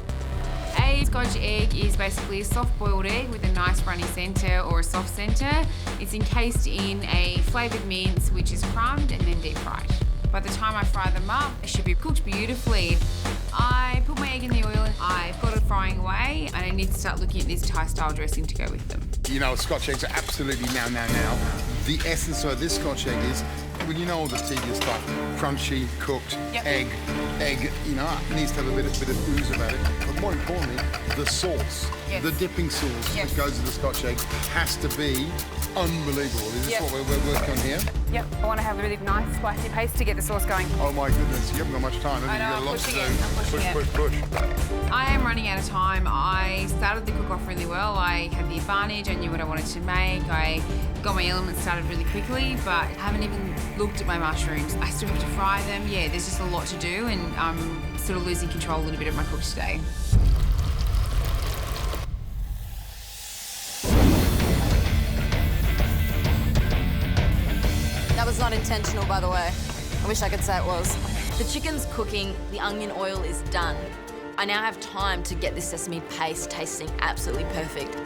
A Scotch egg is basically a soft-boiled egg with a nice runny centre or a soft centre. It's encased in a flavoured mince which is crumbed and then deep fried. By the time I fry them up, they should be cooked beautifully. I put my egg in the oil, I've got it frying away, and I need to start looking at this Thai-style dressing to go with them. You know, Scotch eggs are absolutely now. The essence of this Scotch egg is, well, you know all the tedious stuff, crunchy, cooked, egg, you know, it needs to have a bit of ooze about it. But more importantly, the sauce, the dipping sauce that goes with the Scotch egg has to be unbelievable. Is this what we're working on here? Yep, I want to have a really nice spicy paste to get the sauce going. Oh my goodness, you haven't got much time, have you? I know, You've got a lot to do. I'm pushing it. Push. I am running out of time. I started the cook-off really well. I had the advantage. I knew what I wanted to make. I got my elements started really quickly, but I haven't even looked at my mushrooms. I still have to fry them. Yeah, there's just a lot to do, and I'm sort of losing control a little bit of my cook today. That was not intentional, by the way. I wish I could say it was. The chicken's cooking, the onion oil is done. I now have time to get this sesame paste tasting absolutely perfect.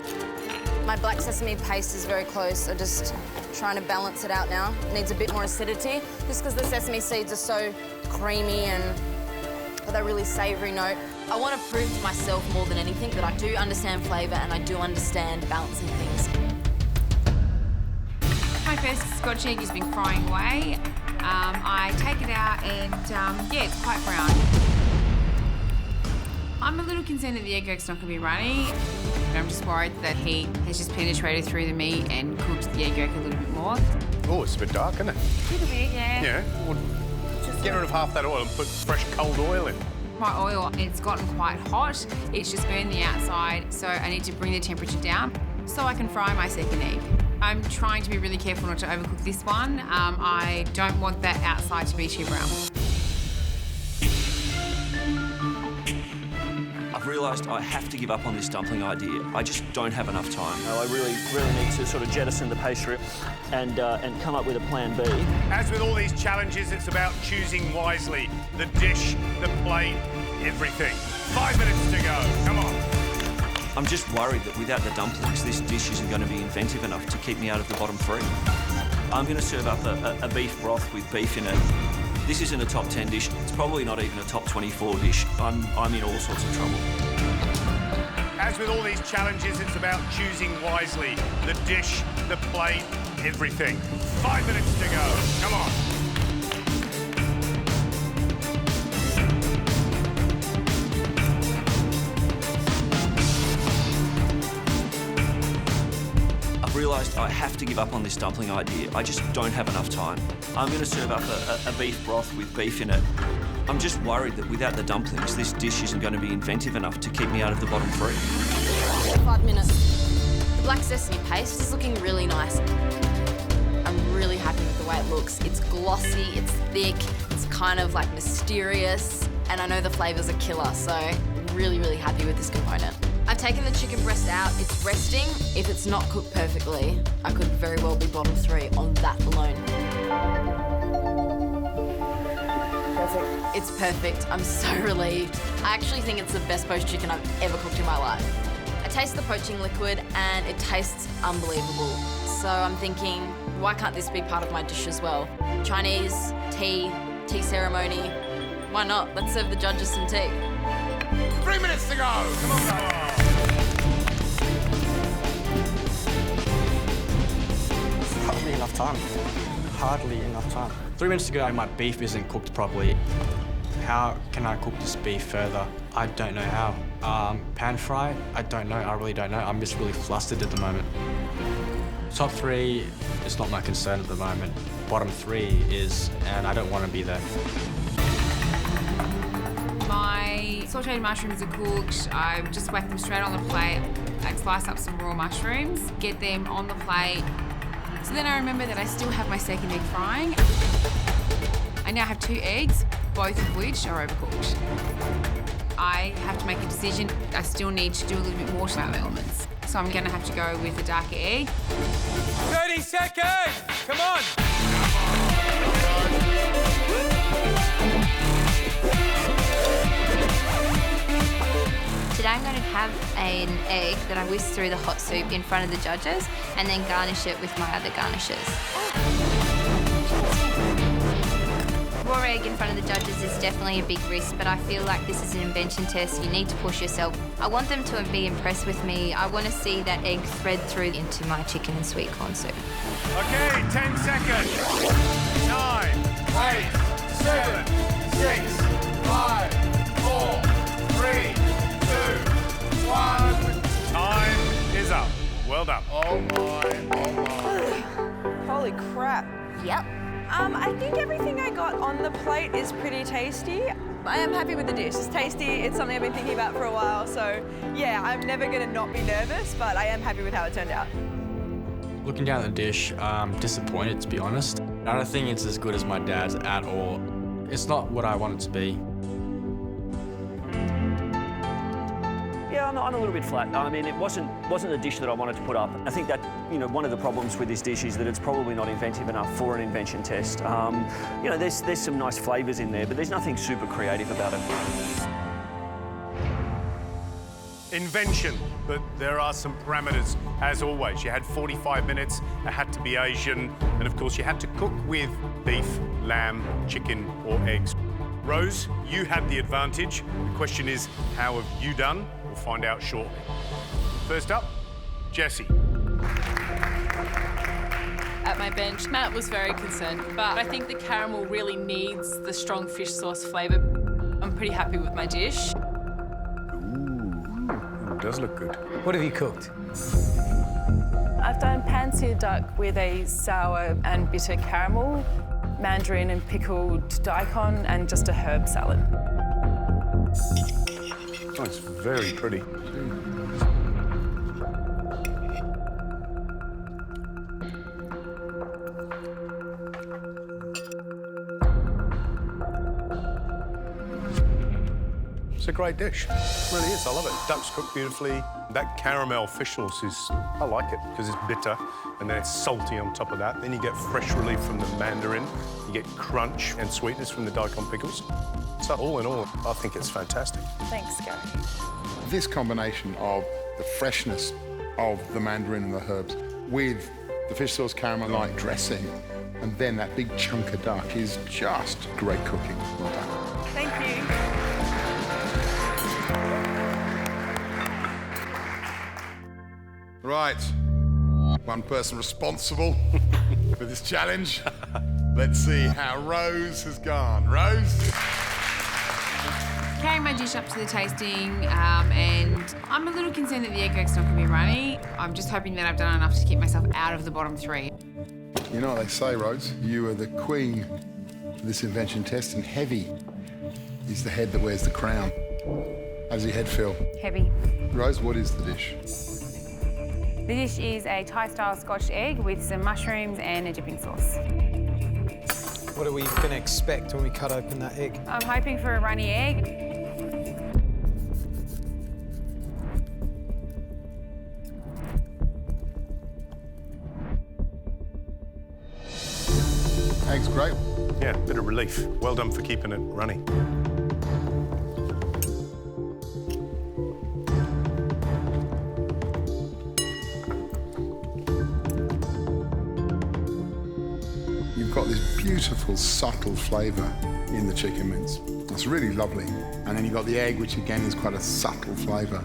My black sesame paste is very close. I'm just trying to balance it out now. It needs a bit more acidity, just because the sesame seeds are so creamy and with a really savoury note. I want to prove to myself more than anything that I do understand flavour and I do understand balancing things. My first Scotch egg has been frying away. I take it out and, yeah, it's quite brown. I'm a little concerned that the egg yolk's not going to be runny. I'm just worried that heat has just penetrated through the meat and cooked the egg yolk a little bit more. Oh, it's a bit dark, isn't it? A little bit, yeah. Yeah. Well, get rid of half that oil and put fresh, cold oil in. My oil, it's gotten quite hot. It's just burned the outside, so I need to bring the temperature down so I can fry my second egg. I'm trying to be really careful not to overcook this one. I don't want that outside to be too brown. I've realised I have to give up on this dumpling idea. I just don't have enough time. I really need to sort of jettison the pastry and come up with a plan B. As with all these challenges, it's about choosing wisely. The dish, the plate, everything. 5 minutes to go. Come on. I'm just worried that without the dumplings, this dish isn't going to be inventive enough to keep me out of the bottom 3. I'm going to serve up a beef broth with beef in it. This isn't a top 10 dish. It's probably not even a top 24 dish. I'm in all sorts of trouble. As with all these challenges, it's about choosing wisely. The dish, the plate, everything. 5 minutes to go. Come on. I've realised I have to give up on this dumpling idea. I just don't have enough time. I'm going to serve up a beef broth with beef in it. I'm just worried that without the dumplings, this dish isn't going to be inventive enough to keep me out of the bottom 3. 5 minutes. The black sesame paste is looking really nice. I'm really happy with the way it looks. It's glossy, it's thick, it's kind of like mysterious, and I know the flavours are killer, so really happy with this component. I've taken the chicken breast out, it's resting. If it's not cooked perfectly, I could very well be bottom 3 on that alone. Perfect. It's perfect, I'm so relieved. I actually think it's the best poached chicken I've ever cooked in my life. I taste the poaching liquid and it tastes unbelievable. So I'm thinking, why can't this be part of my dish as well? Chinese, tea ceremony. Why not? Let's serve the judges some tea. 3 minutes to go. Come on, guys. Hardly enough time. 3 minutes to go, my beef isn't cooked properly. how can I cook this beef further? I don't know how. Pan fry? I don't know. I really don't know. I'm just really flustered at the moment. Top 3 is not my concern at the moment. Bottom 3 is, and I don't want to be there. My sauteed mushrooms are cooked. I've just whacked them straight on the plate. I slice up some raw mushrooms, get them on the plate. So then I remember that I still have my second egg frying. I now have 2 eggs, both of which are overcooked. I have to make a decision. I still need to do a little bit more to my elements. So I'm gonna have to go with a darker egg. 30 seconds! Come on! Today I'm going to have an egg that I whisk through the hot soup in front of the judges and then garnish it with my other garnishes. Raw egg in front of the judges is definitely a big risk, but I feel like this is an invention test. You need to push yourself. I want them to be impressed with me. I want to see that egg thread through into my chicken and sweet corn soup. Okay, 10 seconds. 9, 8, 7, 6, 5, 4, 3, 2, 1. Time is up. Well done. Oh my. Holy crap. Yep. I think everything I got on the plate is pretty tasty. I am happy with the dish. It's tasty. It's something I've been thinking about for a while. So, yeah, I'm never going to not be nervous, but I am happy with how it turned out. Looking down at the dish, I'm disappointed, to be honest. I don't think it's as good as my dad's at all. It's not what I want it to be. Yeah, I'm a little bit flat. I mean, it wasn't the dish that I wanted to put up. I think that, one of the problems with this dish is that it's probably not inventive enough for an invention test. There's some nice flavours in there, but there's nothing super creative about it. Invention, but there are some parameters, as always. You had 45 minutes, it had to be Asian, and of course you had to cook with beef, lamb, chicken, or eggs. Rose, you had the advantage. The question is, how have you done? We'll find out shortly. First up, Jessie. At my bench, Matt was very concerned, but I think the caramel really needs the strong fish sauce flavour. I'm pretty happy with my dish. Ooh, it does look good. What have you cooked? I've done pan-seared duck with a sour and bitter caramel, mandarin and pickled daikon, and just a herb salad. Oh, it's very pretty. It's a great dish. It really is. I love it. Duck's cooked beautifully. That caramel fish sauce is, I like it because it's bitter and then it's salty on top of that. Then you get fresh relief from the mandarin. You get crunch and sweetness from the daikon pickles. So all in all, I think it's fantastic. Thanks, Gary. This combination of the freshness of the mandarin and the herbs with the fish sauce caramel-like dressing and then that big chunk of duck is just great cooking. Well done. Thank you. Right, one person responsible for this challenge. Let's see how Rose has gone. Rose? Carrying my dish up to the tasting, and I'm a little concerned that the egg yolk's not going to be runny. I'm just hoping that I've done enough to keep myself out of the bottom 3. You know what they say, Rose? You are the queen of this invention test, and heavy is the head that wears the crown. How does your head feel? Heavy. Rose, what is the dish? The dish is a Thai-style Scotch egg with some mushrooms and a dipping sauce. What are we going to expect when we cut open that egg? I'm hoping for a runny egg. Egg's great. Yeah, bit of relief. Well done for keeping it runny. You've got this beautiful, subtle flavour in the chicken mince. It's really lovely. And then you've got the egg, which again is quite a subtle flavour.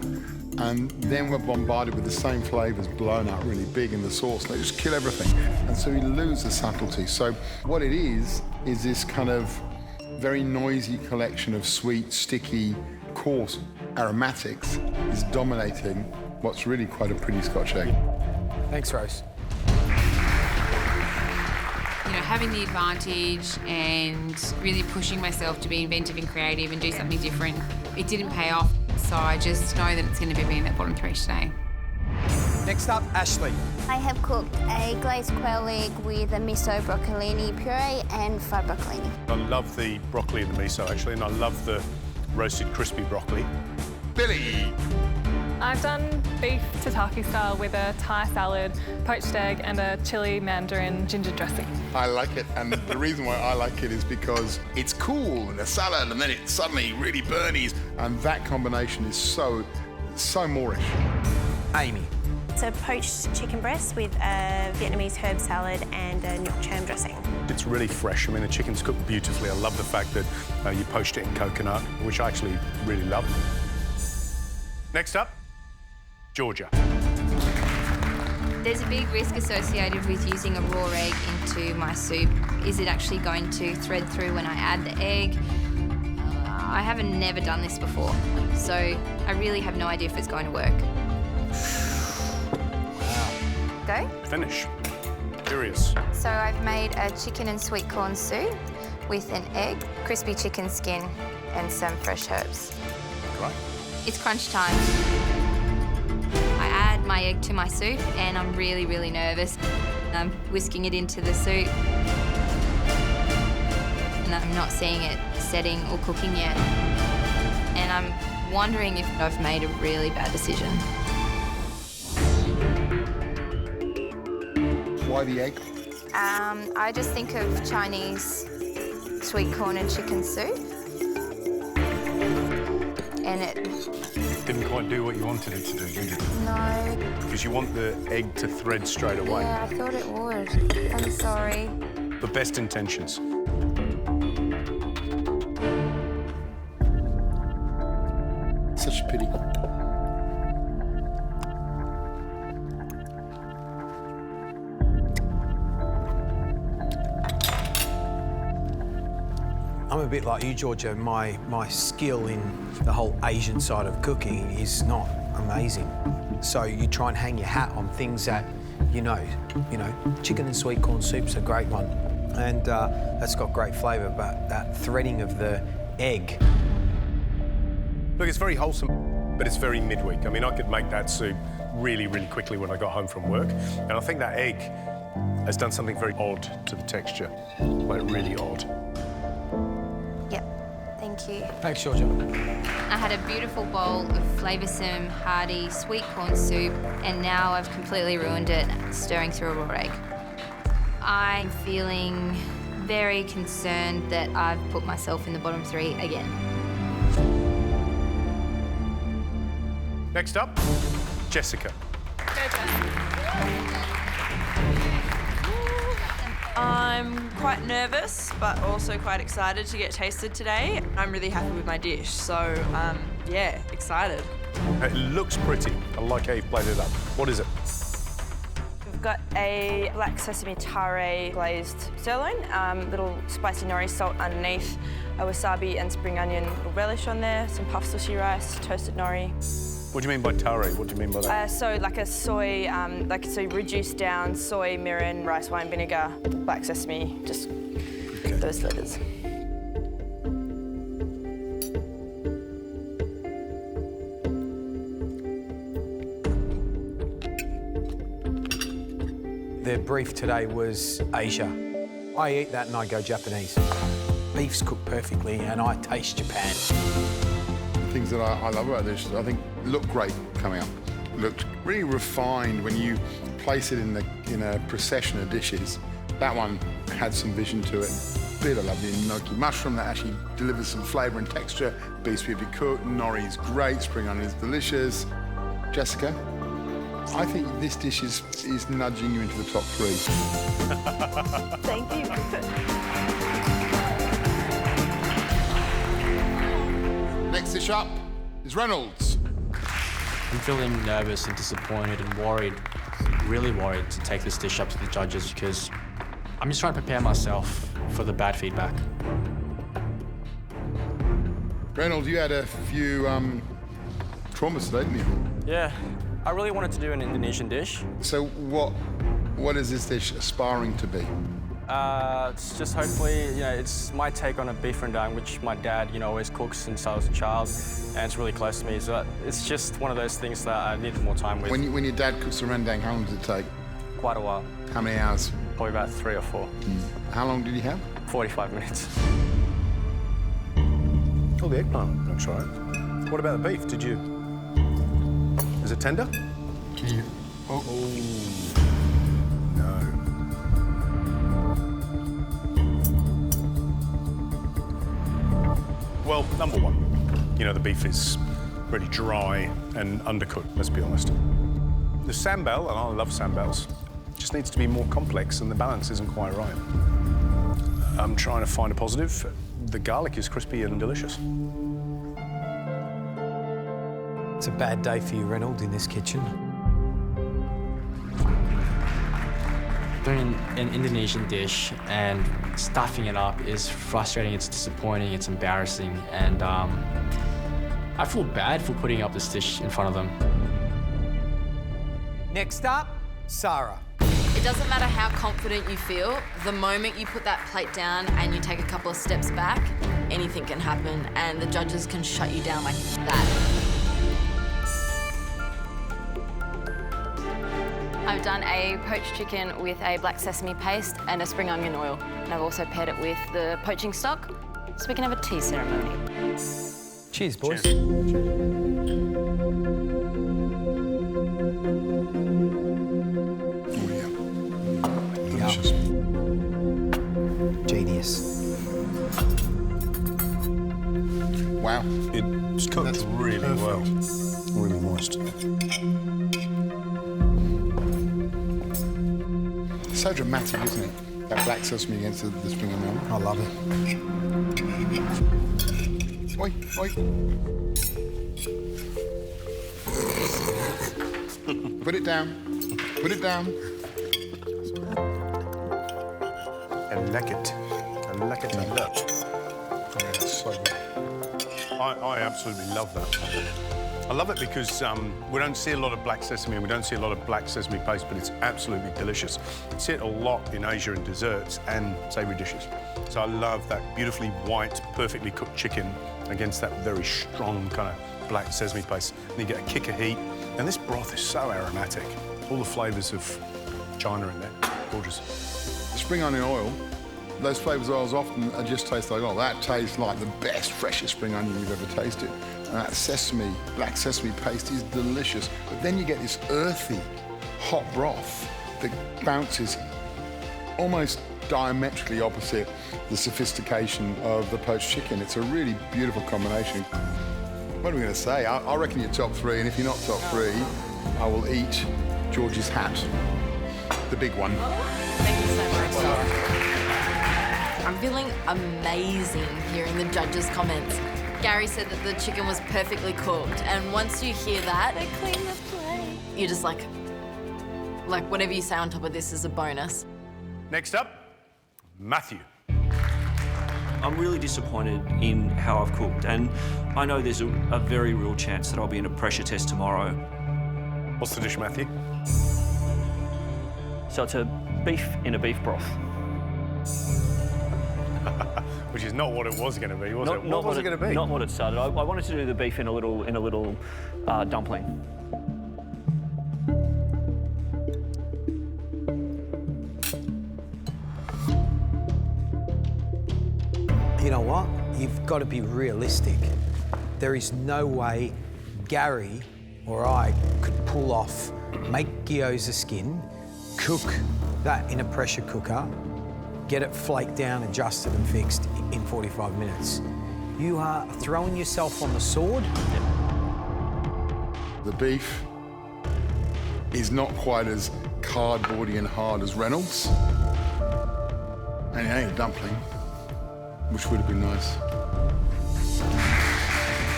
And then we're bombarded with the same flavours blown out really big in the sauce. They just kill everything. And so you lose the subtlety. So what it is this kind of very noisy collection of sweet, sticky, coarse aromatics is dominating what's really quite a pretty Scotch egg. Thanks, Rose. You know, having the advantage and really pushing myself to be inventive and creative and do something different, it didn't pay off. So I just know that it's going to be me in that bottom three today. Next up, Ashley. I have cooked a glazed quail egg with a miso broccolini puree and fried broccolini. I love the broccoli and the miso, actually, and I love the roasted crispy broccoli. Billy! I've done beef tataki style with a Thai salad, poached egg and a chili mandarin ginger dressing. I like it, and the reason why I like it is because it's cool and a salad, and then it suddenly really burnies, and that combination is so Moorish. Amy. It's a poached chicken breast with a Vietnamese herb salad and a ngoc cham dressing. It's really fresh. I mean, the chicken's cooked beautifully. I love the fact that you poached it in coconut, which I actually really love. Next up, Georgia. There's a big risk associated with using a raw egg into my soup. Is it actually going to thread through when I add the egg? I haven't never done this before, so I really have no idea if it's going to work. Go? Finish. Curious. So I've made a chicken and sweet corn soup with an egg, crispy chicken skin, and some fresh herbs. Great. It's crunch time. I add my egg to my soup and I'm really, really nervous. I'm whisking it into the soup and I'm not seeing it setting or cooking yet. And I'm wondering if I've made a really bad decision. Why the egg? I just think of Chinese sweet corn and chicken soup. And it... Didn't quite do what you wanted it to do, did it? No. Because you want the egg to thread straight away. Yeah, I thought it would. I'm sorry. The best intentions. Such a pity. I'm a bit like you, Georgia. My skill in the whole Asian side of cooking is not amazing. So you try and hang your hat on things that you know, chicken and sweet corn soup's a great one. And that's got great flavour, but that threading of the egg. Look, it's very wholesome, but it's very midweek. I mean, I could make that soup really, really quickly when I got home from work. And I think that egg has done something very odd to the texture, like really odd. Thank you. Thanks, Georgia. I had a beautiful bowl of flavoursome, hearty, sweet corn soup, and now I've completely ruined it, stirring through a raw egg. I'm feeling very concerned that I've put myself in the bottom three again. Next up, Jessica. I'm quite nervous, but also quite excited to get tasted today. I'm really happy with my dish, so yeah, excited. It looks pretty. I like how you've played it up. What is it? We've got a black sesame tare glazed sirloin, little spicy nori salt underneath, a wasabi and spring onion relish on there, some puff sushi rice, toasted nori. What do you mean by tare? What do you mean by that? So like a soy, so reduced down soy, mirin, rice wine vinegar, black sesame, just those flavors. The brief today was Asia. I eat that and I go Japanese. Beef's cooked perfectly and I taste Japan. Things that I love about this, I think, look great coming up. Looked really refined when you place it in a procession of dishes. That one had some vision to it. Bit of lovely gnocchi mushroom that actually delivers some flavour and texture. Beef's beautifully cooked, nori's great, spring onion is delicious. Jessica, I think this dish is nudging you into the top three. Thank you. Next dish up is Reynolds. I'm feeling nervous and disappointed and worried, really worried to take this dish up to the judges because I'm just trying to prepare myself for the bad feedback. Reynolds, you had a few traumas today, didn't you? Yeah, I really wanted to do an Indonesian dish. So what is this dish aspiring to be? It's just hopefully, it's my take on a beef rendang, which my dad, always cooks since I was a child, and it's really close to me. So it's just one of those things that I needed more time with. When your dad cooks a rendang, how long does it take? Quite a while. How many hours? Probably about 3 or 4. How long did he have? 45 minutes. Oh, the eggplant looks all right. What about the beef? Is it tender? Can you? Oh. No. Well, number one, the beef is really dry and undercooked, let's be honest. The sambal, and I love sambals, just needs to be more complex and the balance isn't quite right. I'm trying to find a positive. The garlic is crispy and delicious. It's a bad day for you, Reynolds, in this kitchen. Doing an Indonesian dish and stuffing it up is frustrating, it's disappointing, it's embarrassing, and I feel bad for putting up this dish in front of them. Next up, Sarah. It doesn't matter how confident you feel, the moment you put that plate down and you take a couple of steps back, anything can happen and the judges can shut you down like that. I've done a poached chicken with a black sesame paste and a spring onion oil. And I've also paired it with the poaching stock, so we can have a tea ceremony. Cheers, boys. Delicious. Genius. Wow. It's cooked really well. Really moist. It's so dramatic, isn't it? That black sesame against the spring onion. I love it. Oi, oi. Put it down. Put it down. I like it. I like it a lot. Yeah, it's so good. I absolutely love that. I love it because we don't see a lot of black sesame and we don't see a lot of black sesame paste, but it's absolutely delicious. You see it a lot in Asia in desserts and savoury dishes. So I love that beautifully white, perfectly cooked chicken against that very strong kind of black sesame paste. And you get a kick of heat. And this broth is so aromatic. All the flavours of China in there. Gorgeous. The spring onion oil, those flavours oils often just taste like, oh, that tastes like the best, freshest spring onion you've ever tasted. And that sesame, black sesame paste is delicious. But then you get this earthy, hot broth that bounces almost diametrically opposite the sophistication of the poached chicken. It's a really beautiful combination. What are we going to say? I reckon you're top 3, and if you're not top 3, I will eat George's hat, the big one. Thank you so much. I'm feeling amazing hearing the judges' comments. Gary said that the chicken was perfectly cooked, and once you hear that, they clean the plate. You're just like whatever you say on top of this is a bonus. Next up, Matthew. I'm really disappointed in how I've cooked, and I know there's a very real chance that I'll be in a pressure test tomorrow. What's the dish, Matthew? So it's a beef in a beef broth. Which is not what it was going to be, was it? What was it going to be? Not what it started. I wanted to do the beef in a little dumpling. You know what? You've got to be realistic. There is no way Gary or I could pull off, make gyoza skin, cook that in a pressure cooker, get it flaked down, adjusted and fixed in 45 minutes. You are throwing yourself on the sword. The beef is not quite as cardboardy and hard as Reynolds. And it ain't a dumpling, which would have been nice.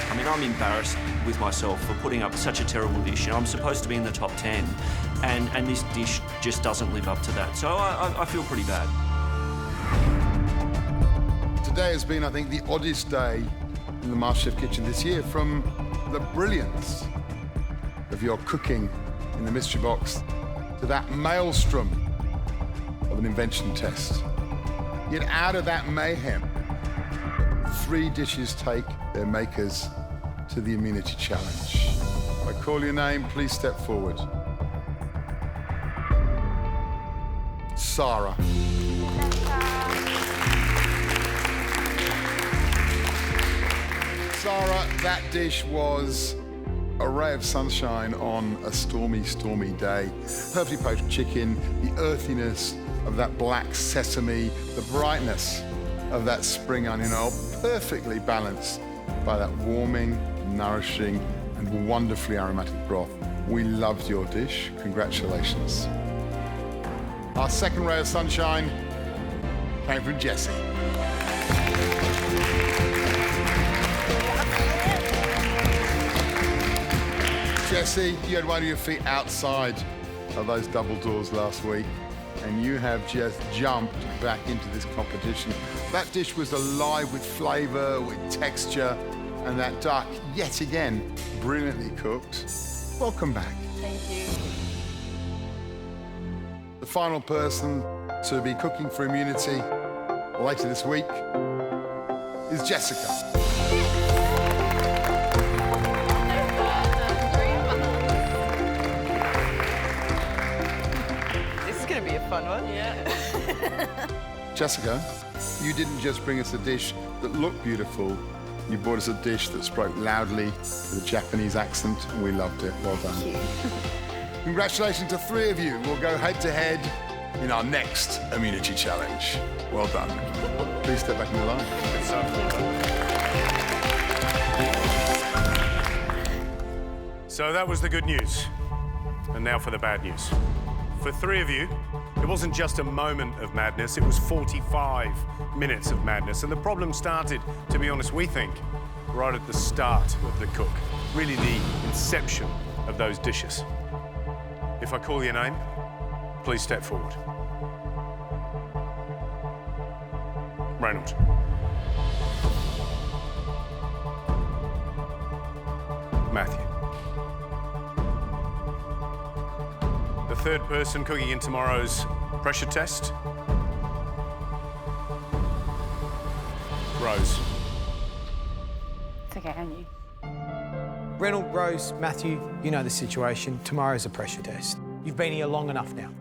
I mean, I'm embarrassed with myself for putting up such a terrible dish. I'm supposed to be in the top 10, and this dish just doesn't live up to that. So I feel pretty bad. Today has been, I think, the oddest day in the MasterChef kitchen this year, from the brilliance of your cooking in the mystery box to that maelstrom of an invention test. Yet out of that mayhem, 3 dishes take their makers to the immunity challenge. If I call your name, please step forward. Sarah. Sarah, that dish was a ray of sunshine on a stormy, stormy day. Perfectly poached chicken, the earthiness of that black sesame, the brightness of that spring onion oil, perfectly balanced by that warming, nourishing, and wonderfully aromatic broth. We loved your dish. Congratulations. Our second ray of sunshine came from Jessie. Jessie, you had one of your feet outside of those double doors last week, and you have just jumped back into this competition. That dish was alive with flavour, with texture, and that duck, yet again, brilliantly cooked. Welcome back. Thank you. The final person to be cooking for immunity later this week is Jessica. This is going to be a fun one. Yeah. Jessica, you didn't just bring us a dish that looked beautiful, you brought us a dish that spoke loudly with a Japanese accent, and we loved it. Well done. Thank you. Congratulations to 3 of you. We'll go head to head in our next immunity challenge. Well done. Please step back in the line. So that was the good news. And now for the bad news. For 3 of you, it wasn't just a moment of madness, it was 45 minutes of madness. And the problem started, to be honest, we think, right at the start of the cook. Really the inception of those dishes. If I call your name, please step forward. Reynolds. Matthew. The third person cooking in tomorrow's pressure test. Rose. It's okay, I knew. Reynolds, Rose, Matthew, you know the situation. Tomorrow's a pressure test. You've been here long enough now.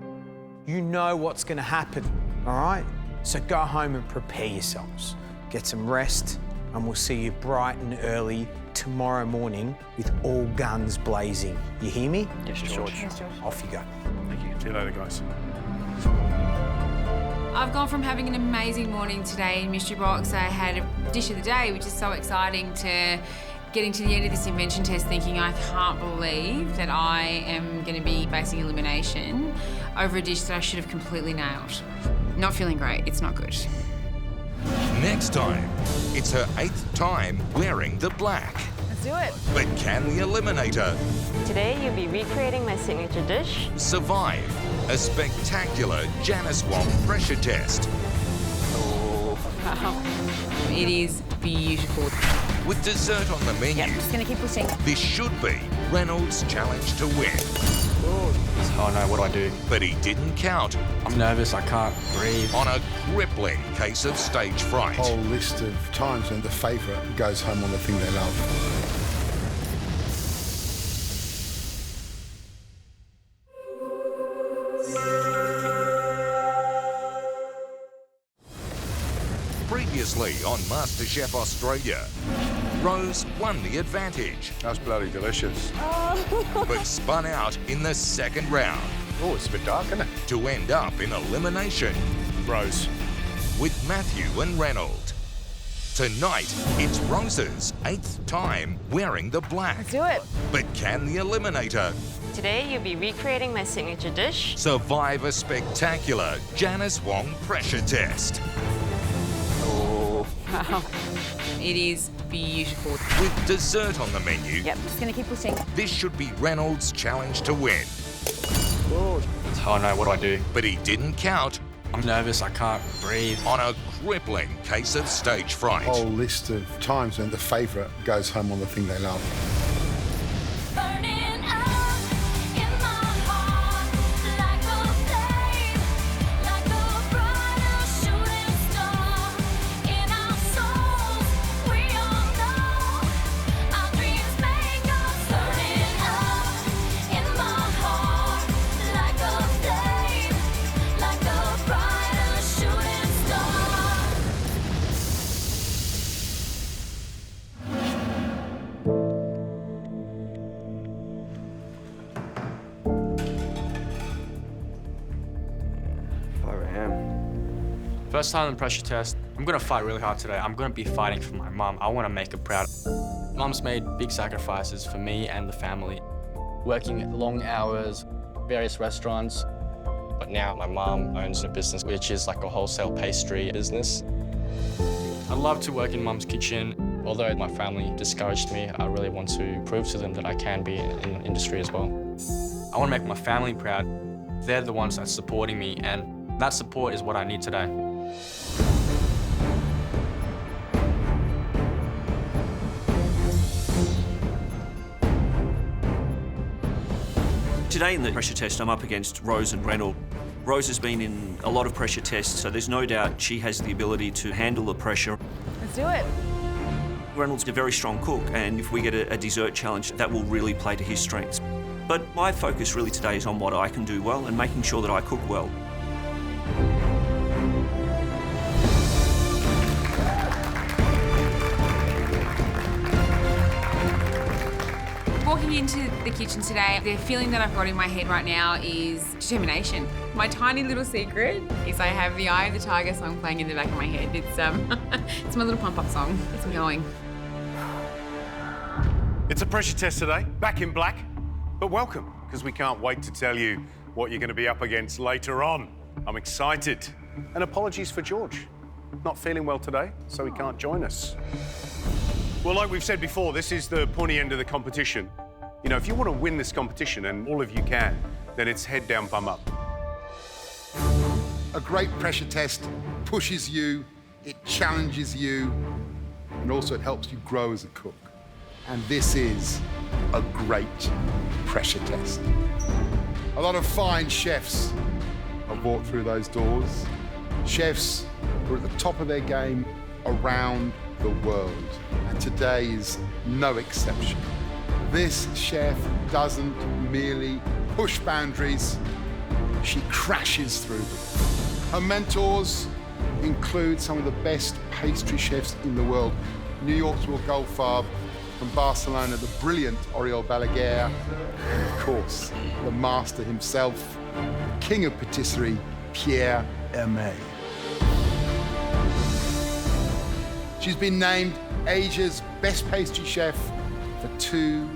You know what's going to happen, all right? So go home and prepare yourselves. Get some rest, and we'll see you bright and early tomorrow morning with all guns blazing. You hear me? Yes, George. Yes, George. Off you go. Thank you. See you later, guys. I've gone from having an amazing morning today in Mystery Box. I had a dish of the day, which is so exciting, to getting to the end of this invention test thinking I can't believe that I am going to be facing elimination over a dish that I should have completely nailed. Not feeling great. It's not good. Next time, it's her 8th time wearing the black. Let's do it. But can the Eliminator Today you'll be recreating my signature dish. survive a spectacular Janice Wong pressure test? Wow. It is beautiful. With dessert on the menu, Yep, just gonna keep pushing. this should be Reynolds' challenge to win. Oh no, what do I do? But he didn't count I'm nervous, I can't breathe. on a crippling case of stage fright. Whole list of times when the favourite goes home on the thing they love. Previously on MasterChef Australia, Rose won the advantage. That's bloody delicious. But spun out in the second round. Oh, it's a bit dark, isn't it? To end up in elimination. Rose. With Matthew and Reynolds. Tonight, it's Rose's 8th time wearing the black. Let's do it. But can the Eliminator Today you'll be recreating my signature dish. survive a spectacular Janice Wong pressure test? Wow. It is beautiful. With dessert on the menu, Yep, just gonna keep pushing. this should be Reynolds' challenge to win. Oh no, what do I do? But he didn't count I'm nervous, I can't breathe. On a crippling case of stage fright. Whole list of times when the favourite goes home on the thing they love. First time on the pressure test, I'm gonna fight really hard today. I'm gonna be fighting for my mum. I wanna make her proud. Mum's made big sacrifices for me and the family. Working long hours, various restaurants, but now my mum owns a business which is like a wholesale pastry business. I love to work in Mum's kitchen. Although my family discouraged me, I really want to prove to them that I can be in the industry as well. I wanna make my family proud. They're the ones that's supporting me, and that support is what I need today. Today in the pressure test, I'm up against Rose and Reynolds. Rose has been in a lot of pressure tests, so there's no doubt she has the ability to handle the pressure. Let's do it. Reynolds is a very strong cook, and if we get a dessert challenge, that will really play to his strengths. But my focus really today is on what I can do well and making sure that I cook well. Walking into the kitchen today, the feeling that I've got in my head right now is determination. My tiny little secret is I have the Eye of the Tiger song playing in the back of my head. It's it's my little pump-up song. It's me going. It's a pressure test today, back in black, but welcome, because we can't wait to tell you what you're going to be up against later on. I'm excited. And apologies for George. Not feeling well today, so he can't join us. Well, like we've said before, this is the pointy end of the competition. You know, if you want to win this competition, and all of you can, then it's head down, bum up. A great pressure test pushes you, it challenges you, and also it helps you grow as a cook. And this is a great pressure test. A lot of fine chefs have walked through those doors. Chefs who are at the top of their game around the world. And today is no exception. This chef doesn't merely push boundaries, she crashes through them. Her mentors include some of the best pastry chefs in the world. New York's Will Goldfarb, from Barcelona, the brilliant Oriol Balaguer, and of course, the master himself, king of patisserie, Pierre Hermé. She's been named Asia's best pastry chef for 2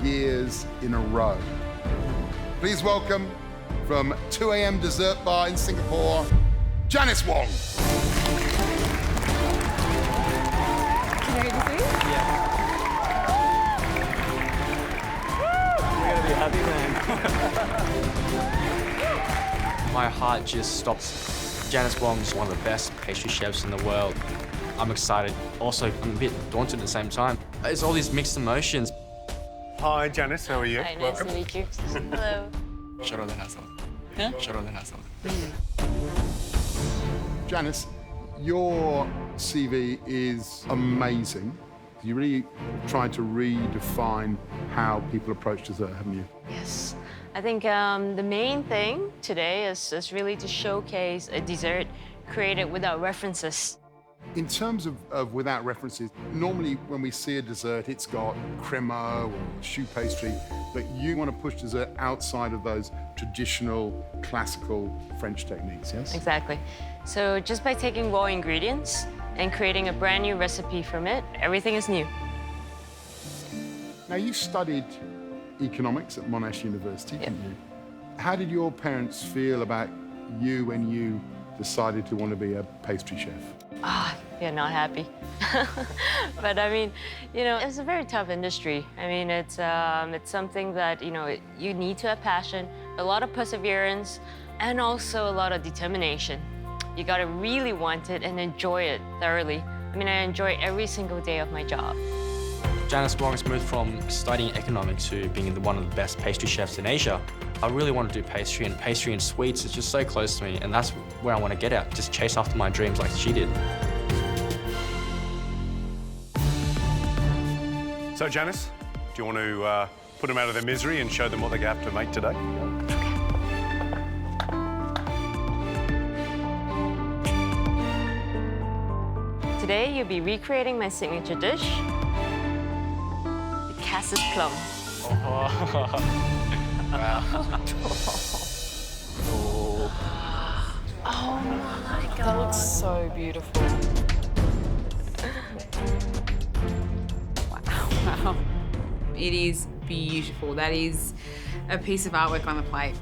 years in a row. Please welcome, from 2 a.m. dessert bar in Singapore, Janice Wong. Can I see? Yeah. You're gonna be happy, man. My heart just stops. Janice Wong is one of the best pastry chefs in the world. I'm excited. Also, I'm a bit daunted at the same time. It's all these mixed emotions. Hi, Janice. How are you? Hi, nice Welcome. to meet you. Hello. Janice, your CV is amazing. You really tried to redefine how people approach dessert, haven't you? Yes. I think the main thing today is really to showcase a dessert created without references. In terms of without references, normally when we see a dessert, it's got crema or choux pastry, but you want to push dessert outside of those traditional, classical French techniques, yes? Exactly. So just by taking raw ingredients and creating a brand new recipe from it, everything is new. Now, you studied economics at Monash University, didn't you? How did your parents feel about you when you decided to want to be a pastry chef? They're not happy. But I mean, you know, it's a very tough industry. I mean, it's something that, you know, you need to have passion, a lot of perseverance, and also a lot of determination. You gotta really want it and enjoy it thoroughly. I mean, I enjoy every single day of my job. Janice Wong has moved from studying economics to being one of the best pastry chefs in Asia. I really want to do pastry and sweets is just so close to me, and that's where I want to get at, just chase after my dreams like she did. So, Janice, do you want to put them out of their misery and show them what they have to make today? Today, you'll be recreating my signature dish, the Cassis Plum. Wow. Oh my God. That looks so beautiful. Wow. It is beautiful. That is a piece of artwork on the plate.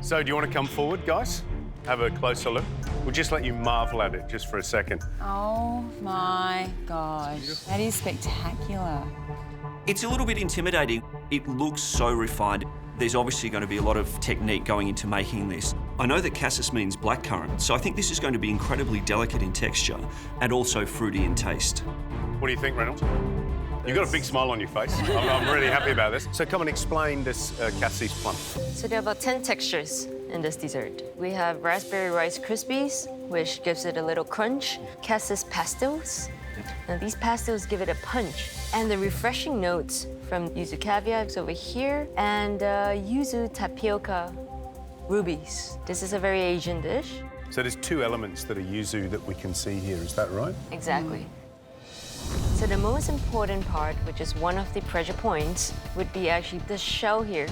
So, do you want to come forward, guys? Have a closer look. We'll just let you marvel at it just for a second. Oh my gosh, that is spectacular. It's a little bit intimidating. It looks so refined. There's obviously going to be a lot of technique going into making this. I know that cassis means blackcurrant, so I think this is going to be incredibly delicate in texture and also fruity in taste. What do you think, Reynolds? You've got a big smile on your face. I'm really happy about this. So come and explain this Cassis Plum. So there are about 10 textures in this dessert. We have raspberry Rice Krispies, which gives it a little crunch. Cassis pastels. Now these pastels give it a punch. And the refreshing notes from yuzu caviar is over here, and yuzu tapioca rubies. This is a very Asian dish. So there's two elements that are yuzu that we can see here, is that right? Exactly. So the most important part, which is one of the pressure points, would be actually the shell here.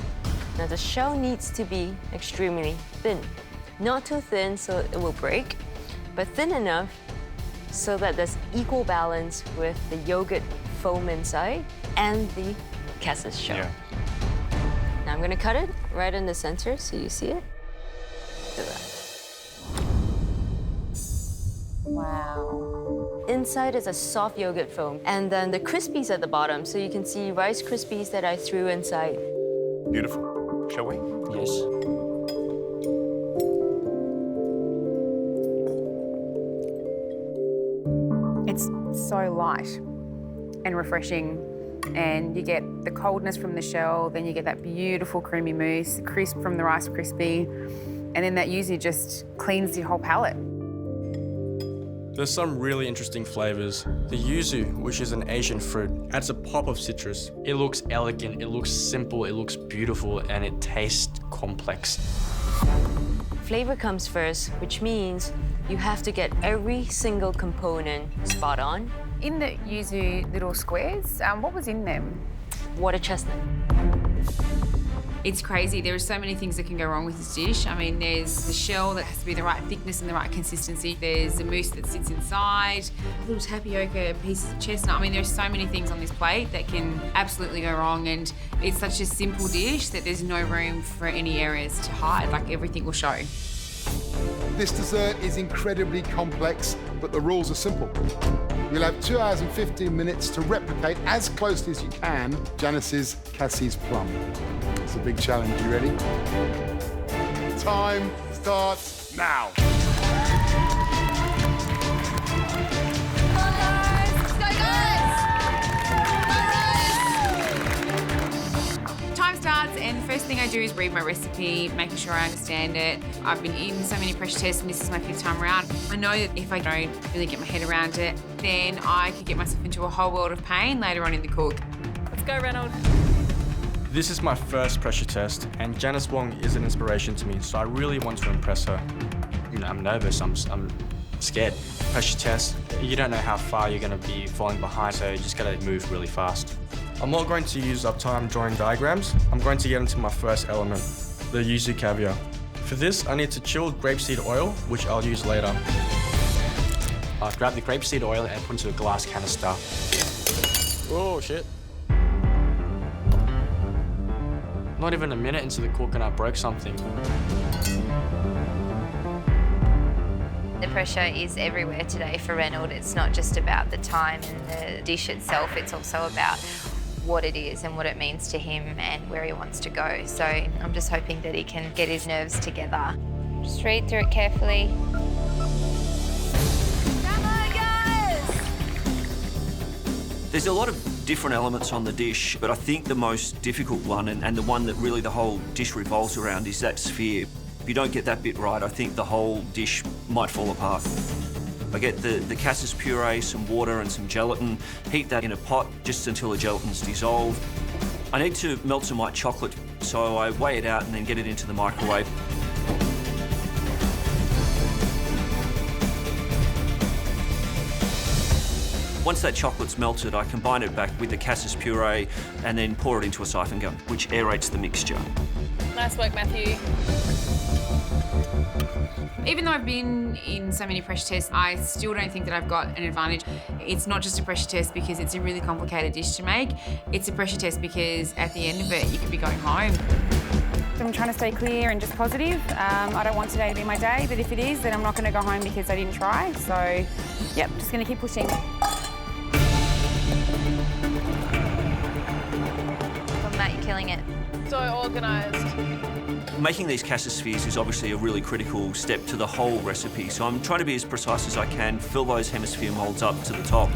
Now the shell needs to be extremely thin. Not too thin so it will break, but thin enough so that there's equal balance with the yogurt foam inside and the cassis shell. Yeah. Now I'm gonna cut it right in the center so you see it. Do that. Wow. Inside is a soft yogurt foam, and then the Krispies at the bottom, so you can see Rice Krispies that I threw inside. Beautiful. Shall we? Yes. It's so light and refreshing, and you get the coldness from the shell, then you get that beautiful creamy mousse, the crisp from the Rice Krispie, and then that yuzu just cleans your whole palate. There's some really interesting flavors. The yuzu, which is an Asian fruit, adds a pop of citrus. It looks elegant, it looks simple, it looks beautiful, and it tastes complex. Flavor comes first, which means you have to get every single component spot on. In the yuzu little squares, what was in them? Water chestnut. It's crazy. There are so many things that can go wrong with this dish. I mean, there's the shell that has to be the right thickness and the right consistency. There's the mousse that sits inside, little tapioca pieces of chestnut. I mean, there's so many things on this plate that can absolutely go wrong, and it's such a simple dish that there's no room for any areas to hide. Like, everything will show. This dessert is incredibly complex, but the rules are simple. You'll have 2 hours and 15 minutes to replicate as closely as you can Janice's Cassis Plum. It's a big challenge. You ready? Time starts now. Time starts, and the first thing I do is read my recipe, making sure I understand it. I've been in so many pressure tests, and this is my 5th time around. I know that if I don't really get my head around it, then I could get myself into a whole world of pain later on in the cook. Let's go, Reynolds. This is my first pressure test, and Janice Wong is an inspiration to me, so I really want to impress her. You know, I'm nervous, I'm scared. Pressure test, you don't know how far you're going to be falling behind, so you just got to move really fast. I'm not going to use up time drawing diagrams. I'm going to get into my first element, the yuzu caviar. For this, I need to chill grapeseed oil, which I'll use later. I'll grab the grapeseed oil and put into a glass canister. Oh, shit. Not even a minute into the cook and I broke something. The pressure is everywhere today for Reynolds. It's not just about the time and the dish itself, it's also about what it is and what it means to him and where he wants to go. So I'm just hoping that he can get his nerves together. Just read through it carefully. There's a lot of different elements on the dish, but I think the most difficult one, and the one that really the whole dish revolves around, is that sphere. If you don't get that bit right, I think the whole dish might fall apart. I get the cassis puree, some water and some gelatin, heat that in a pot just until the gelatin's dissolved. I need to melt some white chocolate, so I weigh it out and then get it into the microwave. Once that chocolate's melted, I combine it back with the cassis puree and then pour it into a siphon gun, which aerates the mixture. Nice work, Matthew. Even though I've been in so many pressure tests, I still don't think that I've got an advantage. It's not just a pressure test because it's a really complicated dish to make. It's a pressure test because at the end of it, you could be going home. I'm trying to stay clear and just positive. I don't want today to be my day, but if it is, then I'm not going to go home because I didn't try. So, yep, just going to keep pushing. Matt, you're killing it. So organised. Making these cassis spheres is obviously a really critical step to the whole recipe, so I'm trying to be as precise as I can, fill those hemisphere moulds up to the top.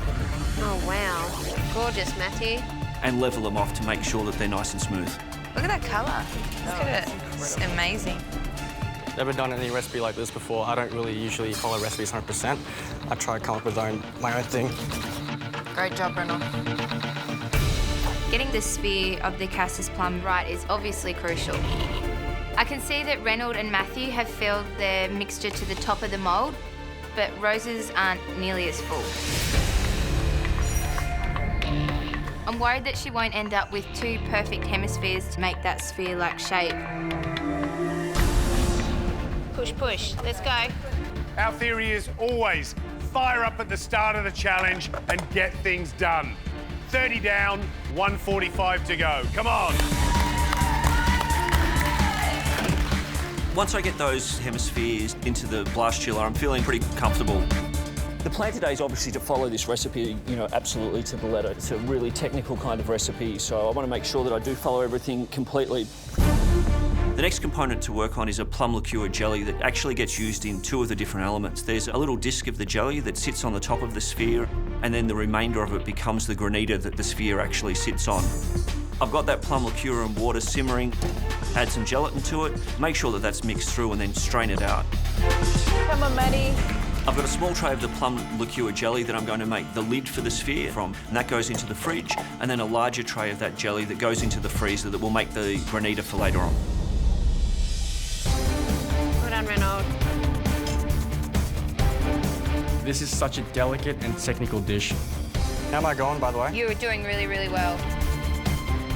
Oh, wow. Gorgeous, Matthew. And level them off to make sure that they're nice and smooth. Look at that colour. Look at it. It's amazing. Never done any recipe like this before. I don't really usually follow recipes 100%. I try to come up with my own thing. Great job, Reynolds. Getting the sphere of the Cassis Plum right is obviously crucial. I can see that Reynolds and Matthew have filled their mixture to the top of the mould, but Rose's aren't nearly as full. I'm worried that she won't end up with two perfect hemispheres to make that sphere-like shape. Push, push. Let's go. Our theory is always fire up at the start of the challenge and get things done. 30 down, 1:45 to go. Come on. Once I get those hemispheres into the blast chiller, I'm feeling pretty comfortable. The plan today is obviously to follow this recipe, absolutely to the letter. It's a really technical kind of recipe, so I want to make sure that I do follow everything completely. The next component to work on is a plum liqueur jelly that actually gets used in two of the different elements. There's a little disc of the jelly that sits on the top of the sphere, and then the remainder of it becomes the granita that the sphere actually sits on. I've got that plum liqueur and water simmering, add some gelatin to it, make sure that that's mixed through and then strain it out. Come on, Maddie. I've got a small tray of the plum liqueur jelly that I'm going to make the lid for the sphere from, and that goes into the fridge, and then a larger tray of that jelly that goes into the freezer that will make the granita for later on. Well done, Reynolds. This is such a delicate and technical dish. How am I going, by the way? You were doing really, really well.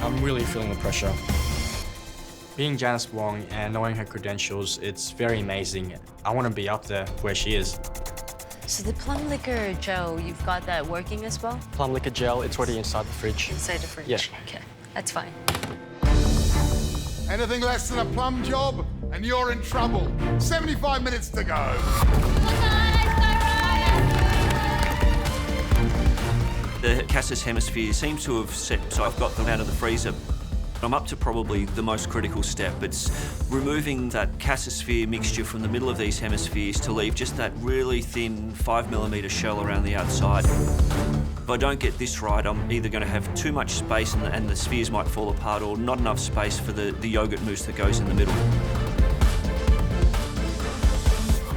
I'm really feeling the pressure. Being Janice Wong and knowing her credentials, it's very amazing. I want to be up there where she is. So the plum liquor gel, you've got that working as well? Plum liquor gel, it's already inside the fridge. Inside the fridge? Yeah. Okay, that's fine. Anything less than a plum job, and you're in trouble. 75 minutes to go. The Cassis hemisphere seems to have set, so I've got them out of the freezer. I'm up to probably the most critical step. It's removing that Cassis sphere mixture from the middle of these hemispheres to leave just that really thin 5mm shell around the outside. If I don't get this right, I'm either going to have too much space and the spheres might fall apart, or not enough space for the yogurt mousse that goes in the middle.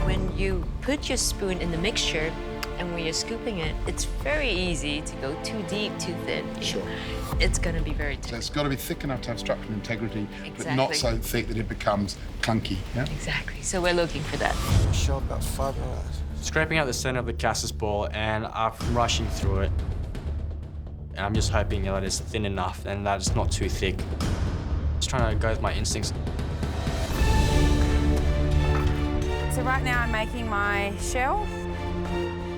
When you put your spoon in the mixture, and when you're scooping it, it's very easy to go too deep, too thin. Sure. It's going to be very thick. So it's got to be thick enough to have structural integrity, but Exactly. not so thick that it becomes clunky. Yeah? Exactly. So we're looking for that. Sure, about 5 minutes. Scraping out the center of the Cassis ball, and I'm rushing through it. And I'm just hoping that it's thin enough and that it's not too thick. Just trying to go with my instincts. So right now I'm making my shell.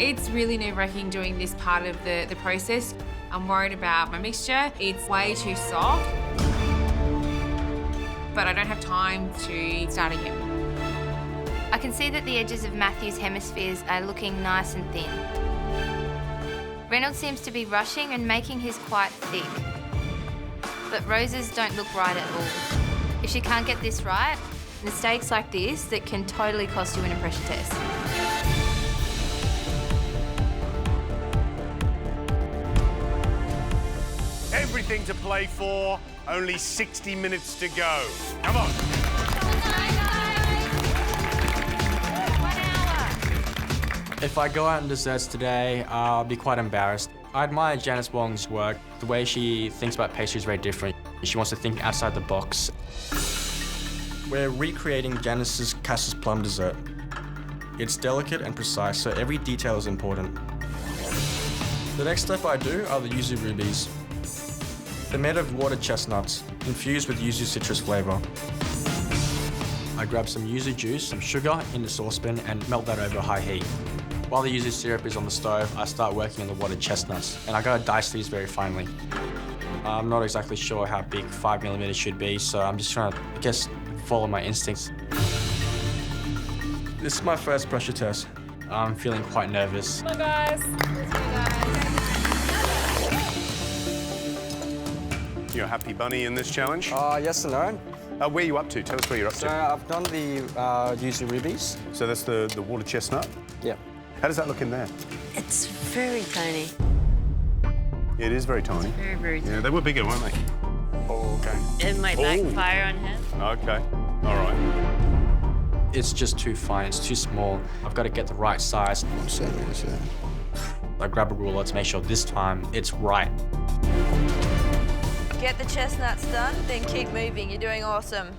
It's really nerve-wracking doing this part of the process. I'm worried about my mixture. It's way too soft, but I don't have time to start again. I can see that the edges of Matthew's hemispheres are looking nice and thin. Reynolds seems to be rushing and making his quite thick. But Rose's don't look right at all. If she can't get this right, mistakes like this that can totally cost you in a pressure test. everything to play for. Only 60 minutes to go. Come on. If I go out on desserts today, I'll be quite embarrassed. I admire Janice Wong's work. The way she thinks about pastry is very different. She wants to think outside the box. We're recreating Janice's Cassis Plum dessert. It's delicate and precise, so every detail is important. The next step I do are the yuzu rubies. They're made of water chestnuts, infused with yuzu citrus flavour. I grab some yuzu juice, some sugar in the saucepan and melt that over high heat. While the yuzu syrup is on the stove, I start working on the water chestnuts, and I gotta dice these very finely. I'm not exactly sure how big 5mm should be, so I'm just trying to, I guess, follow my instincts. This is my first pressure test. I'm feeling quite nervous. Come on, guys. You're a happy bunny in this challenge? Yes and no. Where are you up to? Tell us where you're up to. So I've done the yuzu rubies. So that's the water chestnut? Yeah. How does that look in there? It's very tiny. It is very tiny. Very, very tiny. Yeah, they were bigger, weren't they? Oh, okay. It might backfire on him. Okay. All right. It's just too fine, it's too small. I've got to get the right size. I grab a ruler to make sure this time it's right. Get the chestnuts done, then keep moving. You're doing awesome.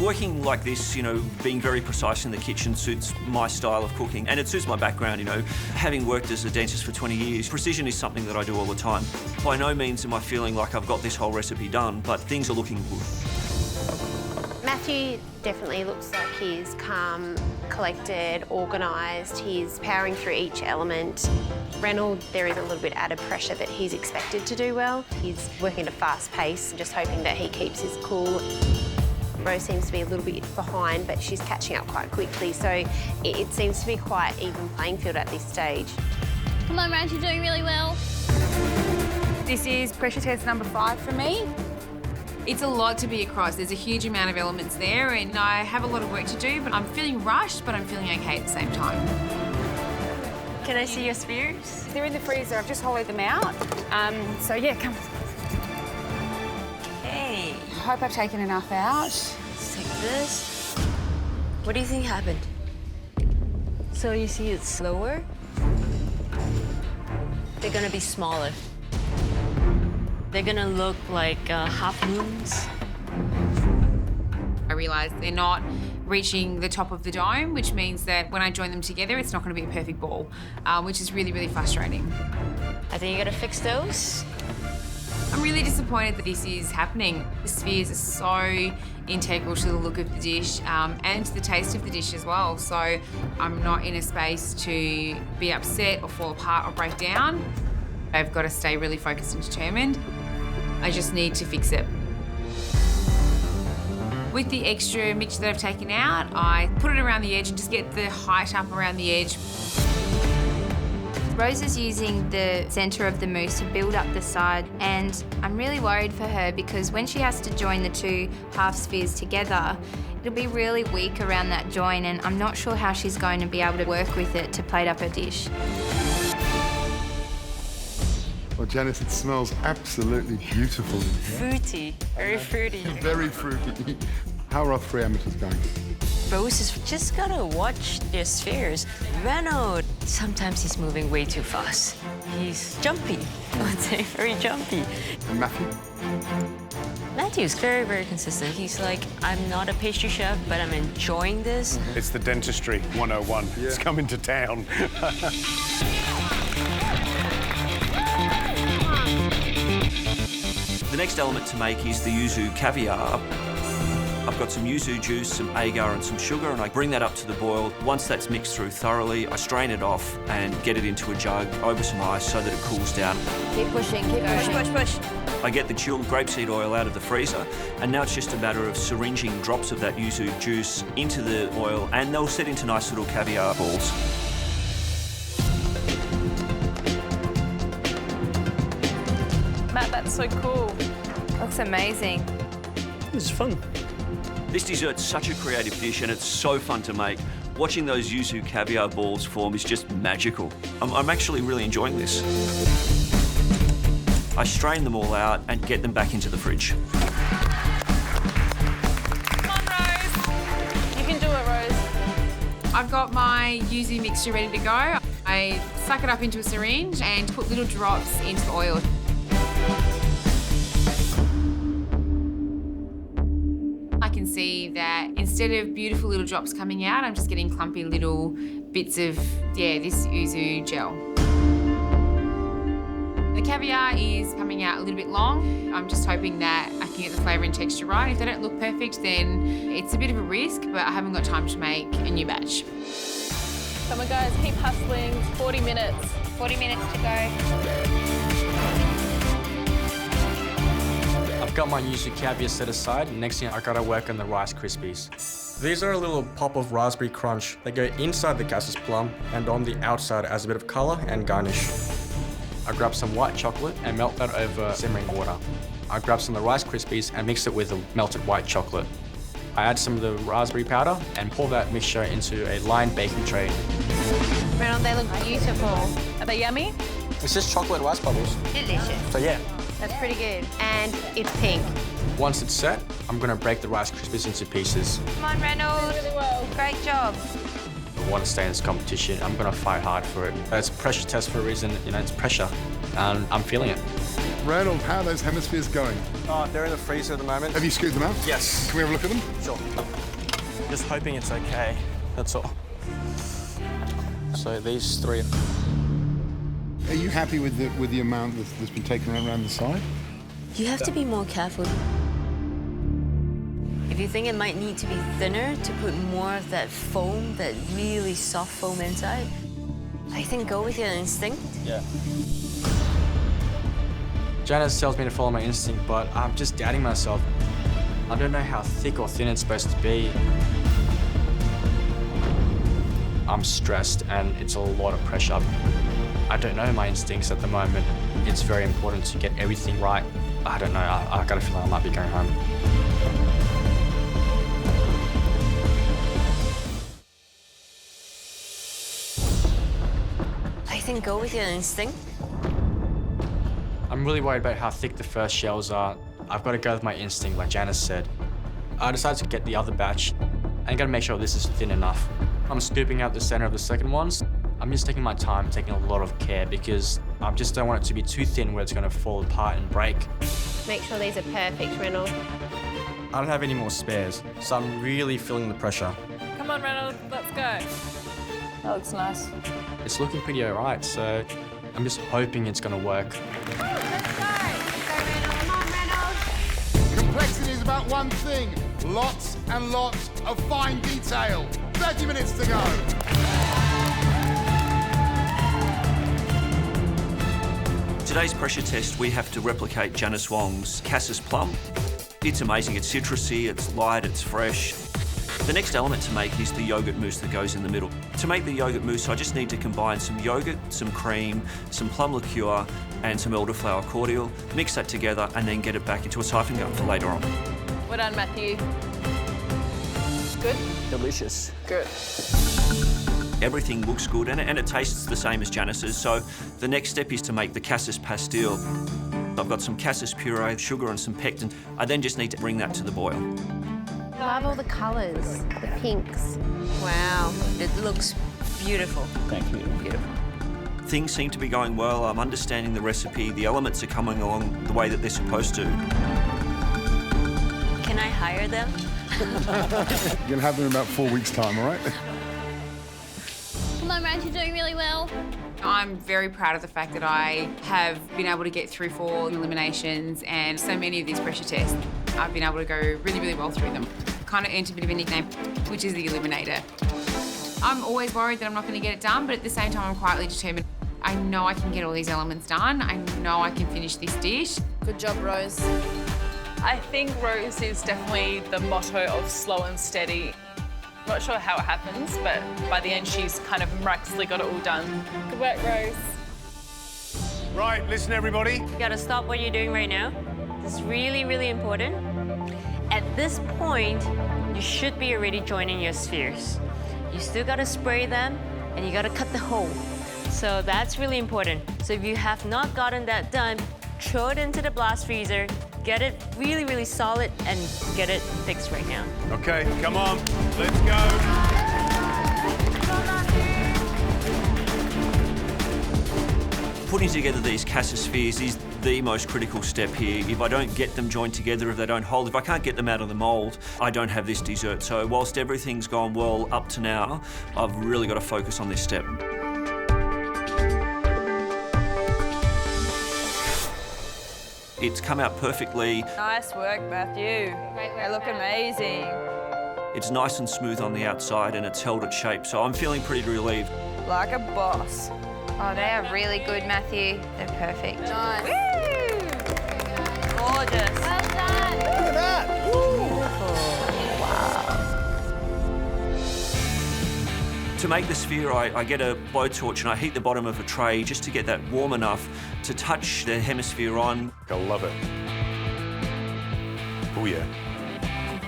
Working like this, you know, being very precise in the kitchen suits my style of cooking, and it suits my background, you know. Having worked as a dentist for 20 years, precision is something that I do all the time. By no means am I feeling like I've got this whole recipe done, but things are looking good. Matthew definitely looks like he's calm, collected, organised. He's powering through each element. Reynold, there is a little bit added pressure that he's expected to do well. He's working at a fast pace, just hoping that he keeps his cool. Rose seems to be a little bit behind, but she's catching up quite quickly, so it seems to be quite even playing field at this stage. Come on, Raj, you're doing really well. This is pressure test number 5 for me. It's a lot to be across. There's a huge amount of elements there, and I have a lot of work to do, but I'm feeling rushed, but I'm feeling okay at the same time. Can I see your spheres? They're in the freezer. I've just hollowed them out. So yeah, come. Hey. I hope I've taken enough out. Let's take this. What do you think happened? So you see it's slower? They're gonna be smaller. They're gonna look like half moons. I realised they're not reaching the top of the dome, which means that when I join them together, it's not going to be a perfect ball, which is really, really frustrating. I think you gotta fix those. I'm really disappointed that this is happening. The spheres are so integral to the look of the dish and to the taste of the dish as well. So I'm not in a space to be upset or fall apart or break down. I've got to stay really focused and determined. I just need to fix it. With the extra mix that I've taken out, I put it around the edge and just get the height up around the edge. Rose is using the centre of the mousse to build up the side, and I'm really worried for her because when she has to join the two half spheres together, it'll be really weak around that join, and I'm not sure how she's going to be able to work with it to plate up her dish. Well, Janice, it smells absolutely beautiful. Fruity, very fruity. Very fruity. How are our 3 amateurs going? Rose is just gotta watch their spheres. Reynold, sometimes he's moving way too fast. He's jumpy, I would say, very jumpy. And Matthew? Matthew's very, very consistent. He's like, I'm not a pastry chef, but I'm enjoying this. It's the dentistry 101. Yeah. It's coming to town. The next element to make is the yuzu caviar. I've got some yuzu juice, some agar and some sugar, and I bring that up to the boil. Once that's mixed through thoroughly, I strain it off and get it into a jug over some ice so that it cools down. Keep pushing, keep pushing. Push, push, push. I get the chilled grapeseed oil out of the freezer, and now it's just a matter of syringing drops of that yuzu juice into the oil, and they'll set into nice little caviar balls. Matt, that's so cool. Looks amazing. It's fun. This dessert's such a creative dish and it's so fun to make. Watching those yuzu caviar balls form is just magical. I'm actually really enjoying this. I strain them all out and get them back into the fridge. I've got my yuzu mixture ready to go. I suck it up into a syringe and put little drops into the oil. I can see that instead of beautiful little drops coming out, I'm just getting clumpy little bits of, this yuzu gel. The caviar is coming out a little bit long. I'm just hoping that I can get the flavour and texture right. If they don't look perfect, then it's a bit of a risk, but I haven't got time to make a new batch. Come on guys, keep hustling. 40 minutes. 40 minutes to go. I've got my yuzu caviar set aside. Next thing, I gotta work on the Rice Krispies. These are a little pop of raspberry crunch. They go inside the Cassis Plum and on the outside as a bit of colour and garnish. I grab some white chocolate and melt that over simmering water. I grab some of the Rice Krispies and mix it with the melted white chocolate. I add some of the raspberry powder and pour that mixture into a lined baking tray. Ronald, they look beautiful. Are they yummy? It's just chocolate rice bubbles. Delicious. So yeah. That's pretty good. And it's pink. Once it's set, I'm gonna break the Rice Krispies into pieces. Come on, Reynolds. Really well. Great job. I want to stay in this competition. I'm going to fight hard for it. It's a pressure test for a reason. It's pressure, and I'm feeling it. Reynold, how are those hemispheres going? They're in the freezer at the moment. Have you scooped them out? Yes. Can we have a look at them? Sure. Just hoping it's okay, that's all. So these three. Are you happy with the amount that's been taken around the side? You have to be more careful. If you think it might need to be thinner to put more of that foam, that really soft foam inside, I think go with your instinct. Yeah. Janice tells me to follow my instinct, but I'm just doubting myself. I don't know how thick or thin it's supposed to be. I'm stressed and it's a lot of pressure. I don't know my instincts at the moment. It's very important to get everything right. I don't know, I got a feeling I might be going home. I think go with your instinct. I'm really worried about how thick the first shells are. I've got to go with my instinct, like Janice said. I decided to get the other batch and gotta make sure this is thin enough. I'm scooping out the center of the second ones. I'm just taking my time, taking a lot of care because I just don't want it to be too thin where it's gonna fall apart and break. Make sure these are perfect, Reynolds. I don't have any more spares, so I'm really feeling the pressure. Come on, Reynolds, let's go. That looks nice. It's looking pretty all right, so I'm just hoping it's gonna work. Complexity is about one thing, lots and lots of fine detail. 30 minutes to go. Today's pressure test, we have to replicate Janice Wong's Cassis Plum. It's amazing, it's citrusy, it's light, it's fresh. The next element to make is the yogurt mousse that goes in the middle. To make the yogurt mousse, I just need to combine some yogurt, some cream, some plum liqueur, and some elderflower cordial, mix that together, and then get it back into a siphon gun for later on. Well done, Matthew. Good? Delicious. Good. Everything looks good and it tastes the same as Janice's, so the next step is to make the Cassis pastille. I've got some cassis puree, sugar and some pectin. I then just need to bring that to the boil. I love all the colours, the pinks. Wow, it looks beautiful. Thank you. Beautiful. Things seem to be going well. I'm understanding the recipe. The elements are coming along the way that they're supposed to. Can I hire them? You're gonna have them in about 4 weeks' time, all right? Come on, Raj, you're doing really well. I'm very proud of the fact that I have been able to get through 4 eliminations and so many of these pressure tests. I've been able to go really, really well through them. Kind of earned a bit of a nickname, which is the Eliminator. I'm always worried that I'm not going to get it done, but at the same time, I'm quietly determined. I know I can get all these elements done. I know I can finish this dish. Good job, Rose. I think Rose is definitely the motto of slow and steady. Not sure how it happens, but by the end, she's kind of miraculously got it all done. Good work, Rose. Right, listen, everybody. You gotta stop what you're doing right now. This is really, really important. At this point, you should be already joining your spheres. You still gotta spray them, and you gotta cut the hole. So that's really important. So if you have not gotten that done, throw it into the blast freezer, get it really, really solid, and get it fixed right now. Okay, come on, let's go. Putting together these Cassis spheres is the most critical step here. If I don't get them joined together, if they don't hold, if I can't get them out of the mould, I don't have this dessert. So whilst everything's gone well up to now, I've really got to focus on this step. It's come out perfectly. Nice work, Matthew. They look amazing. It's nice and smooth on the outside and it's held its shape, so I'm feeling pretty relieved. Like a boss. Oh, they are really good, Matthew. They're perfect. Nice. Woo! Gorgeous. Well done. Look at that. Wow. To make the sphere, I get a blowtorch and I heat the bottom of a tray just to get that warm enough to touch the hemisphere on. I love it. Oh yeah.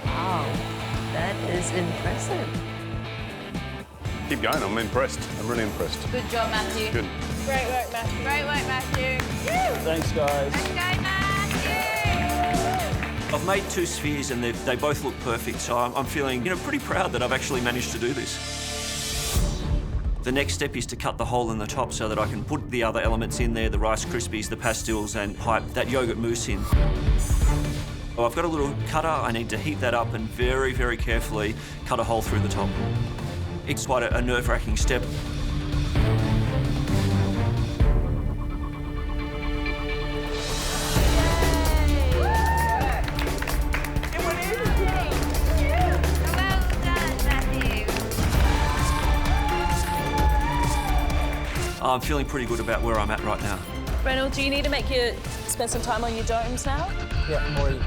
Wow, that is impressive. Keep going, I'm impressed. I'm really impressed. Good job, Matthew. Good. Great work, Matthew. Great work, Matthew. Thanks, guys. Let's go, Matthew. I've made 2 spheres and they both look perfect, so I'm feeling, pretty proud that I've actually managed to do this. The next step is to cut the hole in the top so that I can put the other elements in there, the Rice Krispies, the pastils, and pipe that yogurt mousse in. Well, I've got a little cutter, I need to heat that up and very, very carefully cut a hole through the top. It's quite a nerve-wracking step. I'm feeling pretty good about where I'm at right now. Reynolds, do you need to spend some time on your domes now? Yeah, I'm already.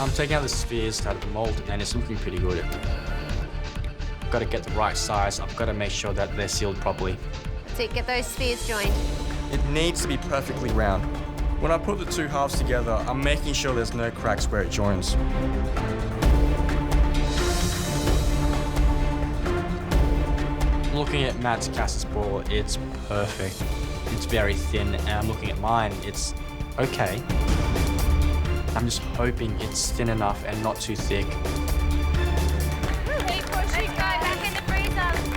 I'm taking out the spheres out of the mold and it's looking pretty good. I've got to get the right size. I've got to make sure that they're sealed properly. That's it, get those spheres joined. It needs to be perfectly round. When I put the 2 halves together, I'm making sure there's no cracks where it joins. Looking at Matt's Cassis ball, it's perfect. It's very thin, and I'm looking at mine, it's okay. I'm just hoping it's thin enough and not too thick. Keep pushing. Let's go, back in the freezer. Let's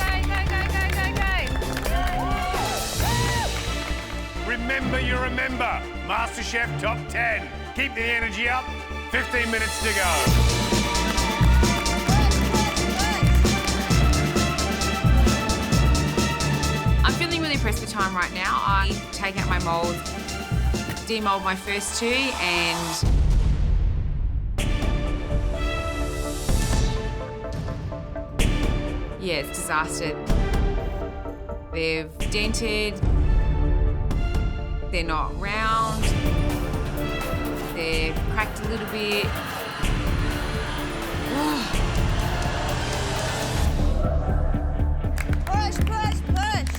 go. Remember you remember. MasterChef Top 10. Keep the energy up. 15 minutes to go. I'm feeling really impressed with time right now. I take out my mould, demold my first 2, and yeah, it's disaster. They've dented, they're not round, they've cracked a little bit. Push, push, push.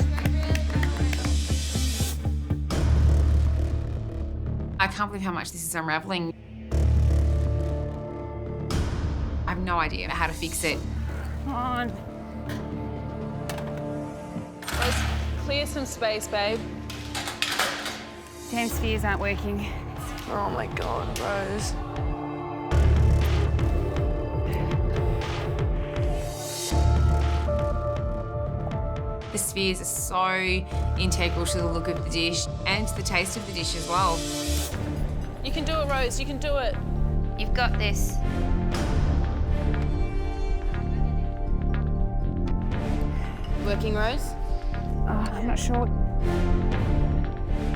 I can't believe how much this is unraveling. I have no idea how to fix it. Come on. Let's clear some space, babe. Damn spheres aren't working. Oh my God, Rose. The spheres are so integral to the look of the dish and to the taste of the dish as well. You can do it, Rose. You can do it. You've got this. Working, Rose? Oh, I'm not sure.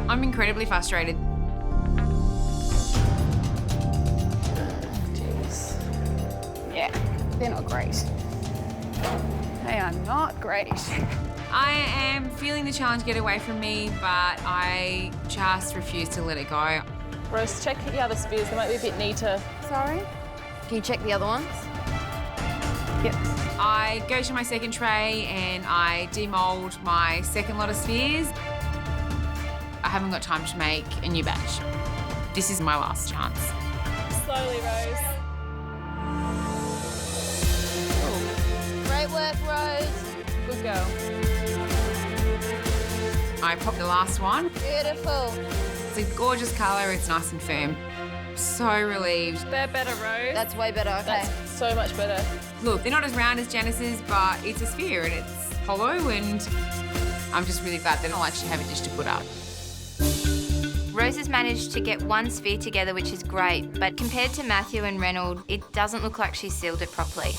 I'm incredibly frustrated. Jeez. Yeah, they're not great. They are not great. I am feeling the challenge get away from me, but I just refuse to let it go. Rose, check the other spheres. They might be a bit neater. Sorry? Can you check the other ones? Yep. I go to my second tray and I demold my second lot of spheres. I haven't got time to make a new batch. This is my last chance. Slowly, Rose. Great work, Rose. Good girl. I popped the last one. Beautiful. It's a gorgeous colour, it's nice and firm. So relieved. They're better, Rose. That's way better, okay. That's so much better. Look, they're not as round as Janice's, but it's a sphere and it's hollow, and I'm just really glad that I'll actually have a dish to put up. Rose has managed to get one sphere together, which is great, but compared to Matthew and Reynolds, it doesn't look like she sealed it properly.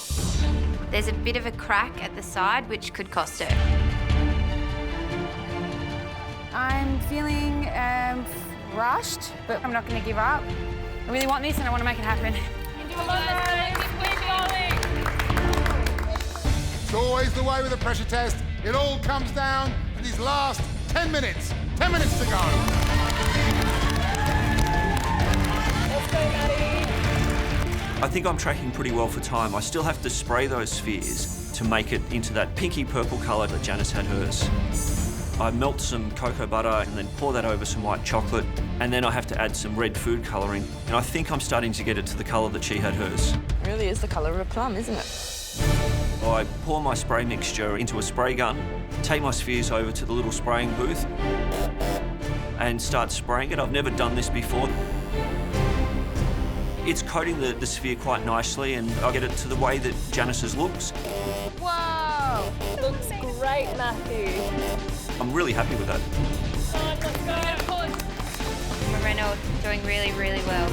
There's a bit of a crack at the side, which could cost her. I'm feeling rushed, but I'm not going to give up. I really want this and I want to make it happen. Come on, Rose. It's always the way with a pressure test. It all comes down to these last 10 minutes. 10 minutes to go. Let's go, Maddie. I think I'm tracking pretty well for time. I still have to spray those spheres to make it into that pinky purple colour that Janice had hers. I melt some cocoa butter and then pour that over some white chocolate, and then I have to add some red food colouring, and I think I'm starting to get it to the colour that she had hers. It really is the colour of a plum, isn't it? I pour my spray mixture into a spray gun, take my spheres over to the little spraying booth and start spraying it. I've never done this before. It's coating the sphere quite nicely, and I get it to the way that Janice's looks. Whoa! Looks great, Matthew. I'm really happy with that. Let's go. Reynolds doing really, really well.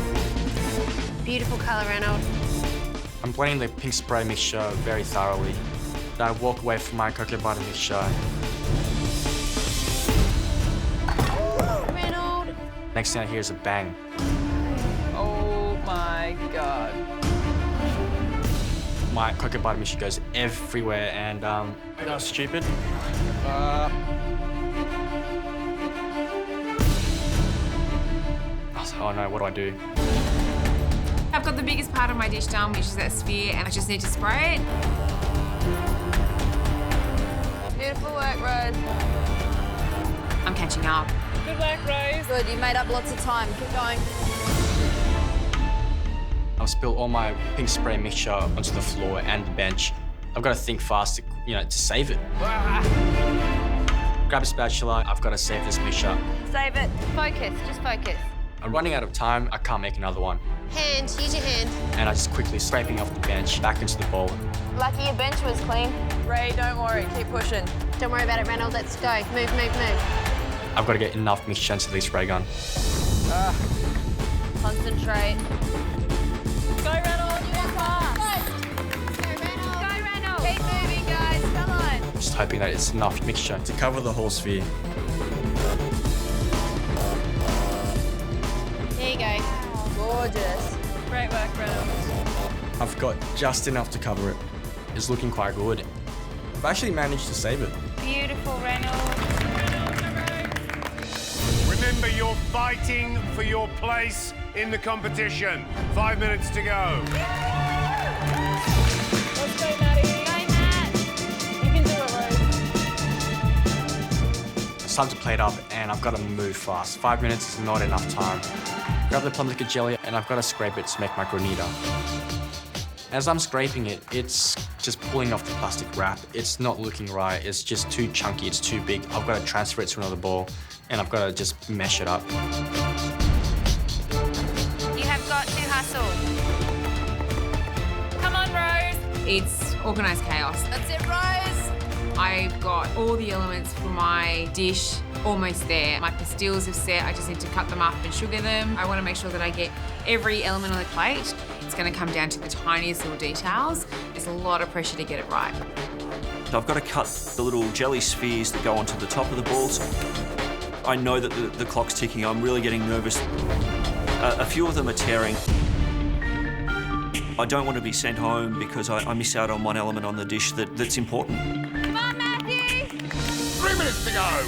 Beautiful colour, Reynolds. I'm blending the pink spray mixture very thoroughly. I walk away from my cocoa butter mixture. Reynolds. Next thing I hear is a bang. Oh my God. My cocoa butter mixture goes everywhere, and That was stupid. Oh no, what do I do? I've got the biggest part of my dish done, which is that sphere, and I just need to spray it. Beautiful work, Rose. I'm catching up. Good work, Rose. Good, you made up lots of time. Keep going. I've spilled all my pink spray mixture onto the floor and the bench. I've got to think fast, to save it. Grab a spatula, I've got to save this mixture. Save it. Focus, just focus. I'm running out of time, I can't make another one. Hand, use your hand. And I just quickly scraping off the bench back into the bowl. Lucky your bench was clean. Ray, don't worry, keep pushing. Don't worry about it, Reynolds. Let's go. Move, move, move. I've got to get enough mixture into the spray gun. Concentrate. Go, Reynolds. Go, Reynolds. Keep moving, guys. Come on. Just hoping that it's enough mixture to cover the whole sphere. There you go. Gorgeous. Great work, Reynolds. I've got just enough to cover it. It's looking quite good. I've actually managed to save it. Beautiful, Reynolds. Remember, you're fighting for your place in the competition. 5 minutes to go. Let's go, Maddie. Go, Matt. You can do it, Rose. It's time to plate up, and I've got to move fast. 5 minutes is not enough time. Grab the plum liquor jelly, and I've got to scrape it to make my granita. As I'm scraping it, it's just pulling off the plastic wrap. It's not looking right. It's just too chunky. It's too big. I've got to transfer it to another bowl, and I've got to just mesh it up. You have got to hustle. Come on, Rose. It's organised chaos. That's it, Rose. I've got all the elements for my dish almost there. My pastilles have set, I just need to cut them up and sugar them. I want to make sure that I get every element on the plate. It's going to come down to the tiniest little details. There's a lot of pressure to get it right. I've got to cut the little jelly spheres that go onto the top of the balls. I know that the clock's ticking. I'm really getting nervous. A few of them are tearing. I don't want to be sent home because I miss out on one element on the dish that's important. Come on, Matthew. 3 minutes to go.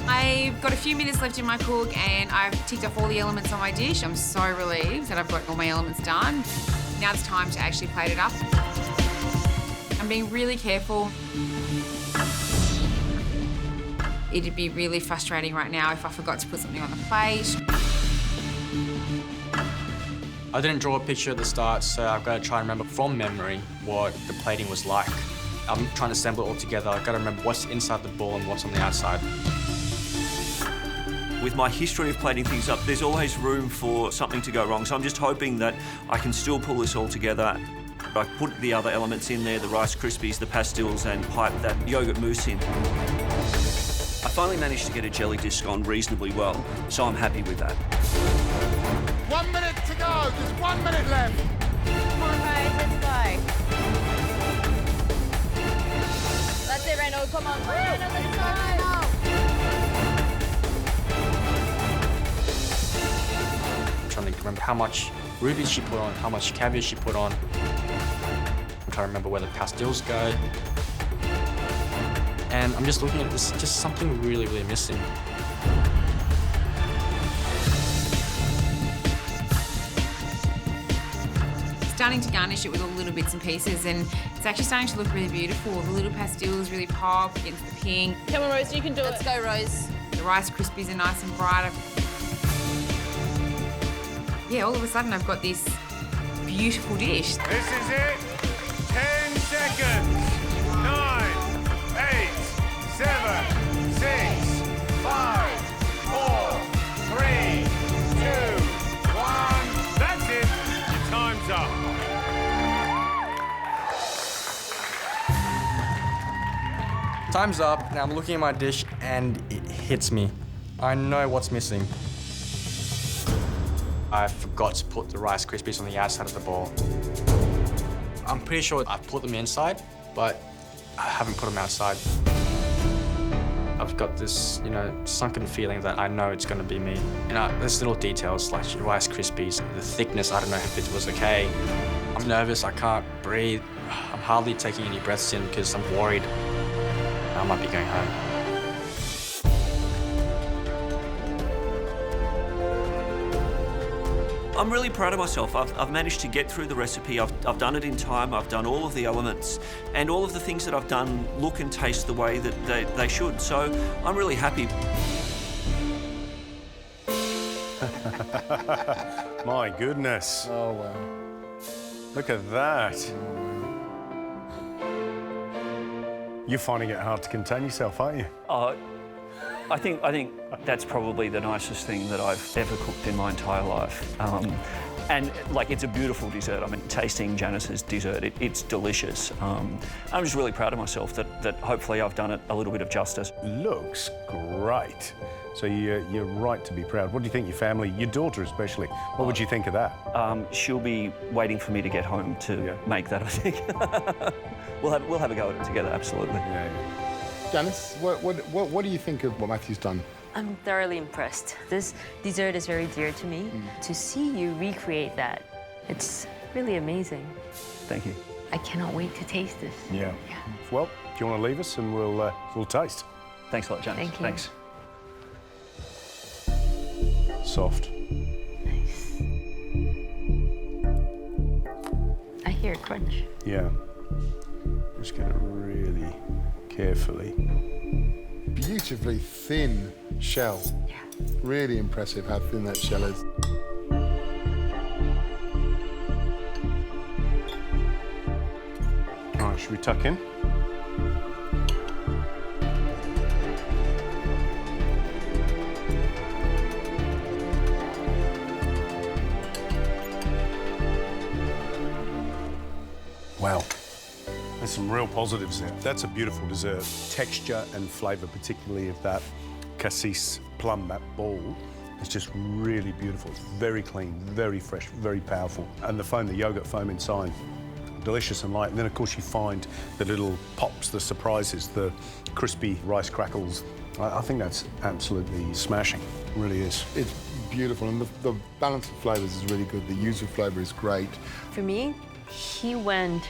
I've got a few minutes left in my cook and I've ticked off all the elements on my dish. I'm so relieved that I've got all my elements done. Now it's time to actually plate it up. I'm being really careful. It'd be really frustrating right now if I forgot to put something on the plate. I didn't draw a picture at the start, so I've got to try and remember from memory what the plating was like. I'm trying to assemble it all together. I've got to remember what's inside the ball and what's on the outside. With my history of plating things up, there's always room for something to go wrong. So I'm just hoping that I can still pull this all together. I put the other elements in there, the Rice Krispies, the pastilles, and pipe that yogurt mousse in. I finally managed to get a jelly disc on reasonably well, so I'm happy with that. 1 minute to go, just 1 minute left. Come on, guys, let's go. That's it, Reynolds. Come on, Reynolds, let's go. I'm trying to remember how much rubies she put on, how much caviar she put on. I'm trying to remember where the pastilles go. And I'm just looking at this, just something really, really missing. Starting to garnish it with all the little bits and pieces, and it's actually starting to look really beautiful. The little pastilles really pop against the pink. Come on, Rose, you can do it. Let's go, Rose. The Rice Krispies are nice and bright. Yeah, all of a sudden I've got this beautiful dish. This is it. 10 seconds. 9, 8, 7, 6, 5, 4, 3, 2, 1. That's it. Your time's up. Time's up. Now I'm looking at my dish and it hits me. I know what's missing. I forgot to put the Rice Krispies on the outside of the ball. I'm pretty sure I put them inside, but I haven't put them outside. I've got this, sunken feeling that I know it's going to be me. There's little details like Rice Krispies, the thickness, I don't know if it was okay. I'm nervous, I can't breathe. I'm hardly taking any breaths in because I'm worried I might be going home. I'm really proud of myself. I've managed to get through the recipe. I've done it in time. I've done all of the elements, and all of the things that I've done look and taste the way that they should. So I'm really happy. My goodness. Oh, wow. Look at that. You're finding it hard to contain yourself, aren't you? I think that's probably the nicest thing that I've ever cooked in my entire life. And it's a beautiful dessert. I mean, tasting Janice's dessert, it's delicious. I'm just really proud of myself that hopefully I've done it a little bit of justice. Looks great. So you're right to be proud. What do you think your family, your daughter especially, what would you think of that? She'll be waiting for me to get home to make that, I think. We'll have a go at it together, absolutely. Yeah. Janice, what do you think of what Matthew's done? I'm thoroughly impressed. This dessert is very dear to me. To see you recreate that, it's really amazing. Thank you. I cannot wait to taste this. Yeah. Well, do you want to leave us and we'll taste? Thanks a lot, Janice. Thank you. Thanks. Soft. Nice. I hear a crunch. Yeah. Just going to really carefully. Beautifully thin shell. Yeah. Really impressive how thin that shell is. All right, should we tuck in? Wow. There's some real positives there. That's a beautiful dessert. Texture and flavour, particularly of that Cassis Plum, that ball, is just really beautiful. It's very clean, very fresh, very powerful. And the foam, the yogurt foam inside, delicious and light. And then, of course, you find the little pops, the surprises, the crispy rice crackles. I think that's absolutely smashing. It really is. It's beautiful, and the balance of flavours is really good. The yuzu flavour is great. For me, he went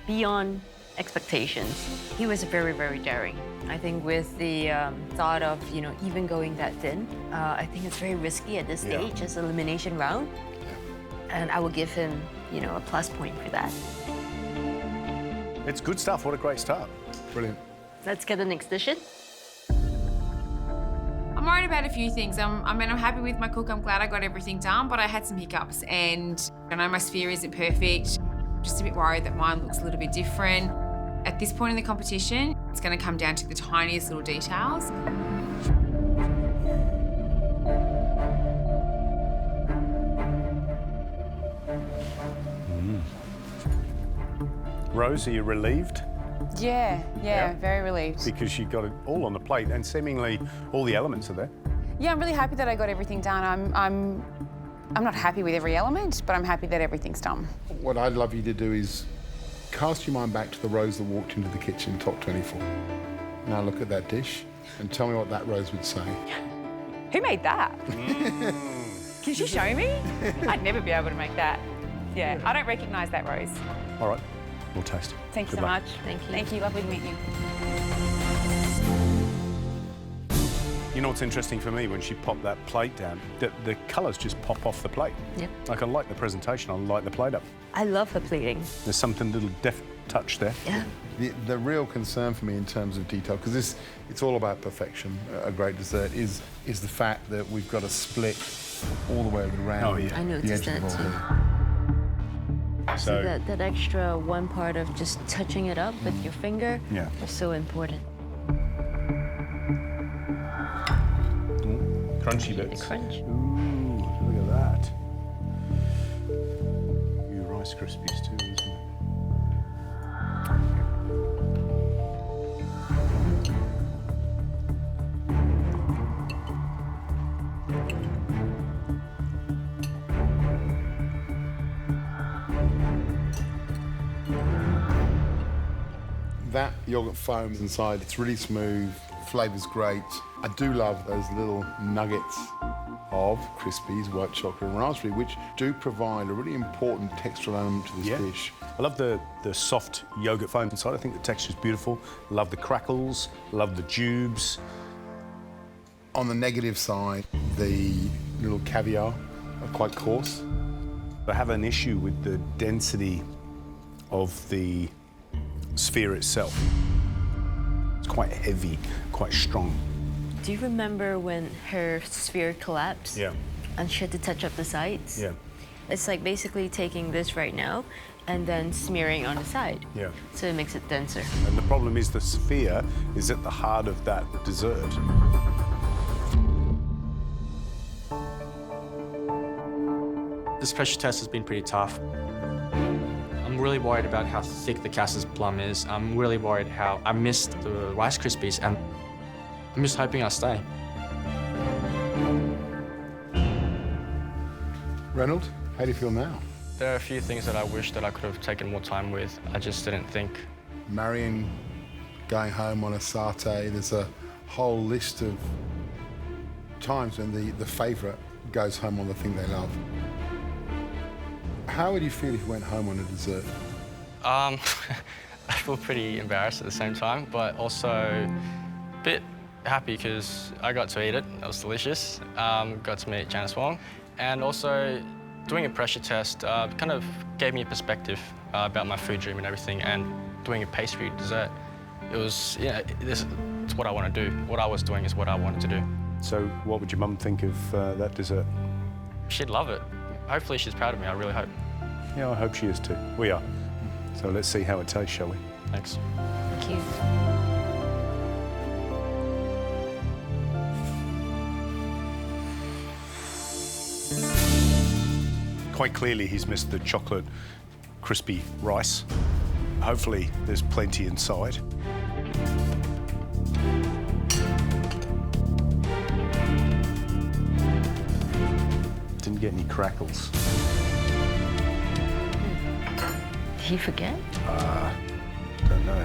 beyond expectations. He was very, very daring. I think with the thought of, even going that thin, I think it's very risky at this stage as elimination round. And I will give him, a plus point for that. It's good stuff. What a great start. Brilliant. Let's get the next dish in. I'm worried about a few things. I'm happy with my cook. I'm glad I got everything done, but I had some hiccups, and I know my sphere isn't perfect. Just a bit worried that mine looks a little bit different. At this point in the competition, it's going to come down to the tiniest little details. Rose, are you relieved? Yeah, very relieved. Because you got it all on the plate and seemingly all the elements are there. Yeah, I'm really happy that I got everything done. I'm not happy with every element, but I'm happy that everything's done. What I'd love you to do is cast your mind back to the Rose that walked into the kitchen, top 24. Now look at that dish and tell me what that Rose would say. Who made that? Can she show me? I'd never be able to make that. Yeah, I don't recognise that Rose. All right, we'll taste. Thank you Good so luck. much. Thank you, lovely to meet you. You know what's interesting for me, when she popped that plate down, the colours just pop off the plate. Yep. Like, I like the presentation, I like the plate up. I love her plating. There's something little deft touch there. Yeah. The real concern for me in terms of detail, because it's all about perfection, a great dessert, is the fact that we've got to split all the way around I the noticed edge of that the too. bowl. So that extra one part of just touching it up with your finger is so important. Crunchy bits. The crunch. Ooh, look at that. You Rice Krispies too, isn't it? That yoghurt foam inside, it's really smooth, flavour's great. I do love those little nuggets of Krispies, white chocolate and raspberry, which do provide a really important textural element to this dish. I love the soft yoghurt foam inside. I think the texture's beautiful. Love the crackles, love the jubes. On the negative side, the little caviar are quite coarse. I have an issue with the density of the sphere itself. It's quite heavy, quite strong. Do you remember when her sphere collapsed? Yeah. And she had to touch up the sides? Yeah. It's like basically taking this right now and then smearing on the side. Yeah. So it makes it denser. And the problem is the sphere is at the heart of that dessert. This pressure test has been pretty tough. I'm really worried about how thick the Cassis Plum is. I'm really worried how I missed the Rice Krispies, and I'm just hoping I stay. Reynolds, how do you feel now? There are a few things that I wish that I could have taken more time with. I just didn't think. Marion going home on a satay, there's a whole list of times when the favourite goes home on the thing they love. How would you feel if you went home on a dessert? I feel pretty embarrassed at the same time, but also a bit happy because I got to eat it. It was delicious. Got to meet Janice Wong, and also doing a pressure test kind of gave me a perspective about my food dream and everything. And doing a pastry dessert, it was, this is what I want to do. What I was doing is what I wanted to do. So, what would your mum think of that dessert? She'd love it. Hopefully, she's proud of me. I really hope. Yeah, I hope she is too. We are. So let's see how it tastes, shall we? Thanks. Thank you. Quite clearly, he's missed the chocolate crispy rice. Hopefully, there's plenty inside. Didn't get any crackles. Did he forget? Don't know.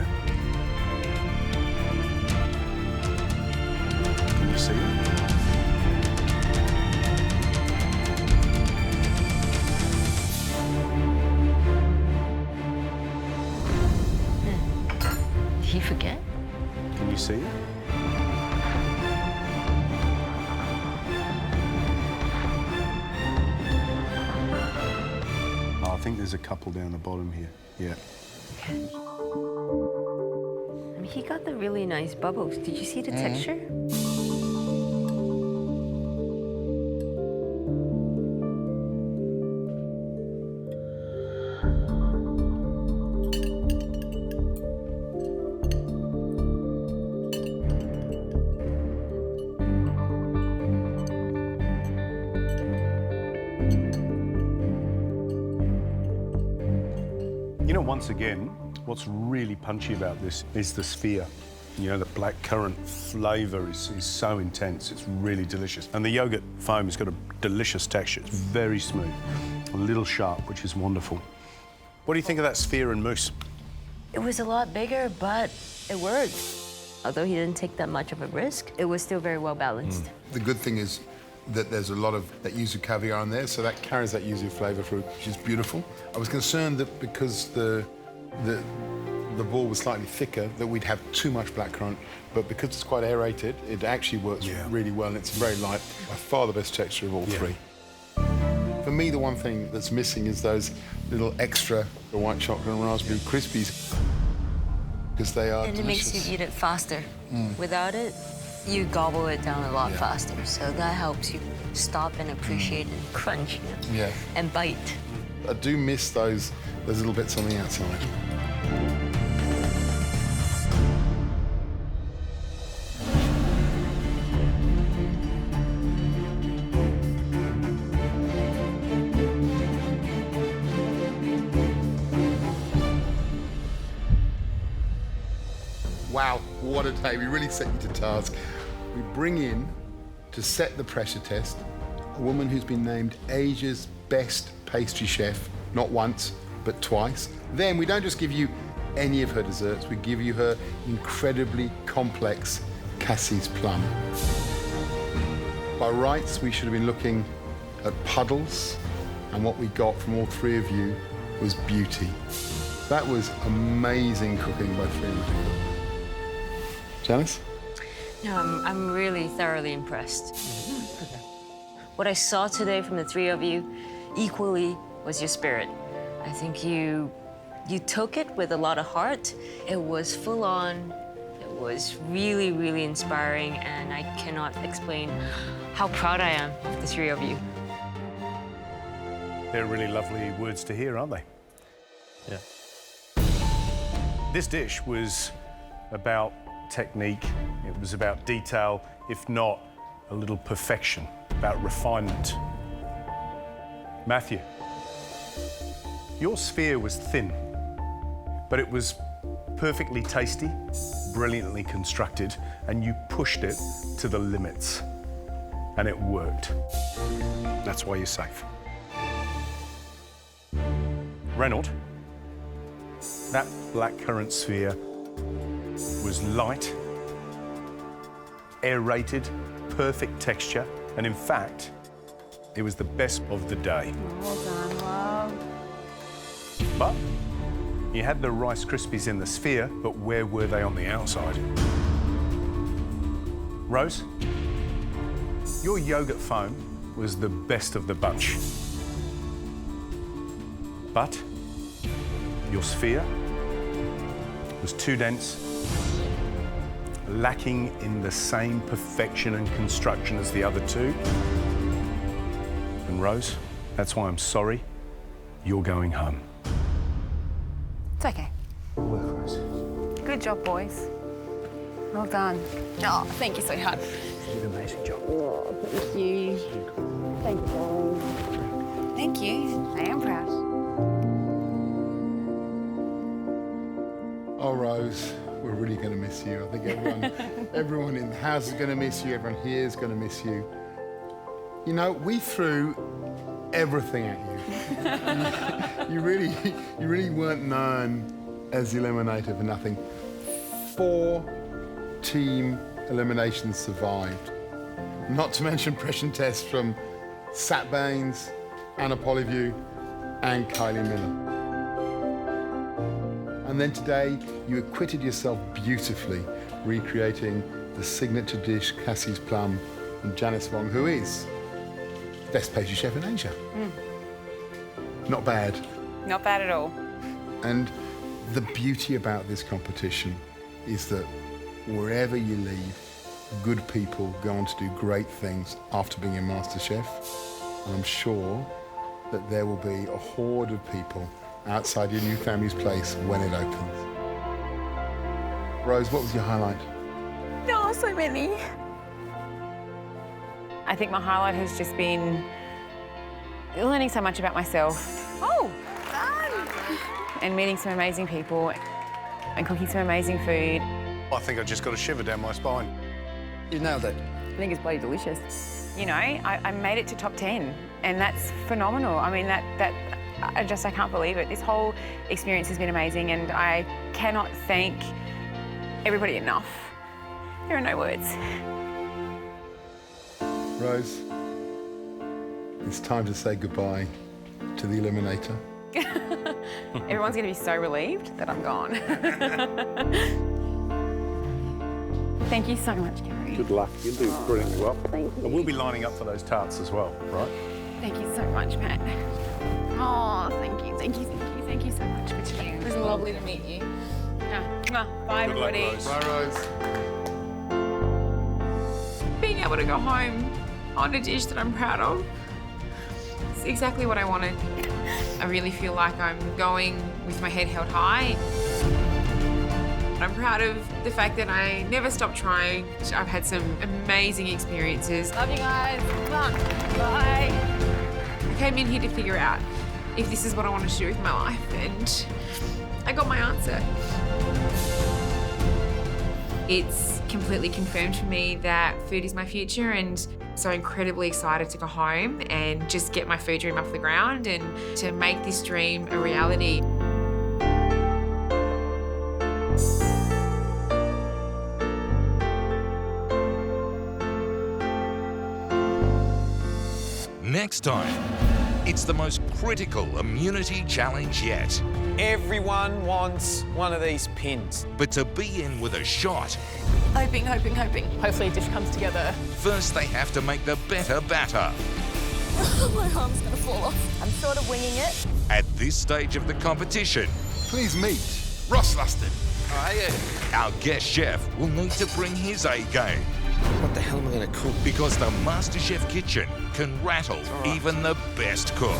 Can you see it? Did he forget? Can you see it? I think there's a couple down the bottom here. Yeah. I mean, he got the really nice bubbles. Did you see the texture? You know, once again, what's really punchy about this is the sphere. You know, the black currant flavour is so intense, it's really delicious. And the yoghurt foam has got a delicious texture. It's very smooth, a little sharp, which is wonderful. What do you think of that sphere and mousse? It was a lot bigger, but it worked. Although he didn't take that much of a risk, it was still very well balanced. The good thing is that there's a lot of that yuzu caviar in there, so that carries that yuzu flavour through, which is beautiful. I was concerned that because the ball was slightly thicker, that we'd have too much blackcurrant, but because it's quite aerated, it actually works really well, and it's very light. By far the best texture of all three. For me, the one thing that's missing is those little extra white chocolate and raspberry crispies, because they are And delicious. it makes you eat it faster. Without it, you gobble it down a lot faster. So that helps you stop and appreciate and crunch and bite. I do miss those little bits on the outside. Wow, what a day. We really set you to task. We bring in, to set the pressure test, a woman who's been named Asia's best pastry chef, not once, but twice. Then we don't just give you any of her desserts, we give you her incredibly complex Cassis Plum. By rights, we should have been looking at puddles, and what we got from all three of you was beauty. That was amazing cooking by three of you. Janice? No, I'm really thoroughly impressed. What I saw today from the three of you equally was your spirit. I think you took it with a lot of heart. It was full on. It was really, really inspiring, and I cannot explain how proud I am of the three of you. They're really lovely words to hear, aren't they? Yeah. This dish was about technique, it was about detail, if not a little perfection, about refinement. Matthew, your sphere was thin, but it was perfectly tasty, brilliantly constructed, and you pushed it to the limits. And it worked. That's why you're safe. Reynolds, that blackcurrant sphere was light, aerated, perfect texture, and in fact, it was the best of the day. Well done, love. But you had the Rice Krispies in the sphere, but where were they on the outside? Rose, your yogurt foam was the best of the bunch. But your sphere was too dense, lacking in the same perfection and construction as the other two. And Rose, that's why I'm sorry, you're going home. It's okay. Good work, Rose. Good job, boys. Well done. Oh, thank you, sweetheart. You did an amazing job. Oh, thank you. Thank you, darling. Thank you. I am proud. Oh, Rose, we're really going to miss you. I think everyone in the house is going to miss you. Everyone here is going to miss you. You know, we threw everything at you. You really weren't known as the Eliminator for nothing. 4 team eliminations survived. Not to mention pressure tests from Sat Baines, Anna Polyview, and Kylie Miller. And then today, you acquitted yourself beautifully, recreating the signature dish, Cassis Plum, from Janice Wong, who is best pastry chef in Asia. Not bad. Not bad at all. And the beauty about this competition is that wherever you leave, good people go on to do great things after being in MasterChef. And I'm sure that there will be a horde of people outside your new family's place when it opens. Rose, what was your highlight? Oh, so many. I think my highlight has just been learning so much about myself. Oh, and meeting some amazing people and cooking some amazing food. I think I just got a shiver down my spine. You nailed it. I think it's bloody delicious. You know, I made it to top 10, and that's phenomenal. I mean, I can't believe it. This whole experience has been amazing, and I cannot thank everybody enough. There are no words. Rose, it's time to say goodbye to the Eliminator. Everyone's going to be so relieved that I'm gone. Thank you so much, Gary. Good luck. You'll do brilliantly well. Thank you. And we'll be lining up for those tarts as well, right? Thank you so much, Pat. Oh, thank you, thank you, thank you, thank you so much for today. It was lovely to meet you. Bye, Good luck, everybody. Rose. Bye, Rose. Being able to go home on a dish that I'm proud of, it's exactly what I wanted. I really feel like I'm going with my head held high. I'm proud of the fact that I never stopped trying. I've had some amazing experiences. Love you guys. Come on. Bye. I came in here to figure out if this is what I wanted to do with my life, and I got my answer. It's completely confirmed for me that food is my future, and so incredibly excited to go home and just get my food dream off the ground and to make this dream a reality. Next time, it's the most critical immunity challenge yet. Everyone wants one of these pins. But to be in with a shot, Hoping. Hopefully a dish comes together. first they have to make the better batter. My arm's gonna fall off. I'm sort of winging it. At this stage of the competition, Please meet Ross Lustin. our guest chef will need to bring his A game. What the hell am I going to cook? Because the MasterChef kitchen can rattle even the best cook.